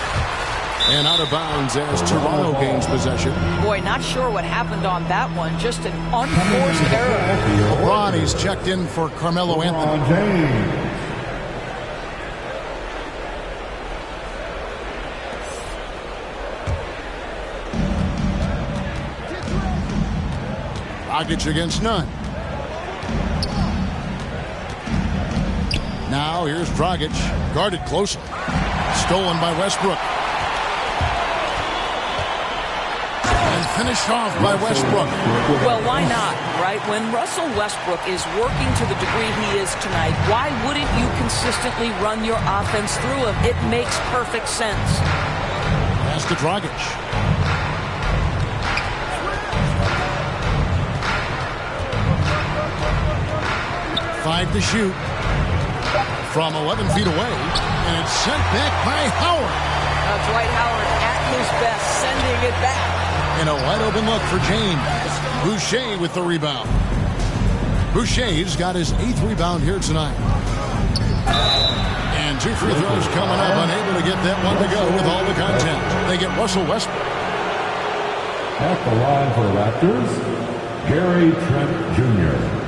And out of bounds as Toronto gains possession. Boy, not sure what happened on that one. Just an unforced error. LeBron, he's checked in for Carmelo Anthony. Dragic against none. Now here's Dragic, guarded closely. Stolen by Westbrook. And finished off by Westbrook. Well, why not, right? When Russell Westbrook is working to the degree he is tonight, why wouldn't you consistently run your offense through him? It makes perfect sense. Pass to Dragic. Five to shoot from 11 feet away, and it's sent back by Howard. That's right, Howard at his best, sending it back. And a wide open look for James. Boucher with the rebound. Boucher's got his 8th rebound here tonight. And 2 free throws coming up, unable to get that one to go with all the content. They get Russell Westbrook. At the line for Raptors, Gary Trent Jr.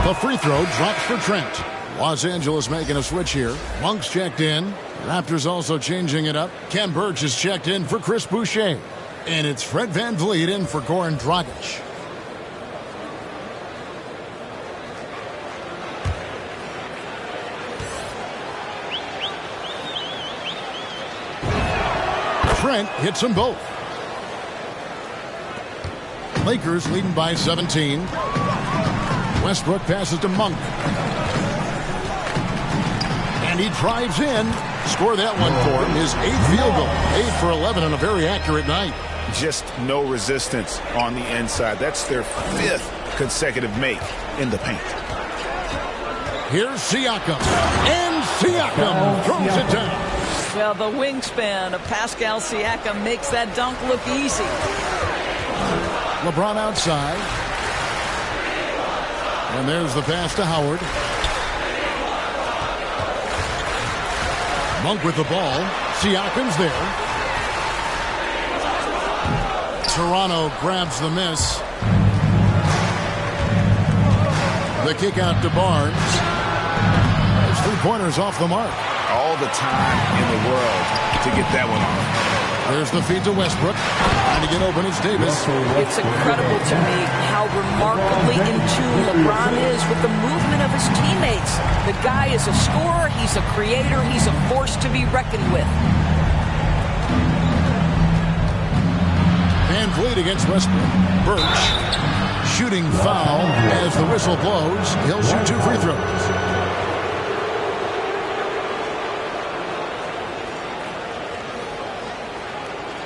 The free throw drops for Trent. Los Angeles making a switch here. Monk's checked in. Raptors also changing it up. Ken Burch is checked in for Chris Boucher. And it's Fred VanVleet in for Goran Dragic. Trent hits them both. Lakers leading by 17. Westbrook passes to Monk. And he drives in. Score that one for him. His 8th field goal. 8 for 11 on a very accurate night. Just no resistance on the inside. That's their 5th consecutive make in the paint. Here's Siakam. And Siakam throws it down. Well, the wingspan of Pascal Siakam makes that dunk look easy. LeBron outside. And there's the pass to Howard. Monk with the ball. Siakam's there. Toronto grabs the miss. The kick out to Barnes. His 3-pointers off the mark. All the time in the world to get that one off. There's the feed to Westbrook. Trying to get open is Davis. It's incredible to me how remarkably in tune LeBron is with the movement of his teammates. The guy is a scorer, he's a creator, he's a force to be reckoned with. Van Vliet against Westbrook. Birch. Shooting foul as the whistle blows. He'll shoot 2 free throws.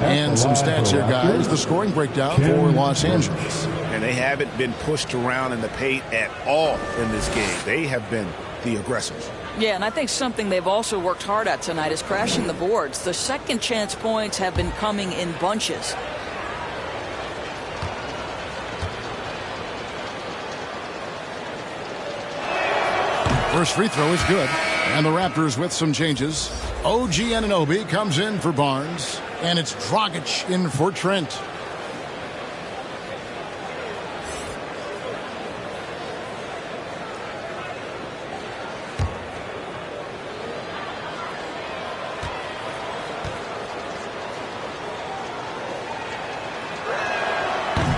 And some stats here, guys. The scoring breakdown for Los Angeles. And they haven't been pushed around in the paint at all in this game. They have been the aggressors. Yeah, and I think something they've also worked hard at tonight is crashing the boards. The second chance points have been coming in bunches. First free throw is good. And the Raptors with some changes. OG Anunoby comes in for Barnes. And it's Dragic in for Trent.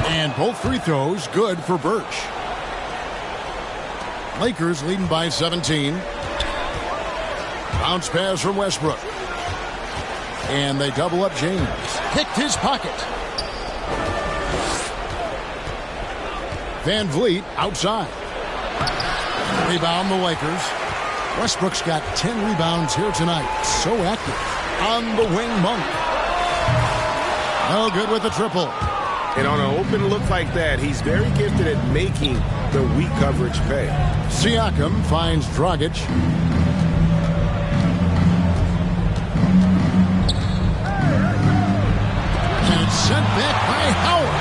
And both free throws good for Birch. Lakers leading by 17. Bounce pass from Westbrook. And they double up James. Picked his pocket. Van Vliet outside. Rebound the Lakers. Westbrook's got 10 rebounds here tonight. So active. On the wing, Monk. No good with the triple. And on an open look like that, he's very gifted at making the weak coverage pay. Siakam finds Dragic. Sent back by Howard.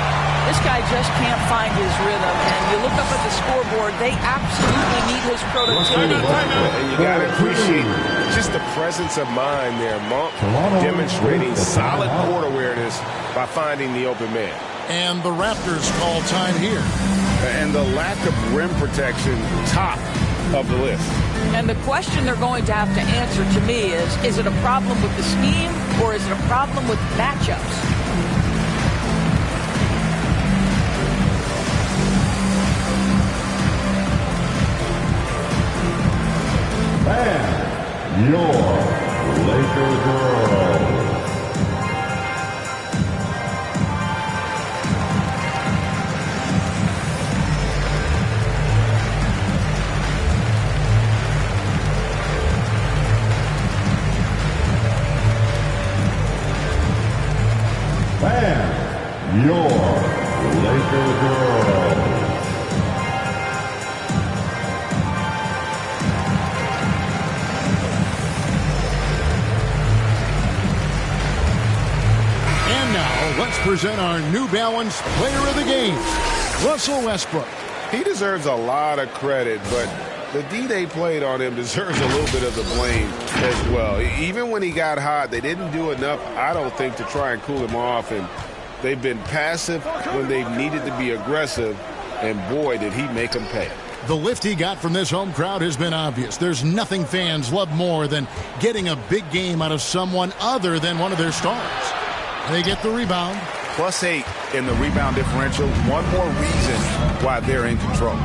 This guy just can't find his rhythm, and you look up at the scoreboard, they absolutely need his productivity. And you got to appreciate just the presence of mind there. Monk demonstrating solid court awareness by finding the open man. And the Raptors call time here. And the lack of rim protection, top of the list. And the question they're going to have to answer to me is it a problem with the scheme, or is it a problem with matchups? And your Laker girl. And your Laker girl. Let's present our New Balance Player of the Game, Russell Westbrook. He deserves a lot of credit, but the D they played on him deserves a little bit of the blame as well. Even when he got hot, they didn't do enough, I don't think, to try and cool him off. And they've been passive when they needed to be aggressive, and boy, did he make them pay. The lift he got from this home crowd has been obvious. There's nothing fans love more than getting a big game out of someone other than one of their stars. They get the rebound. +8 in the rebound differential. One more reason why they're in control.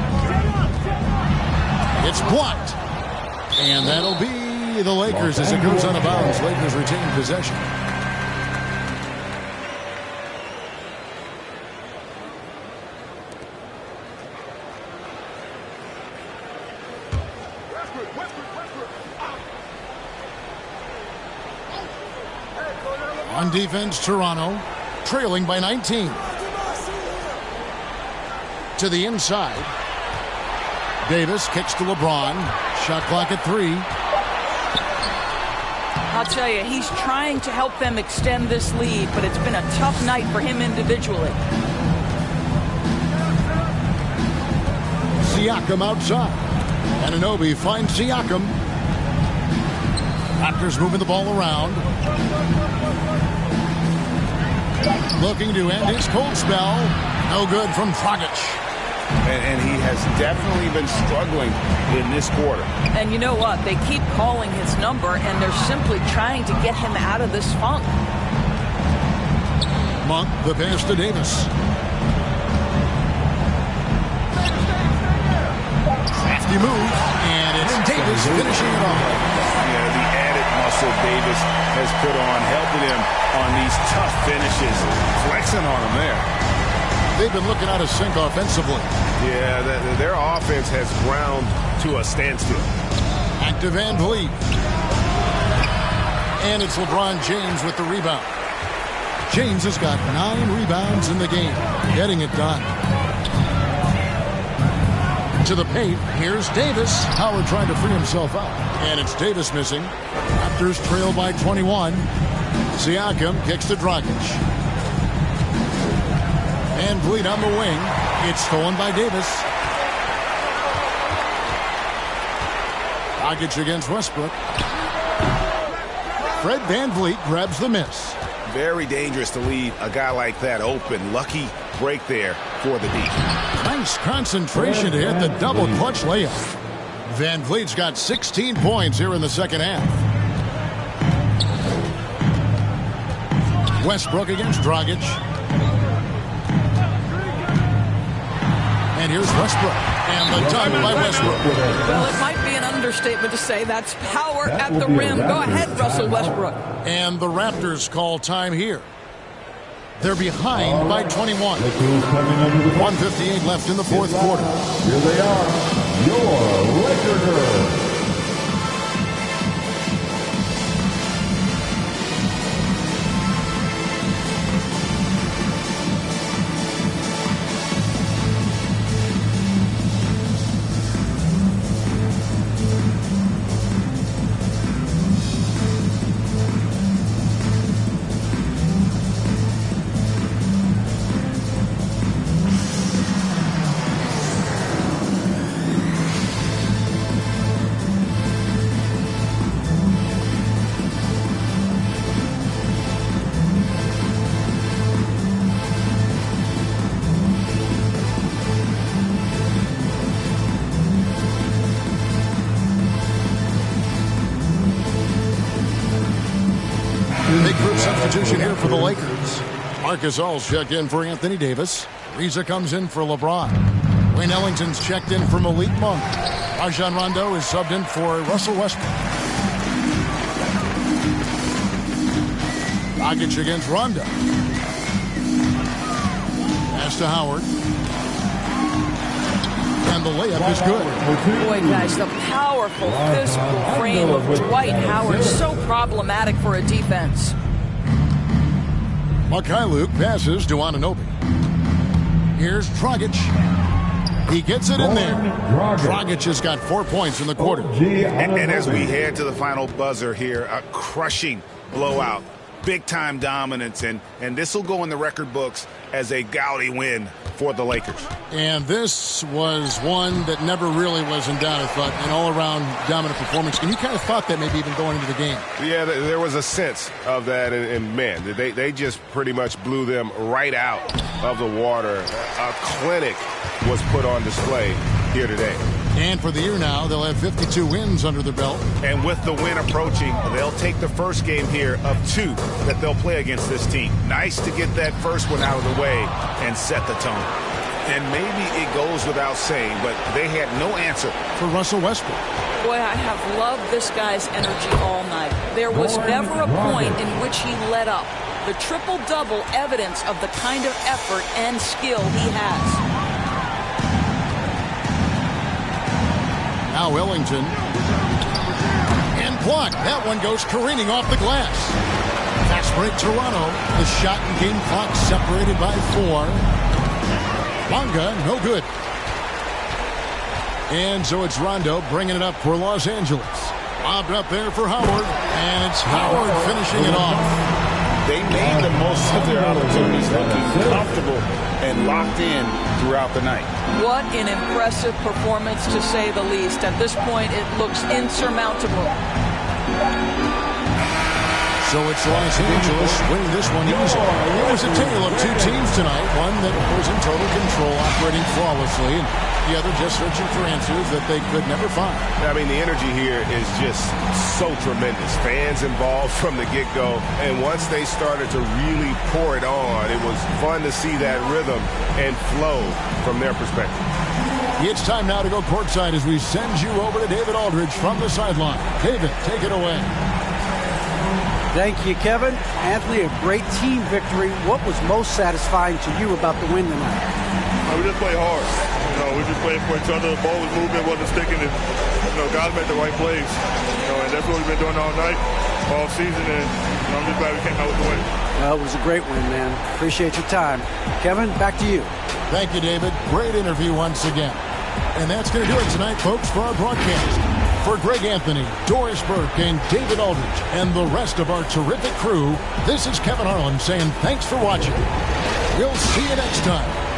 It's blocked. And that'll be the Lakers as it goes out of bounds. Lakers retain possession. On defense, Toronto trailing by 19. To the inside. Davis kicks to LeBron. Shot clock at 3. I'll tell you, he's trying to help them extend this lead, but it's been a tough night for him individually. Siakam outside. Anunoby finds Siakam. Raptors moving the ball around. Looking to end his cold spell. No good from Dragic. And he has definitely been struggling in this quarter. And you know what? They keep calling his number, and they're simply trying to get him out of this funk. Monk, the pass to Davis. Crafty move, and it's Davis finishing it off. Yeah, the added muscle Davis has put on, helping him on these tough finishes. Flexing on him there. They've been looking out of sync offensively. Yeah, their offense has ground to a standstill. Back to Van Vliet. And it's LeBron James with the rebound. James has got 9 rebounds in the game, getting it done. To the paint, here's Davis. Howard trying to free himself up. And it's Davis missing. Raptors trail by 21. Siakam kicks to Dragic. Van Vliet on the wing. It's stolen by Davis. Dragic against Westbrook. Fred Van Vliet grabs the miss. Very dangerous to leave a guy like that open. Lucky break there for the D. Nice concentration to hit the double clutch layup. Van Vliet's got 16 points here in the second half. Westbrook against Dragic. And here's Westbrook. And the dunk by Westbrook. Well, it might be an understatement to say that's power at the rim. Go ahead, Russell Westbrook. And the Raptors call time here. They're behind by 21. 1:58 left in the fourth quarter. Here they are, your Laker girls. Substitution here for the Lakers. Marcus All's checked in for Anthony Davis. Reza comes in for LeBron. Wayne Ellington's checked in for Malik Monk. Rajon Rondo is subbed in for Russell Westbrook. Dragic against Rondo. Pass to Howard. And the layup is good. Boy, guys, the powerful physical frame of Dwight Howard, so problematic for a defense. Luke passes to Anunoby. Here's Dragic. He gets it in there. Dragic has got 4 points in the quarter. And as we head to the final buzzer here, a crushing blowout. Big-time dominance, and this will go in the record books as a gaudy win for the Lakers. And this was one that never really was in doubt, I thought, an all-around dominant performance. And you kind of thought that maybe even going into the game. Yeah, there was a sense of that, and man, they just pretty much blew them right out of the water. A clinic was put on display here today. And for the year now, they'll have 52 wins under their belt. And with the win approaching, they'll take the first game here of 2 that they'll play against this team. Nice to get that first one out of the way and set the tone. And maybe it goes without saying, but they had no answer for Russell Westbrook. Boy, I have loved this guy's energy all night. There was never a point in which he let up. The triple-double evidence of the kind of effort and skill he has. Now Ellington blocked. That one goes careening off the glass. Fast break Toronto. The shot and game clock separated by 4. Longa, no good. And so it's Rondo bringing it up for Los Angeles. Lobbed up there for Howard. And it's Howard finishing it off. They made the most of their opportunities, looking comfortable and locked in throughout the night. What an impressive performance, to say the least. At this point, it looks insurmountable. So it's Los Angeles winning this one easily. It was a tale of two teams tonight. One that was in total control, operating flawlessly, and the other just searching for answers that they could never find. I mean, the energy here is just so tremendous. Fans involved from the get-go, and once they started to really pour it on, it was fun to see that rhythm and flow from their perspective. It's time now to go courtside as we send you over to David Aldridge from the sideline. David, take it away. Thank you, Kevin. Anthony, a great team victory. What was most satisfying to you about the win tonight? We just played hard. We just played for each other. The ball was moving, wasn't sticking. And, guys made the right plays. And that's what we've been doing all night, all season. And I'm just glad we came out with the win. Well, it was a great win, man. Appreciate your time. Kevin, back to you. Thank you, David. Great interview once again. And that's going to do it tonight, folks, for our broadcast. For Greg Anthony, Doris Burke, and David Aldridge, and the rest of our terrific crew, this is Kevin Harlan saying thanks for watching. We'll see you next time.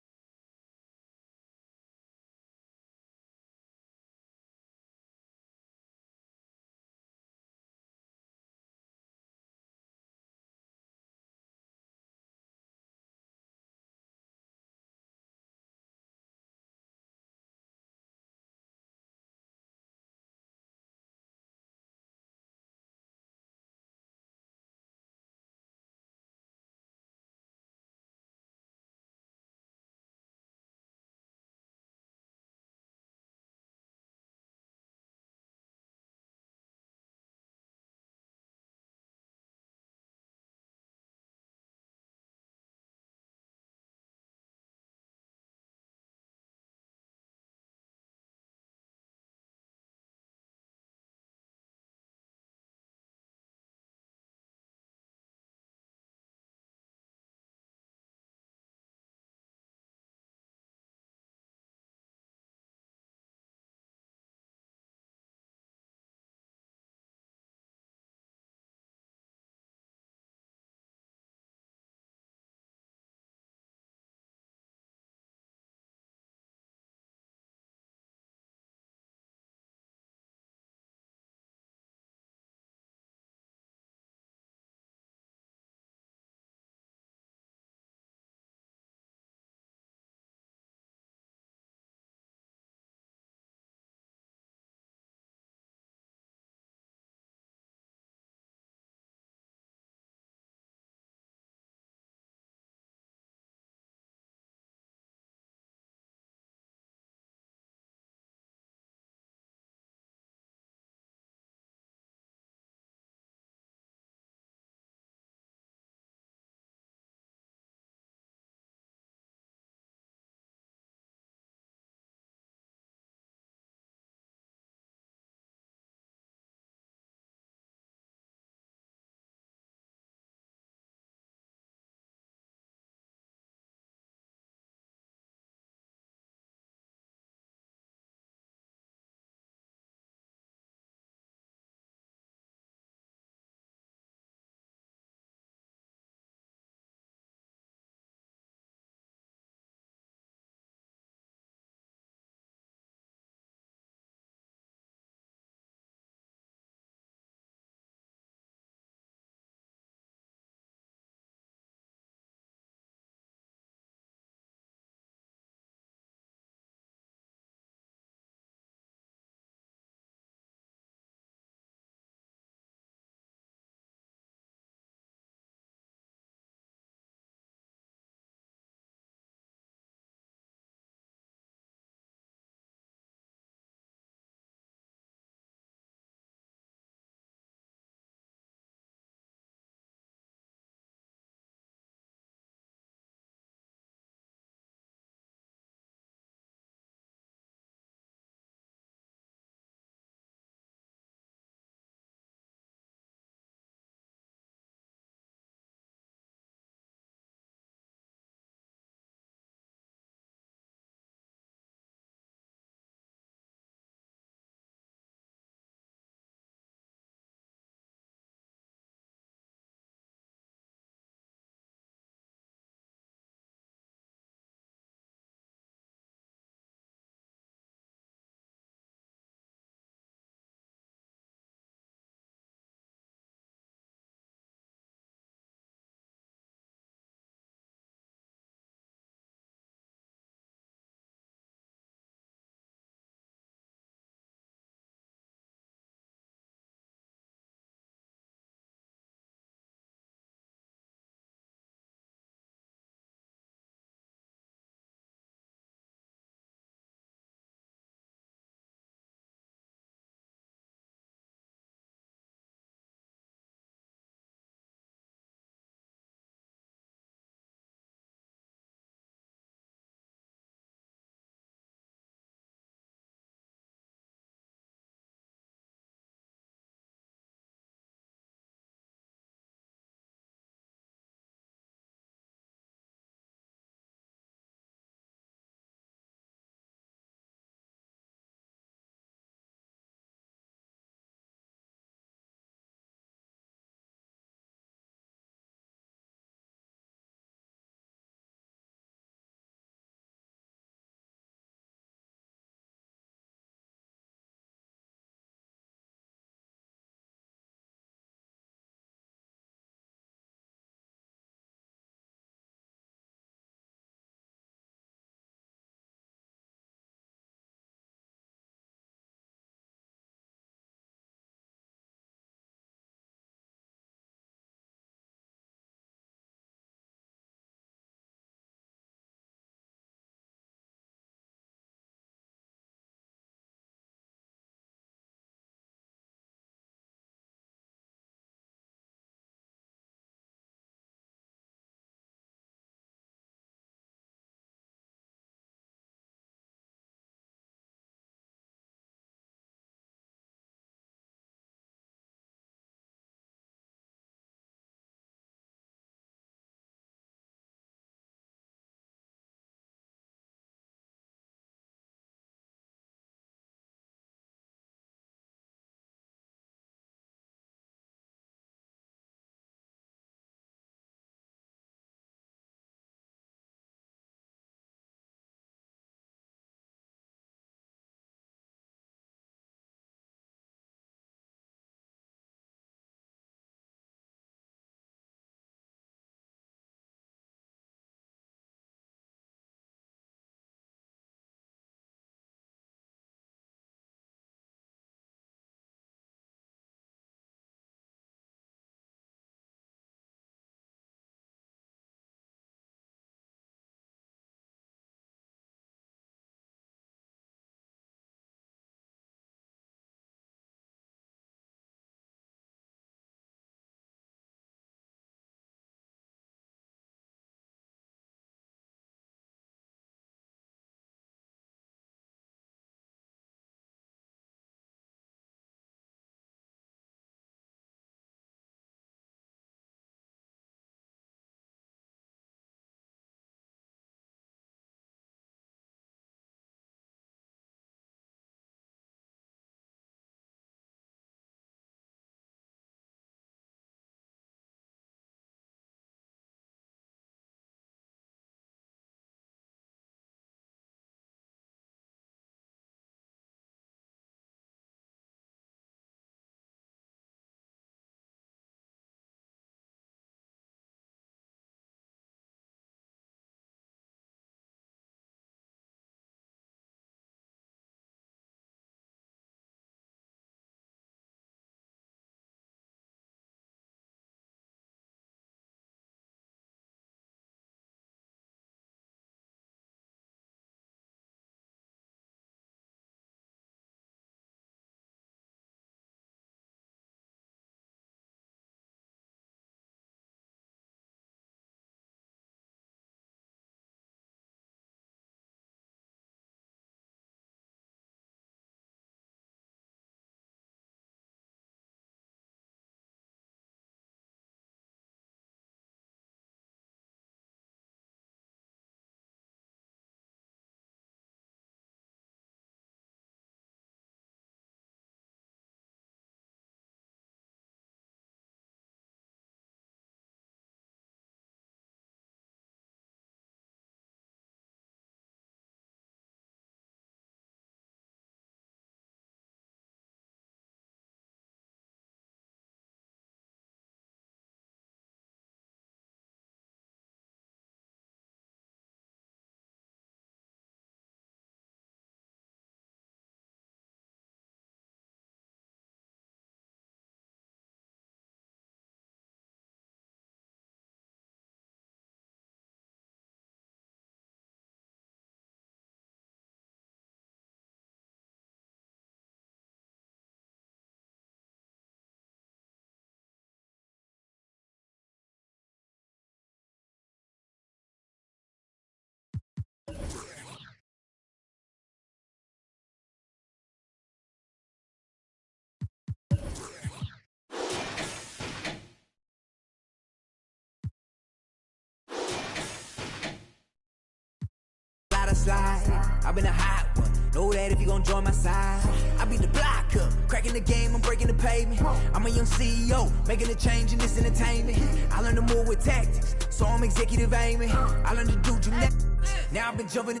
slide. I've been a hot one. Know that if you gon' join my side, I beat the block up, cracking the game, I'm breaking the pavement. I'm a young CEO, making a change in this entertainment. I learned to move with tactics, so I'm executive aiming. I learned to do gymnastics, now I've been jumping.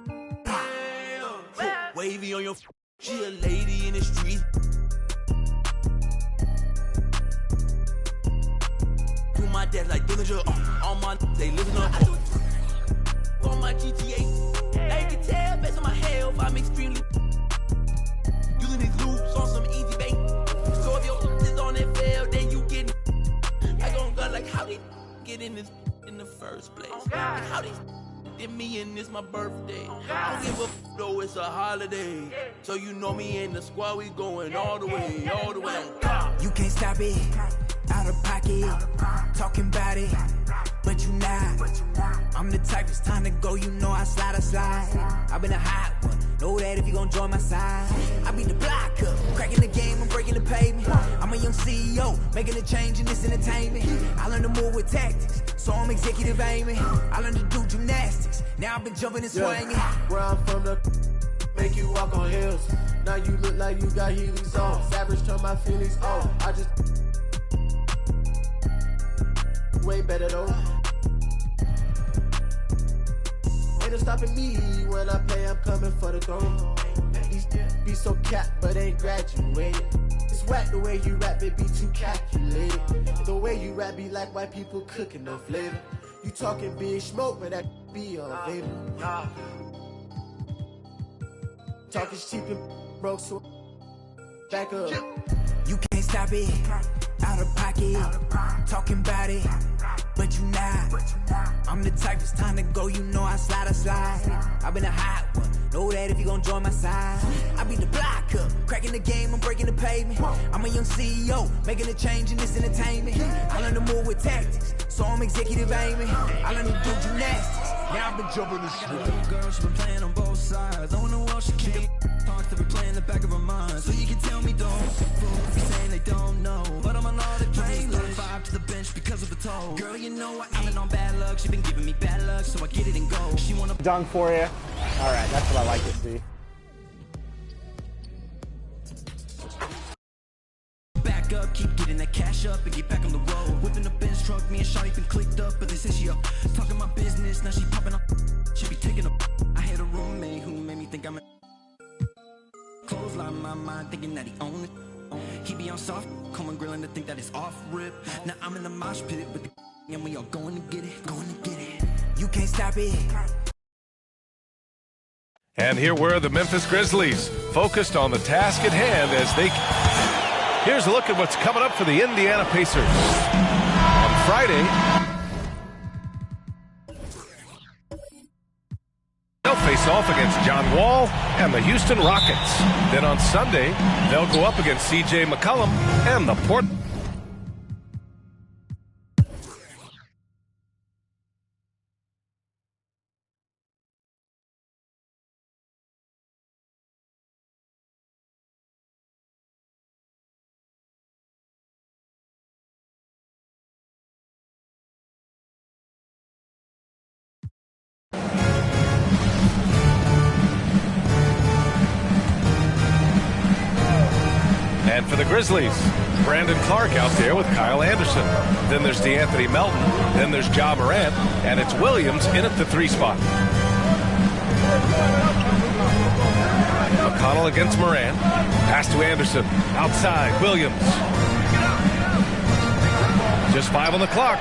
Wavy on your she a lady in the street. Do my death like Dillinger, all my they living up. On my GTA, they can tell based on my health, I'm extremely using these loops on some easy bait. So if your is on that fail, then you get like on gun, like how they get in this in the first place? Like how they did me and this my birthday. I don't give a though it's a holiday. So you know me and the squad, we going all the way, all the way. You can't stop it, out of pocket, talking about it, but you not. I'm the type, it's time to go, you know I slide. I've been a hot one, know that if you gon' join my side. I beat the block up, cracking the game, I'm breaking the pavement. I'm a young CEO, making a change in this entertainment. I learned to move with tactics, so I'm executive aiming. I learned to do gymnastics, now I've been jumping and swinging. Where I'm from, the make you walk on hills. Now you look like you got Heelys on. Savage turn my feelings on. I just way better though. Ain't no stopping me when I play, I'm coming for the throne. These be so capped, but ain't graduated. It's whack the way you rap, it be too calculated. The way you rap be like white people cooking no flavor. You talking big smoke, but that be on vapor. Talking cheap and broke, so back up. You can't stop it, out of pocket, talking about it, but you not. I'm the type, it's time to go, you know I slide. I've been a hot one, know that if you gon' join my side. I beat the block up, cracking the game, I'm breaking the pavement. I'm a young CEO, making a change in this entertainment. I learned to move with tactics, so I'm executive aiming. I learned to do gymnastics, now I've been jumping the shit. Girl, she been playing on both sides. I wanna well she can't talk to be playing in the back of her mind. So you can tell me don't fool, saying they don't know. But I'm on all the playlist, 5 to the bench because of the toe. Girl, you know I've been on bad luck. She been giving me bad luck, so I get it and go. She wanna dunk for you. All right, that's what I like to see. back up, keep getting that cash up and get back on the road. Whipping the Benz truck, me and Shawty been clicked up, but they say she up talking my business. Now she popping up, she be taking up. I had a roommate who made me think I'm a clothesline my mind, thinking that he own it. He be on soft, coming grilling to think that it's off rip. Now I'm in the mosh pit with the and we all going to get it, going to get it. You can't stop it. And here were the Memphis Grizzlies, focused on the task at hand as they... Here's a look at what's coming up for the Indiana Pacers. On Friday, they'll face off against John Wall and the Houston Rockets. Then on Sunday, they'll go up against C.J. McCollum and the Portland. And for the Grizzlies, Brandon Clark out there with Kyle Anderson. Then there's DeAnthony Melton. Then there's Ja Morant. And it's Williams in at the 3 spot. McConnell against Morant. Pass to Anderson. Outside, Williams. Just 5 on the clock.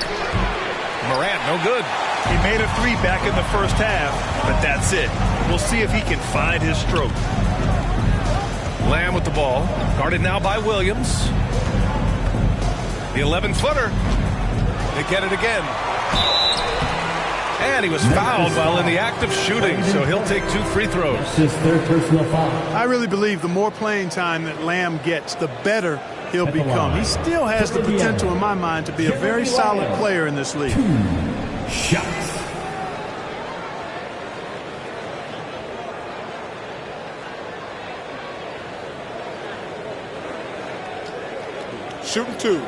Morant, no good. He made a 3 back in the first half, but that's it. We'll see if he can find his stroke. Lamb with the ball, guarded now by Williams. The 11-footer. They get it again. And he was fouled while in the act of shooting, so he'll take 2 free throws. His third personal foul. I really believe the more playing time that Lamb gets, the better he'll become. He still has the potential, in my mind, to be a very solid player in this league. 2 shots. Shooting 2.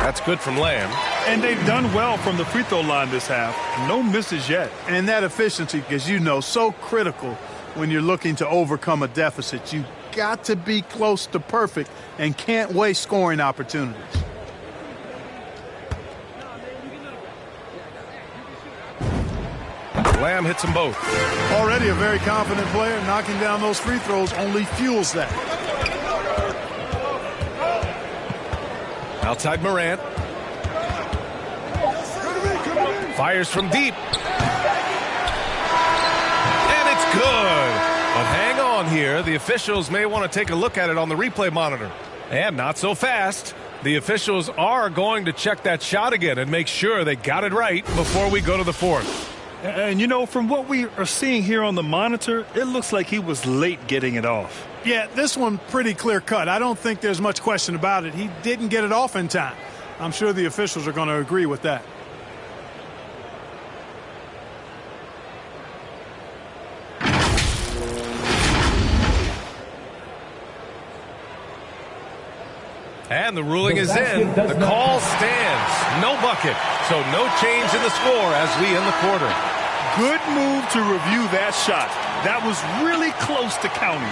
That's good from Lamb. And they've done well from the free throw line this half. No misses yet. And that efficiency, as you know, so critical when you're looking to overcome a deficit. You got to be close to perfect and can't waste scoring opportunities. Lamb hits them both. Already a very confident player. Knocking down those free throws only fuels that. Outside Morant. Fires from deep. And it's good. But hang on here. The officials may want to take a look at it on the replay monitor. And not so fast. The officials are going to check that shot again and make sure they got it right before we go to the fourth. And, you know, from what we are seeing here on the monitor, it looks like he was late getting it off. Yeah, this one pretty clear cut. I don't think there's much question about it. He didn't get it off in time. I'm sure the officials are going to agree with that. And the ruling is in. The call stands. No bucket. So no change in the score as we end the quarter. Good move to review that shot. That was really close to counting.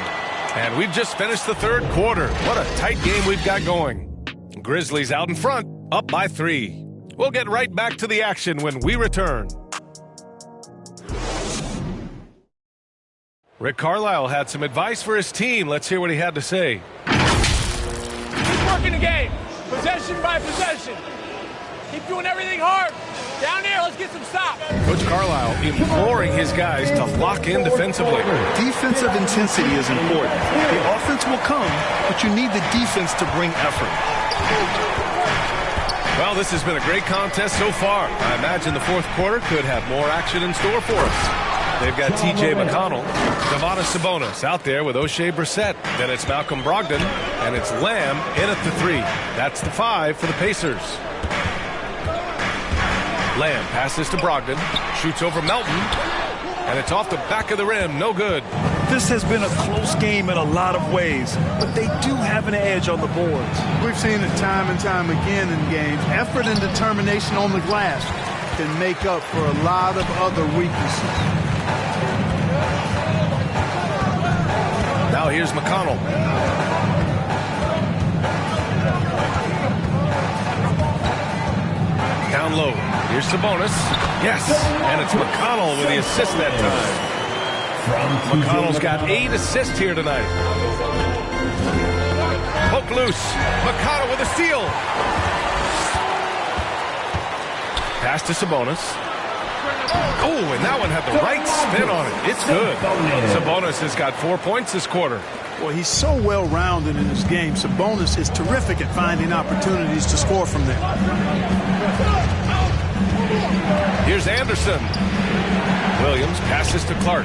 And we've just finished the third quarter. What a tight game we've got going. Grizzlies out in front, up by 3. We'll get right back to the action when we return. Rick Carlisle had some advice for his team. Let's hear what he had to say. Keep working the game, possession by possession. Keep doing everything hard. Down there, let's get some stops. Coach Carlisle imploring his guys to lock in defensively. Defensive intensity is important. The offense will come, but you need the defense to bring effort. Well, this has been a great contest so far. I imagine the fourth quarter could have more action in store for us. They've got T.J. McConnell, Domantas Sabonis out there with O'Shea Brissett. Then it's Malcolm Brogdon, and it's Lamb in at the 3. That's the 5 for the Pacers. Lamb passes to Brogdon, shoots over Melton, and it's off the back of the rim. No good. This has been a close game in a lot of ways, but they do have an edge on the boards. We've seen it time and time again in games. Effort and determination on the glass can make up for a lot of other weaknesses. Now here's McConnell. Down low. Here's Sabonis. Yes. And it's McConnell with the assist that time. McConnell's got 8 assists here tonight. Poke loose. McConnell with a steal. Pass to Sabonis. Oh, and that one had the right spin on it. It's good. Sabonis has got 4 points this quarter. Well, he's so well-rounded in his game. Sabonis is terrific at finding opportunities to score from there. Here's Anderson. Williams passes to Clark.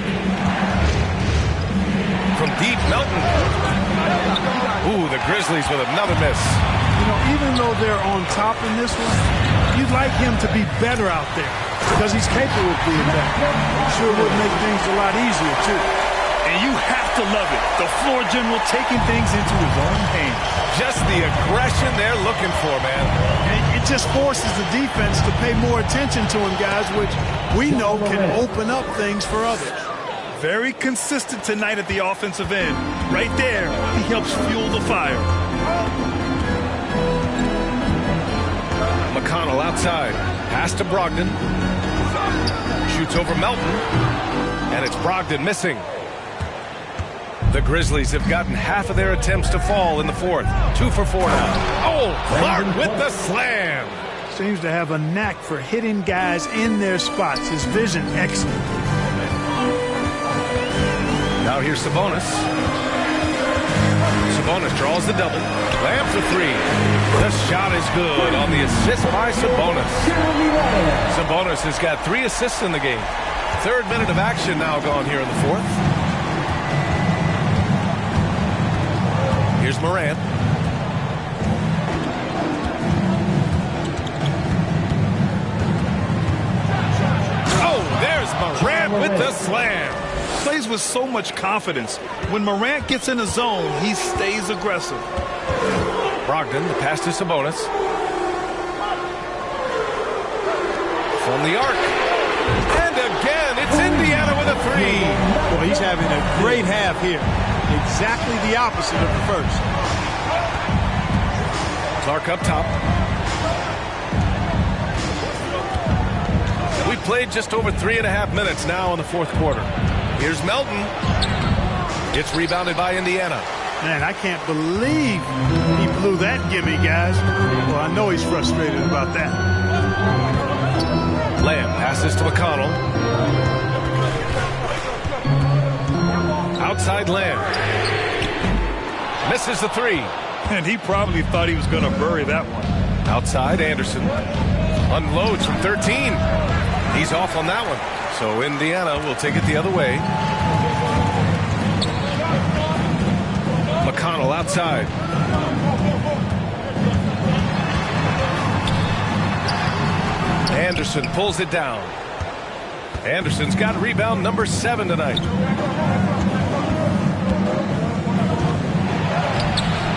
From deep, Melton. Ooh, the Grizzlies with another miss. You know, even though they're on top in this one, you'd like him to be better out there because he's capable of being better. I'm sure it would make things a lot easier, too. And you have to love it. The floor general taking things into his own hands. Just the aggression they're looking for, man. And it just forces the defense to pay more attention to him, guys, which we know can open up things for others. Very consistent tonight at the offensive end. Right there, he helps fuel the fire. McConnell outside. Pass to Brogdon. Shoots over Melton. And it's Brogdon missing. The Grizzlies have gotten half of their attempts to fall in the fourth. 2 for 4 now. Oh, Clark with the slam. Seems to have a knack for hitting guys in their spots. His vision excellent. Now here's Sabonis. Sabonis draws the double. Lamb for 3. The shot is good on the assist by Sabonis. Sabonis has got 3 assists in the game. 3rd minute of action now gone here in the fourth. Here's Morant. Oh, there's Morant with the slam. Plays with so much confidence. When Morant gets in the zone, he stays aggressive. Brogdon, the pass to Sabonis. from the arc. And again, it's Indiana with a three. Boy, he's having a great half here. Exactly the opposite of the first. Clark up top. We've played just over 3.5 minutes now in the fourth quarter. Here's Melton. It's rebounded by Indiana. Man, I can't believe he blew that gimme, guys. Well, I know he's frustrated about that. Lamb passes to McConnell. Outside Lamb. Misses the three. And he probably thought he was going to bury that one. Outside Anderson. Unloads from 13. He's off on that one. So Indiana will take it the other way. McConnell outside. Anderson pulls it down. Anderson's got rebound number 7 tonight.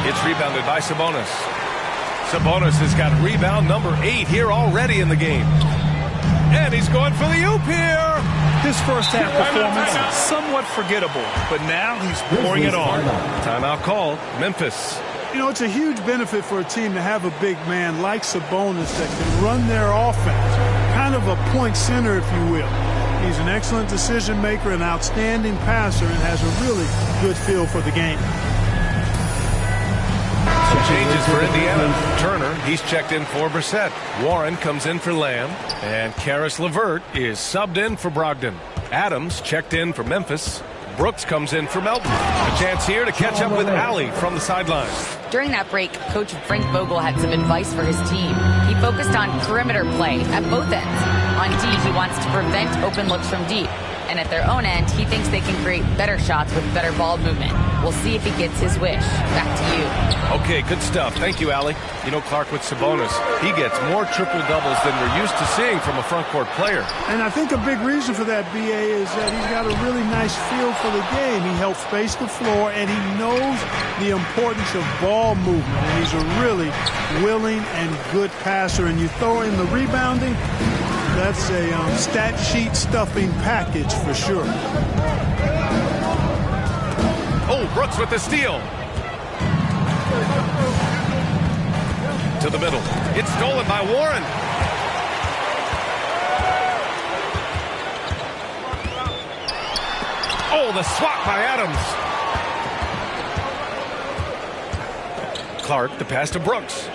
It's rebounded by Sabonis. Sabonis has got rebound number 8 here already in the game. And he's going for the oop here. His first half performance somewhat forgettable, but now he's pouring it on. Timeout called. Memphis. You know, it's a huge benefit for a team to have a big man like Sabonis that can run their offense. Kind of a point center, if you will. He's an excellent decision maker, an outstanding passer, and has a really good feel for the game. Some changes for Indiana. Turner, he's checked in for Brissett. Warren comes in for Lamb. And Karis LeVert is subbed in for Brogdon. Adams checked in for Memphis. Brooks comes in for Melton. A chance here to catch up with Alley from the sidelines. During that break, Coach Frank Vogel had some advice for his team. He focused on perimeter play at both ends. On D, he wants to prevent open looks from deep. And at their own end, he thinks they can create better shots with better ball movement. We'll see if he gets his wish. Back to you. Okay, good stuff. Thank you, Allie. You know, Clark, with Sabonis, he gets more triple-doubles than we're used to seeing from a front-court player. And I think a big reason for that, B.A., is that he's got a really nice feel for the game. He helps space the floor, and he knows the importance of ball movement. And he's a really willing and good passer. And you throw in the rebounding, that's a stat sheet stuffing package for sure. Oh, Brooks with the steal. To the middle. It's stolen by Warren. Oh, the swat by Adams. Clark, the pass to Brooks.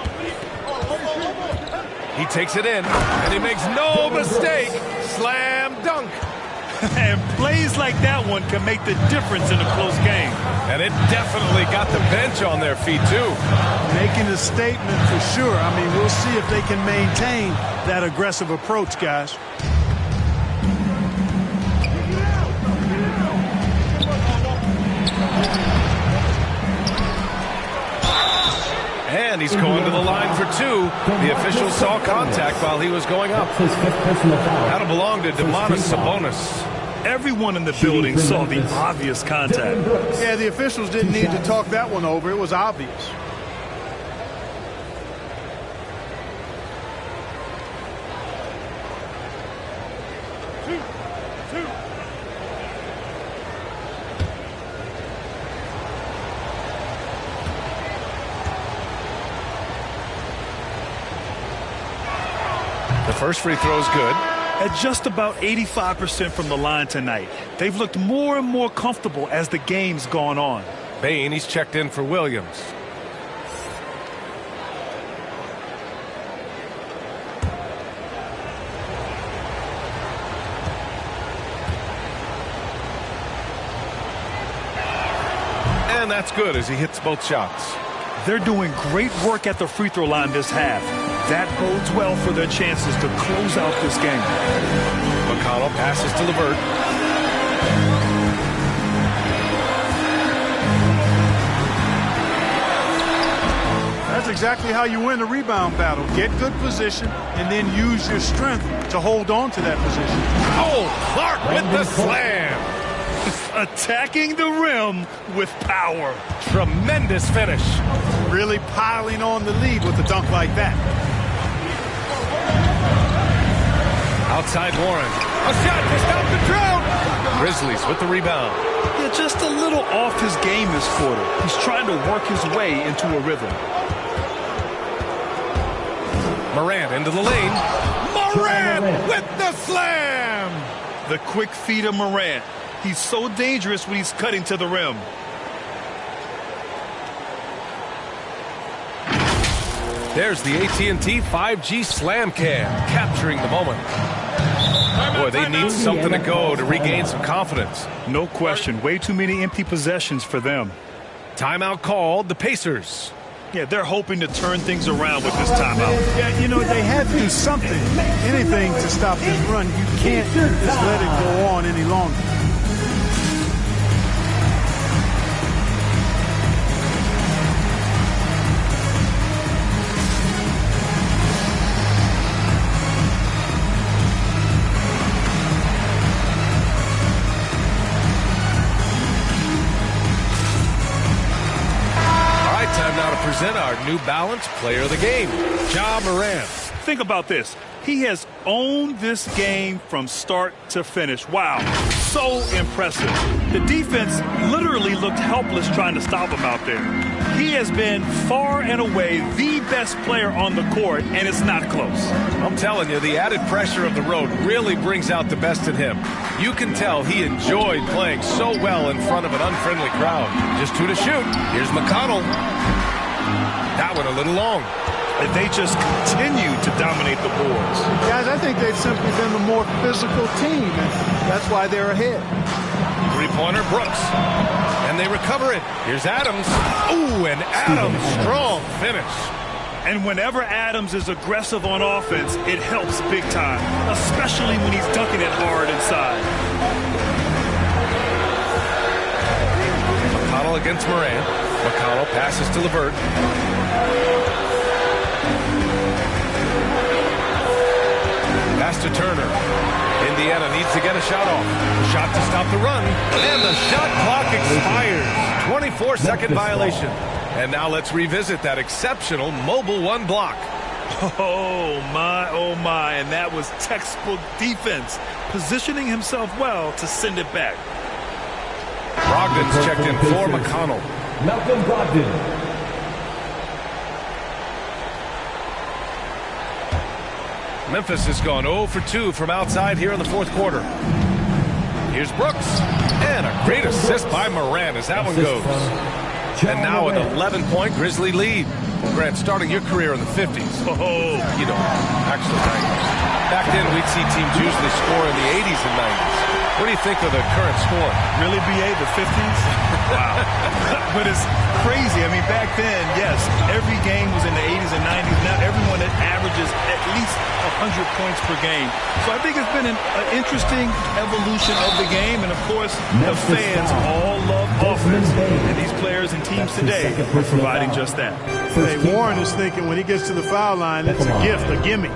He takes it in, and he makes no mistake. Slam dunk. And plays like that one can make the difference in a close game. And it definitely got the bench on their feet, too. Making a statement for sure. I mean, we'll see if they can maintain that aggressive approach, guys. And he's going to the line for 2. The official saw contact while he was going up. That'll belong to Domantas Sabonis. Everyone in the building saw the obvious contact. Yeah, the officials didn't need to talk that one over. It was obvious. The first free throw is good. At just about 85% from the line tonight. They've looked more and more comfortable as the game's gone on. Bain, he's checked in for Williams. And that's good as he hits both shots. They're doing great work at the free throw line this half. That bodes well for their chances to close out this game. McConnell passes to LeVert. That's exactly how you win the rebound battle. Get good position and then use your strength to hold on to that position. Oh, Clark with the slam. Attacking the rim with power. Tremendous finish. Really piling on the lead with a dunk like that. Outside Warren. A shot to stop the drought. Grizzlies with the rebound. Yeah, just a little off his game this quarter. He's trying to work his way into a rhythm. Morant into the lane. Morant with the slam. The quick feed of Morant. He's so dangerous when he's cutting to the rim. There's the AT&T 5G Slam Cam, capturing the moment. Boy, they need something to go to regain some confidence. No question. Way too many empty possessions for them. Timeout called, the Pacers. Yeah, they're hoping to turn things around with this timeout. Yeah, you know, they have to do something, anything to stop this run. You can't just let it go on any longer. Present our New Balance Player of the Game, Ja Morant. Think about this. He has owned this game from start to finish. Wow, so impressive. The defense literally looked helpless trying to stop him out there. He has been far and away the best player on the court, and it's not close. I'm telling you, the added pressure of the road really brings out the best in him. You can tell he enjoyed playing so well in front of an unfriendly crowd. Just 2 to shoot. Here's McConnell. That one a little long. And they just continue to dominate the boards. Guys, I think they've simply been the more physical team, and that's why they're ahead. Three-pointer, Brooks. And they recover it. Here's Adams. Ooh, and Adams, strong finish. And whenever Adams is aggressive on offense, it helps big time, especially when he's dunking it hard inside. McConnell against Morant. McConnell passes to LeVert. Pass to Turner. Indiana needs to get a shot off. Shot to stop the run. And the shot clock expires. 24-second violation. And now let's revisit that exceptional Mobile One block. Oh, my. And that was textbook defense. Positioning himself well to send it back. Brogdon's checked in for McConnell. Malcolm Brogdon. Memphis has gone 0 for 2 from outside here in the fourth quarter. Here's Brooks. And a great assist by Morant as that one goes. And now an 11-point Grizzly lead. Grant, starting your career in the 50s. Oh, you know, actually 90s. Back then, we'd see teams usually score in the 80s and 90s. What do you think of the current score? Really, BA, the 50s? Wow. But it's crazy. I mean, back then, yes, every game was in the 80s and 90s. Now everyone averages at least 100 points per game. So I think it's been an interesting evolution of the game. And, of course, the fans all love offense. And these players and teams today are providing just that. Hey, Warren is thinking when he gets to the foul line, it's a gift, a gimme.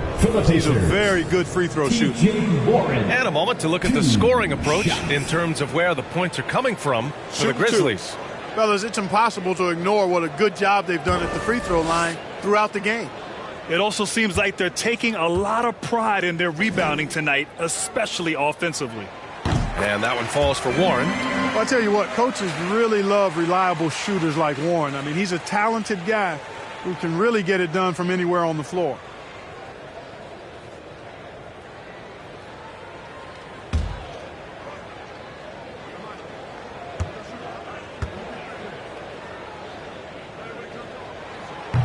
He's a very good free throw shooter. And a moment to look at the scoring approach in terms of where the points are coming from for the Grizzlies. Fellas, it's impossible to ignore what a good job they've done at the free throw line throughout the game. It also seems like they're taking a lot of pride in their rebounding tonight, especially offensively. And that one falls for Warren. Well, I'll tell you what, coaches really love reliable shooters like Warren. I mean, he's a talented guy who can really get it done from anywhere on the floor.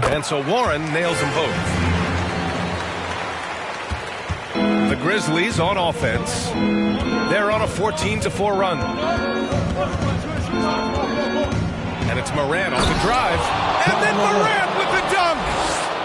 And so Warren nails them both. The Grizzlies on offense. They're on a 14-4 run. And it's Morant on the drive. And then Morant with the dunk.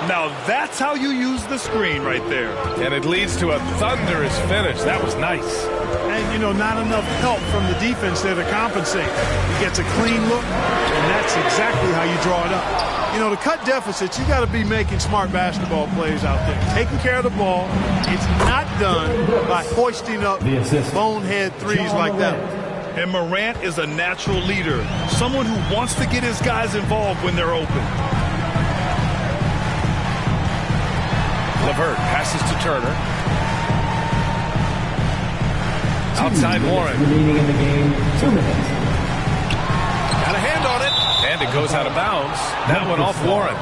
Now that's how you use the screen right there. And it leads to a thunderous finish. That was nice. And, you know, not enough help from the defense there to compensate. He gets a clean look, and that's exactly how you draw it up. You know, to cut deficits, you got to be making smart basketball plays out there. Taking care of the ball. It's not done by hoisting up bonehead threes like that. And Morant is a natural leader. Someone who wants to get his guys involved when they're open. LeVert passes to Turner. Outside Warren. Remaining in the game, 2 minutes. Got a hand on it, and it goes out of bounds. That one off Warren.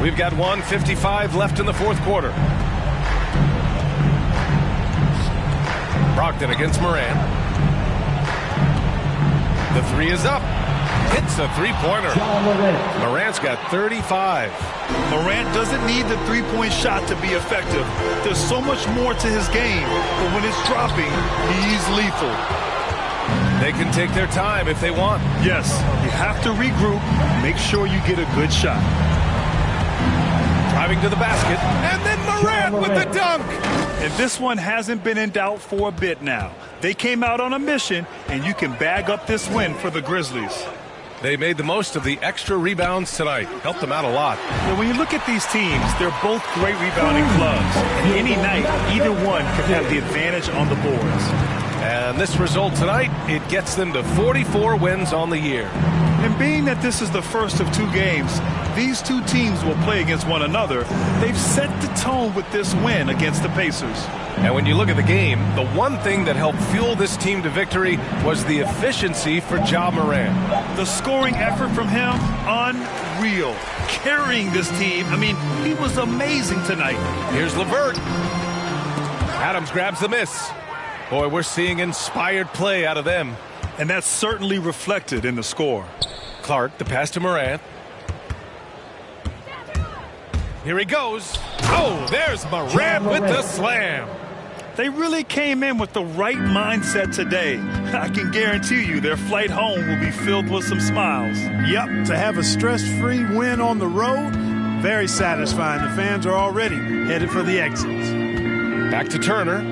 We've got 1:55 left in the fourth quarter. Brogdon against Moran. The three is up. Hits a three-pointer. Morant's got 35. Morant doesn't need the three-point shot to be effective. There's so much more to his game, but when it's dropping, he's lethal. They can take their time if they want. Yes, you have to regroup, make sure you get a good shot. Driving to the basket, and then Morant with the dunk. And this one hasn't been in doubt for a bit now. They came out on a mission, and you can bag up this win for the Grizzlies. They made the most of the extra rebounds tonight. Helped them out a lot. Now, when you look at these teams, they're both great rebounding clubs. And any night, either one can have the advantage on the boards. And this result tonight, it gets them to 44 wins on the year. And being that this is the first of 2 games, these 2 teams will play against one another. They've set the tone with this win against the Pacers. And when you look at the game, the one thing that helped fuel this team to victory was the efficiency for Ja Morant. The scoring effort from him, unreal. Carrying this team, I mean, he was amazing tonight. Here's LeVert. Adams grabs the miss. Boy, we're seeing inspired play out of them. And that's certainly reflected in the score. Clark, the pass to Morant. Here he goes. Oh, there's Morant with the slam. They really came in with the right mindset today. I can guarantee you their flight home will be filled with some smiles. Yep, to have a stress-free win on the road, very satisfying. The fans are already headed for the exits. Back to Turner.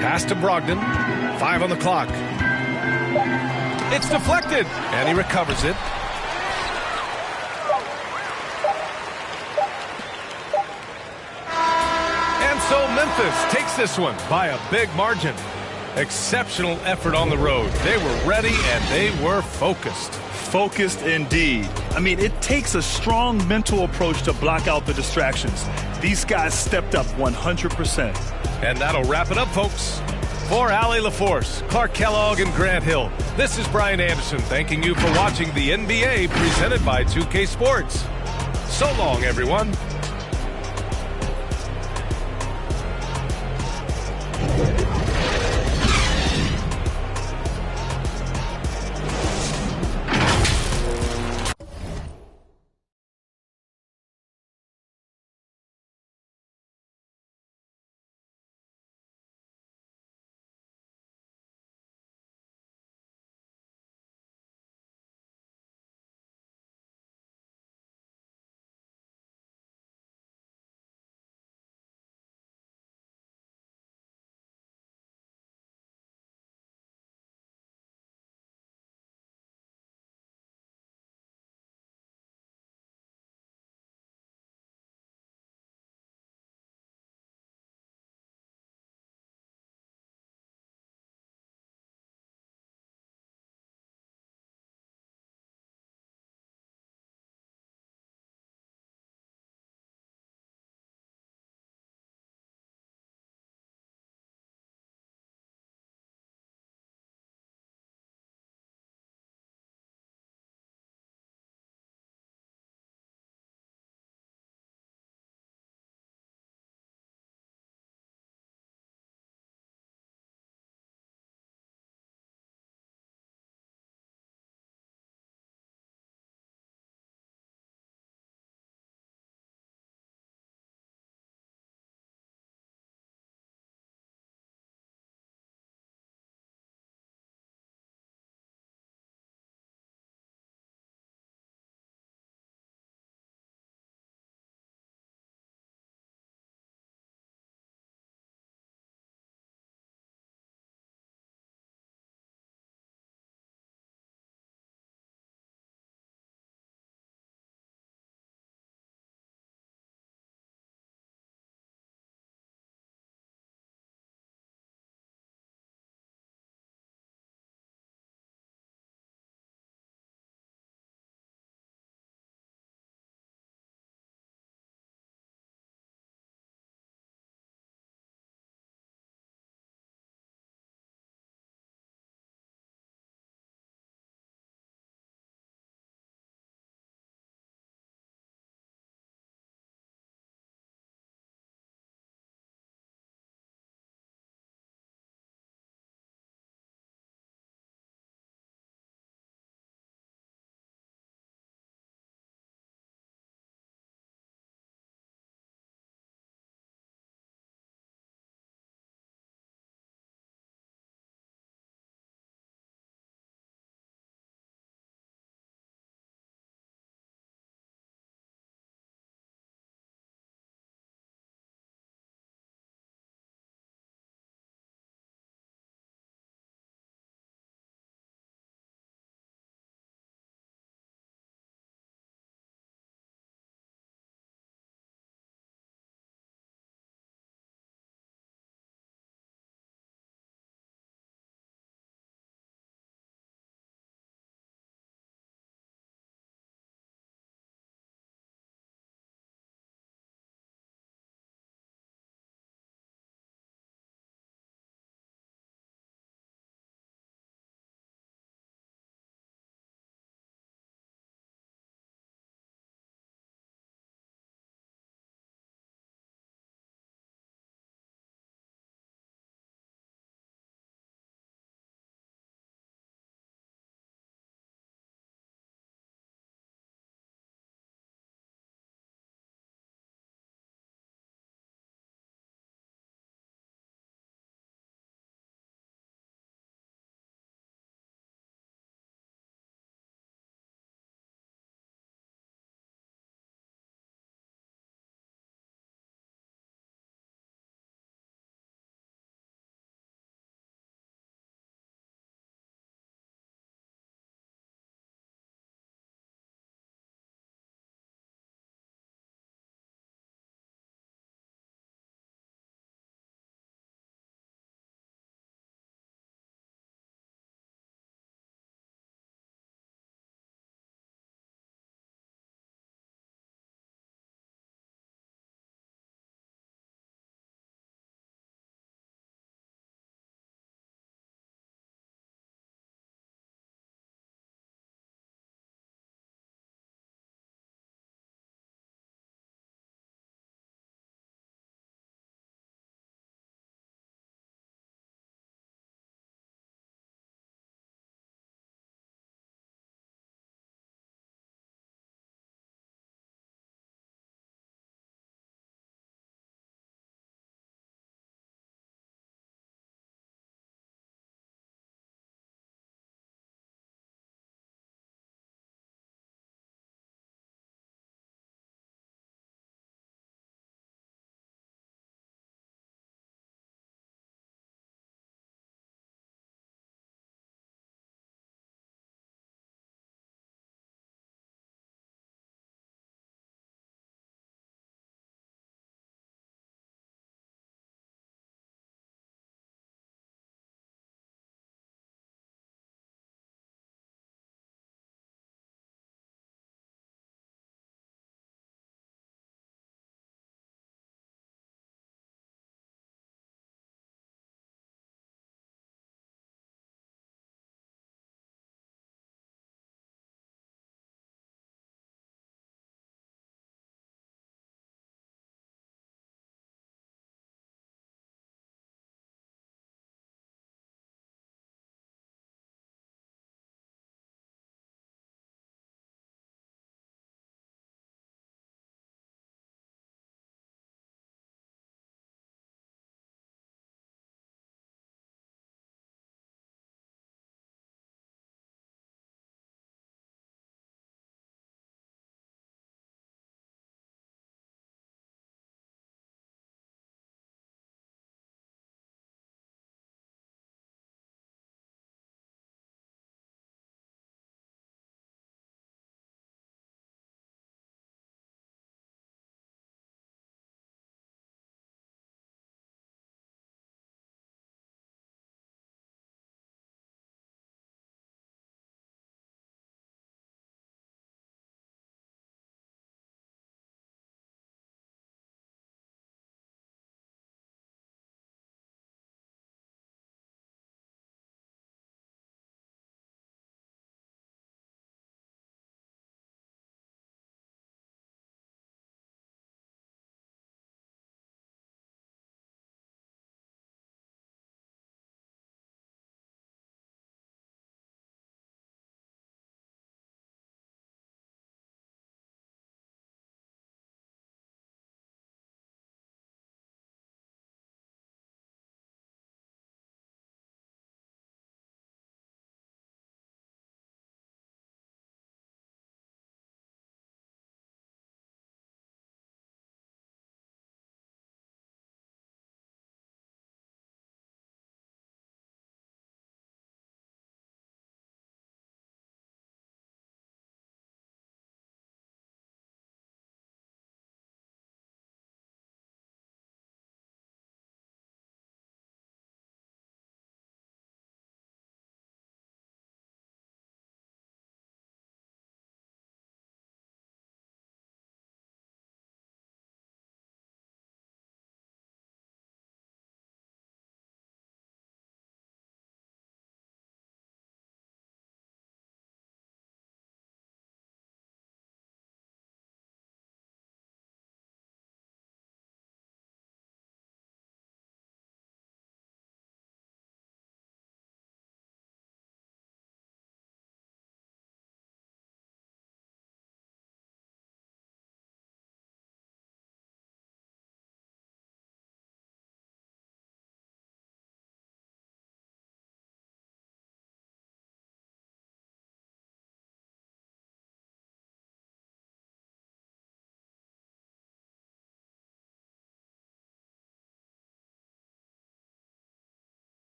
Pass to Brogdon. 5 on the clock. It's deflected, and he recovers it. And so Memphis takes this one by a big margin. Exceptional effort on the road. They were ready, and they were focused. Focused indeed. I mean, it takes a strong mental approach to block out the distractions. These guys stepped up 100%. And that'll wrap it up, folks. For Allie LaForce, Clark Kellogg, and Grant Hill, this is Brian Anderson thanking you for watching the NBA presented by 2K Sports. So long, everyone.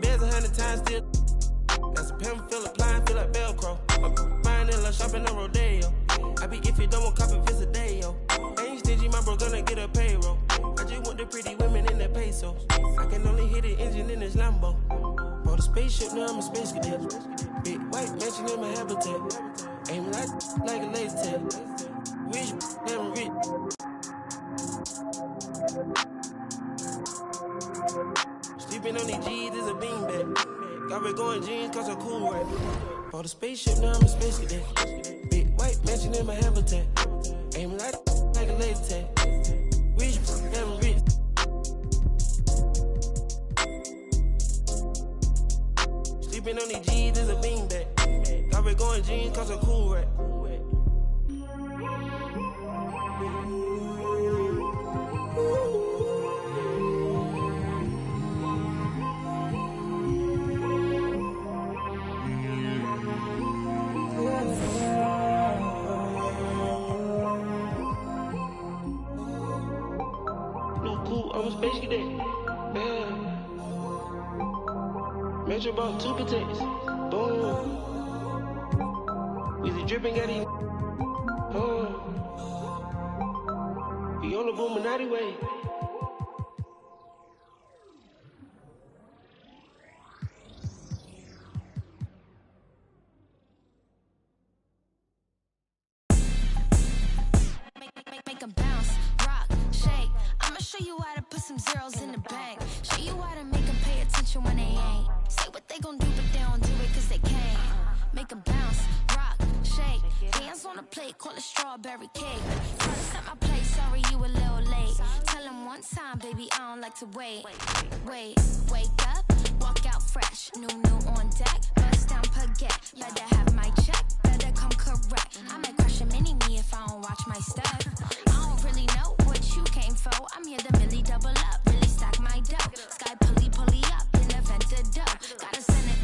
Beds 100 times still. As a pimp, feel applying, feel like Velcro. I'm buying in shopping on Rodeo. I be if you don't want copy, visit a day, yo. Ain't stingy, my bro gonna get a payroll. I just want the pretty women in the pesos. I can only hit the engine in this Lambo. Bought a spaceship, now I'm a space cadet. Big white mansion in my habitat. Aim like a laser tag. Rich, damn rich. Sleeping on these G's is a beanbag. Got me going jeans cause I'm cool, right? Bought a spaceship, now I'm a space cadet. Big white mansion in my habitat. Aim like a laser tag. Rich, damn rich. Sleeping on these G's is a beanbag. Got me going jeans cause I'm cool, right? I'm a space cadet. Yeah. Metro bought 2 protects. Boom. With the dripping, got him. We on the Boominati way. Make 'em bounce, rock, shake. I'ma show you how to put some zeros in the bank. Show you how to make 'em pay attention when they ain't. Say what they gon' do, but they don't do it cause they can't. Make 'em bounce, rock, shake. Hands on the plate, call it strawberry cake. Try to set my plate, sorry you a little late. Tell 'em one time, baby, I don't like to wait. Wake up, walk out fresh. New on deck, bust down baguette. Better have my check, better come correct. I might crush a mini-me if I don't watch my step. I don't really know what you came for. I'm here to really double up, really stack my dough. Sky pulley up, in the vent the dough. Gotta send it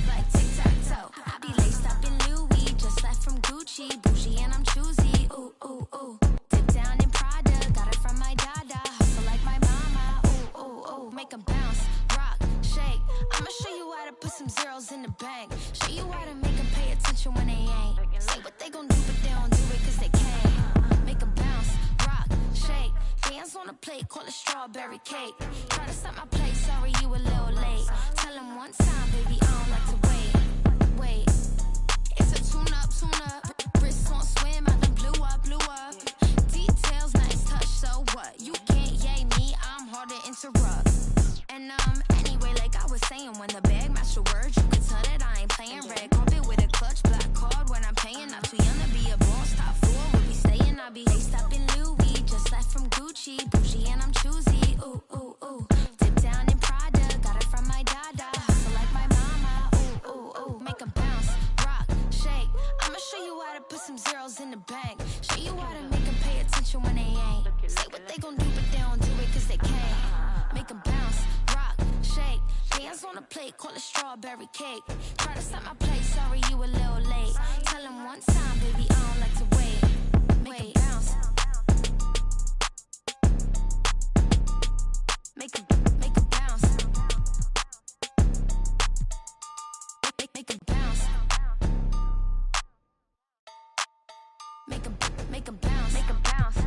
like tic-tac-toe. I be laced up in Louis, just left from Gucci. Bougie and I'm choosy, ooh, ooh, ooh. Dip down in Prada, got it from my dada. Hustle like my mama, ooh, ooh, ooh. Make 'em bounce, rock, shake. I'ma show you how to put some zeros in the bank. Show you how to make 'em pay attention when they ain't. Say what they gon' do, but they don't do it cause they can't. Make 'em bounce, rock, shake. Hands on the plate, call it strawberry cake. Try to set my plate, sorry you a little late. Tell 'em one time, baby, I don't like to wait. It's a tune-up. Wrists on swim, I done blew up. Details, nice touch, so what? You can't yay me, I'm hard to interrupt. And anyway, like I was saying, when the bag match the words, you can tell that I ain't playing. Red carpet with a clutch, black card when I'm paying. Not too young to be a boss, top floor, we'll be staying. I be laced up in Louis, just left from Gucci. Bougie and I'm choosy, ooh, ooh, ooh. Dip down in Prada, got it from my dada. Hustle like my mama, ooh, ooh, ooh. Make 'em bounce, rock, shake. I'ma show you how to put some zeros in the bank. Show you how to make 'em pay attention when they ain't. Say what they gon' do, but they don't do it cause they can't. Make 'em bounce, rock, shake. Hands on the plate, call it strawberry cake. Try to set my plate, sorry you a little late. Tell 'em one time, baby, I don't like to wait. Make 'em bounce. Make 'em bounce. Make 'em bounce. Make 'em bounce. Make 'em bounce. Make 'em bounce.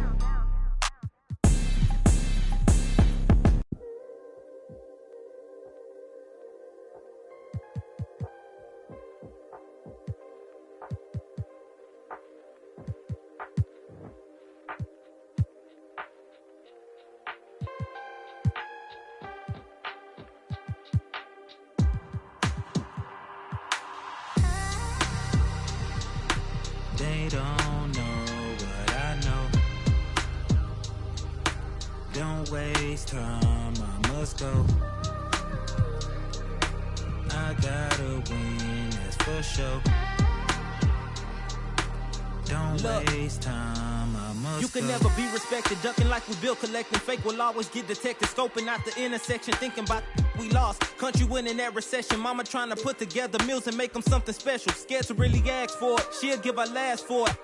They don't know what I know. Don't waste time, I must go. I gotta win, that's for sure. Don't waste time, I must You can go. never be respected, ducking like we built, collecting fake will always get detected, scoping out the intersection, thinking about we lost. Country winning that recession, mama trying to put together meals and make them something special. Scared to really ask for it, she'll give her last for it.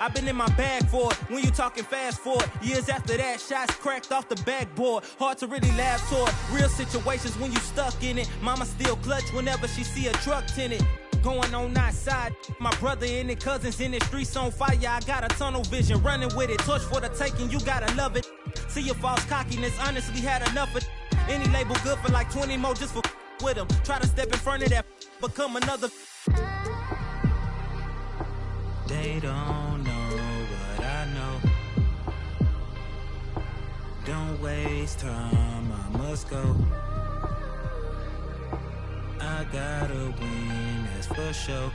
I've been in my bag for it. When you talking fast forward, years after that, shots cracked off the backboard. Hard to really laugh toward real situations when you stuck in it. Mama still clutch whenever she see a truck tinted. Going on outside, my brother in it, cousins in the streets on fire. I got a tunnel vision, running with it, torch for the taking, you gotta love it. See your false cockiness, honestly had enough of any label good for like 20 more just for with them. Try to step in front of that, become another. They don't know what I know. Don't waste time, I must go. I gotta win, that's for sure.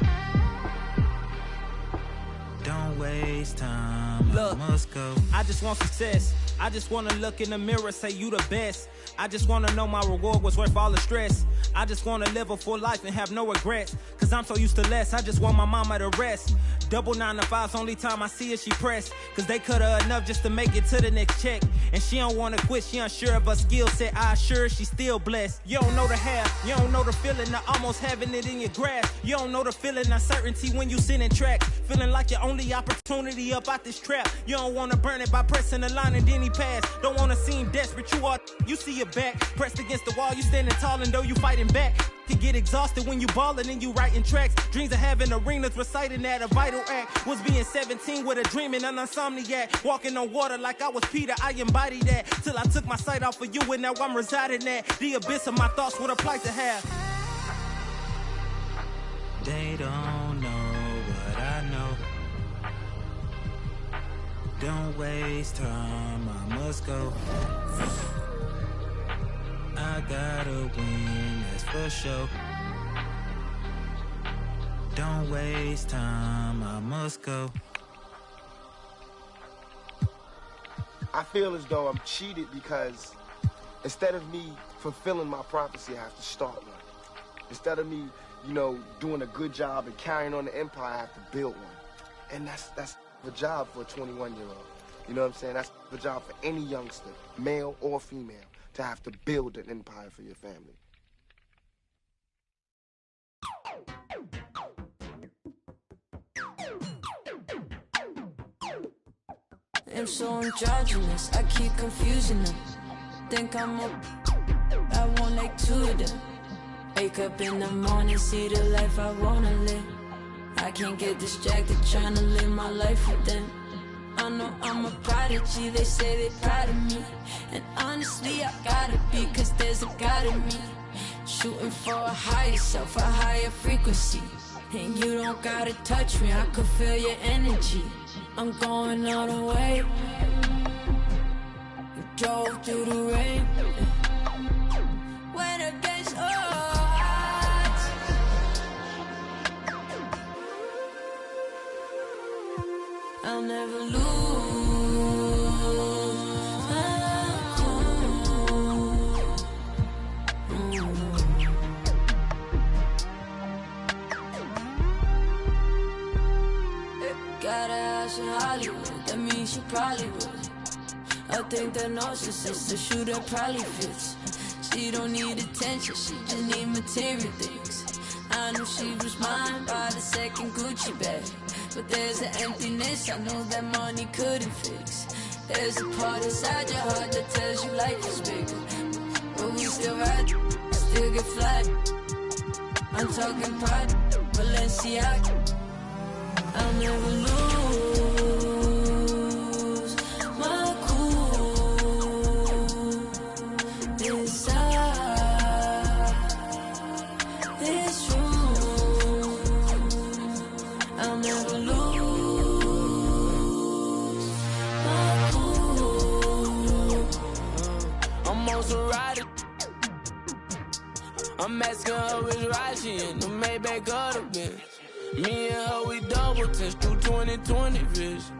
Don't waste time, Look, I must go. I just want success. I just wanna look in the mirror, say you the best. I just wanna know my reward was worth all the stress. I just wanna live a full life and have no regrets. Cause I'm so used to less, I just want my mama to rest. Double 9 to 5's only time I see her, she pressed. Cause they cut her enough just to make it to the next check. And she don't wanna quit, she unsure of her skill set. I assure she's still blessed. You don't know the half, you don't know the feeling of almost having it in your grasp. You don't know the feeling of certainty when you sitting track. Feeling like your only opportunity up out this trap. You don't wanna burn it by pressing the line and then he pass. Don't wanna seem desperate, you see your back. Pressed against the wall, you standing tall and though you fighting back. You get exhausted when you ballin' and you writing tracks. Dreams of having arenas, reciting at a vital act. Was being 17 with a dream and an insomniac. Walking on water like I was Peter, I embodied that. Till I took my sight off of you and now I'm residing at the abyss of my thoughts, what a plight to have. They don't know what I know. Don't waste time, I must go. I gotta win, that's for sure. Don't waste time, I must go. I feel as though I'm cheated because instead of me fulfilling my prophecy, I have to start one. Instead of me, doing a good job and carrying on the empire, I have to build one. And that's the job for a 21-year-old. You know what I'm saying? That's the job for any youngster, male or female, to have to build an empire for your family. I'm so androgynous, I keep confusing them. Think I'm I want like two of them. Wake up in the morning, see the life I wanna live. I can't get distracted trying to live my life with them. I know I'm a prodigy, they say they proud of me. And honestly, I gotta be, cause there's a God in me. Shooting for a higher self, a higher frequency. And you don't gotta touch me, I could feel your energy. I'm going all the way. Drove through the rain. When it gets hot, I'll never lose. Got a house in Hollywood, that means she probably would. I think that narcissist, the shooter probably fits. She don't need attention, she just need material things. I knew she was mine by the second Gucci bag. But there's an emptiness I know that money couldn't fix. There's a part inside your heart that tells you life is bigger. But we still ride, still get flat. I'm talking pride, Balenciaga. I'll never lose my cool inside this room. I'll never lose my cool. I'm also riding. I'm asking her which ride she in. The Maybach of the Benz. Me and her, we double test through 20/20 vision.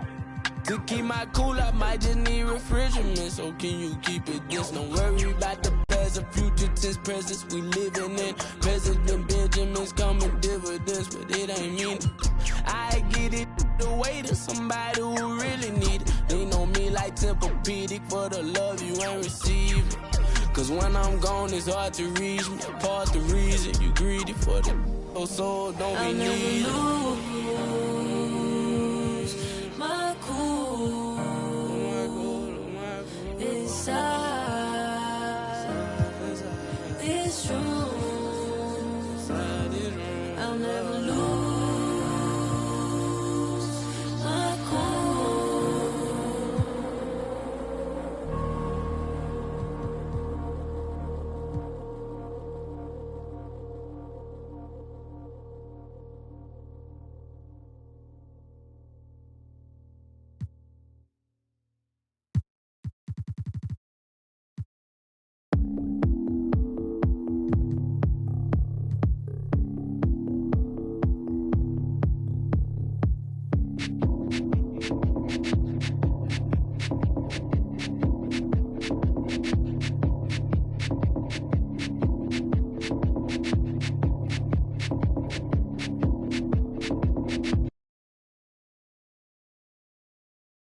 To keep my cool, I might just need refrigerant. So can you keep it this? Don't worry about the past or future tense presence we living in. President Benjamin's coming dividends, but it ain't me. I get it away to somebody who really need it. They know me like Tempur-Pedic for the love you ain't receiving. Cause when I'm gone, it's hard to reach me. Part the reason you greedy for the so don't be needed.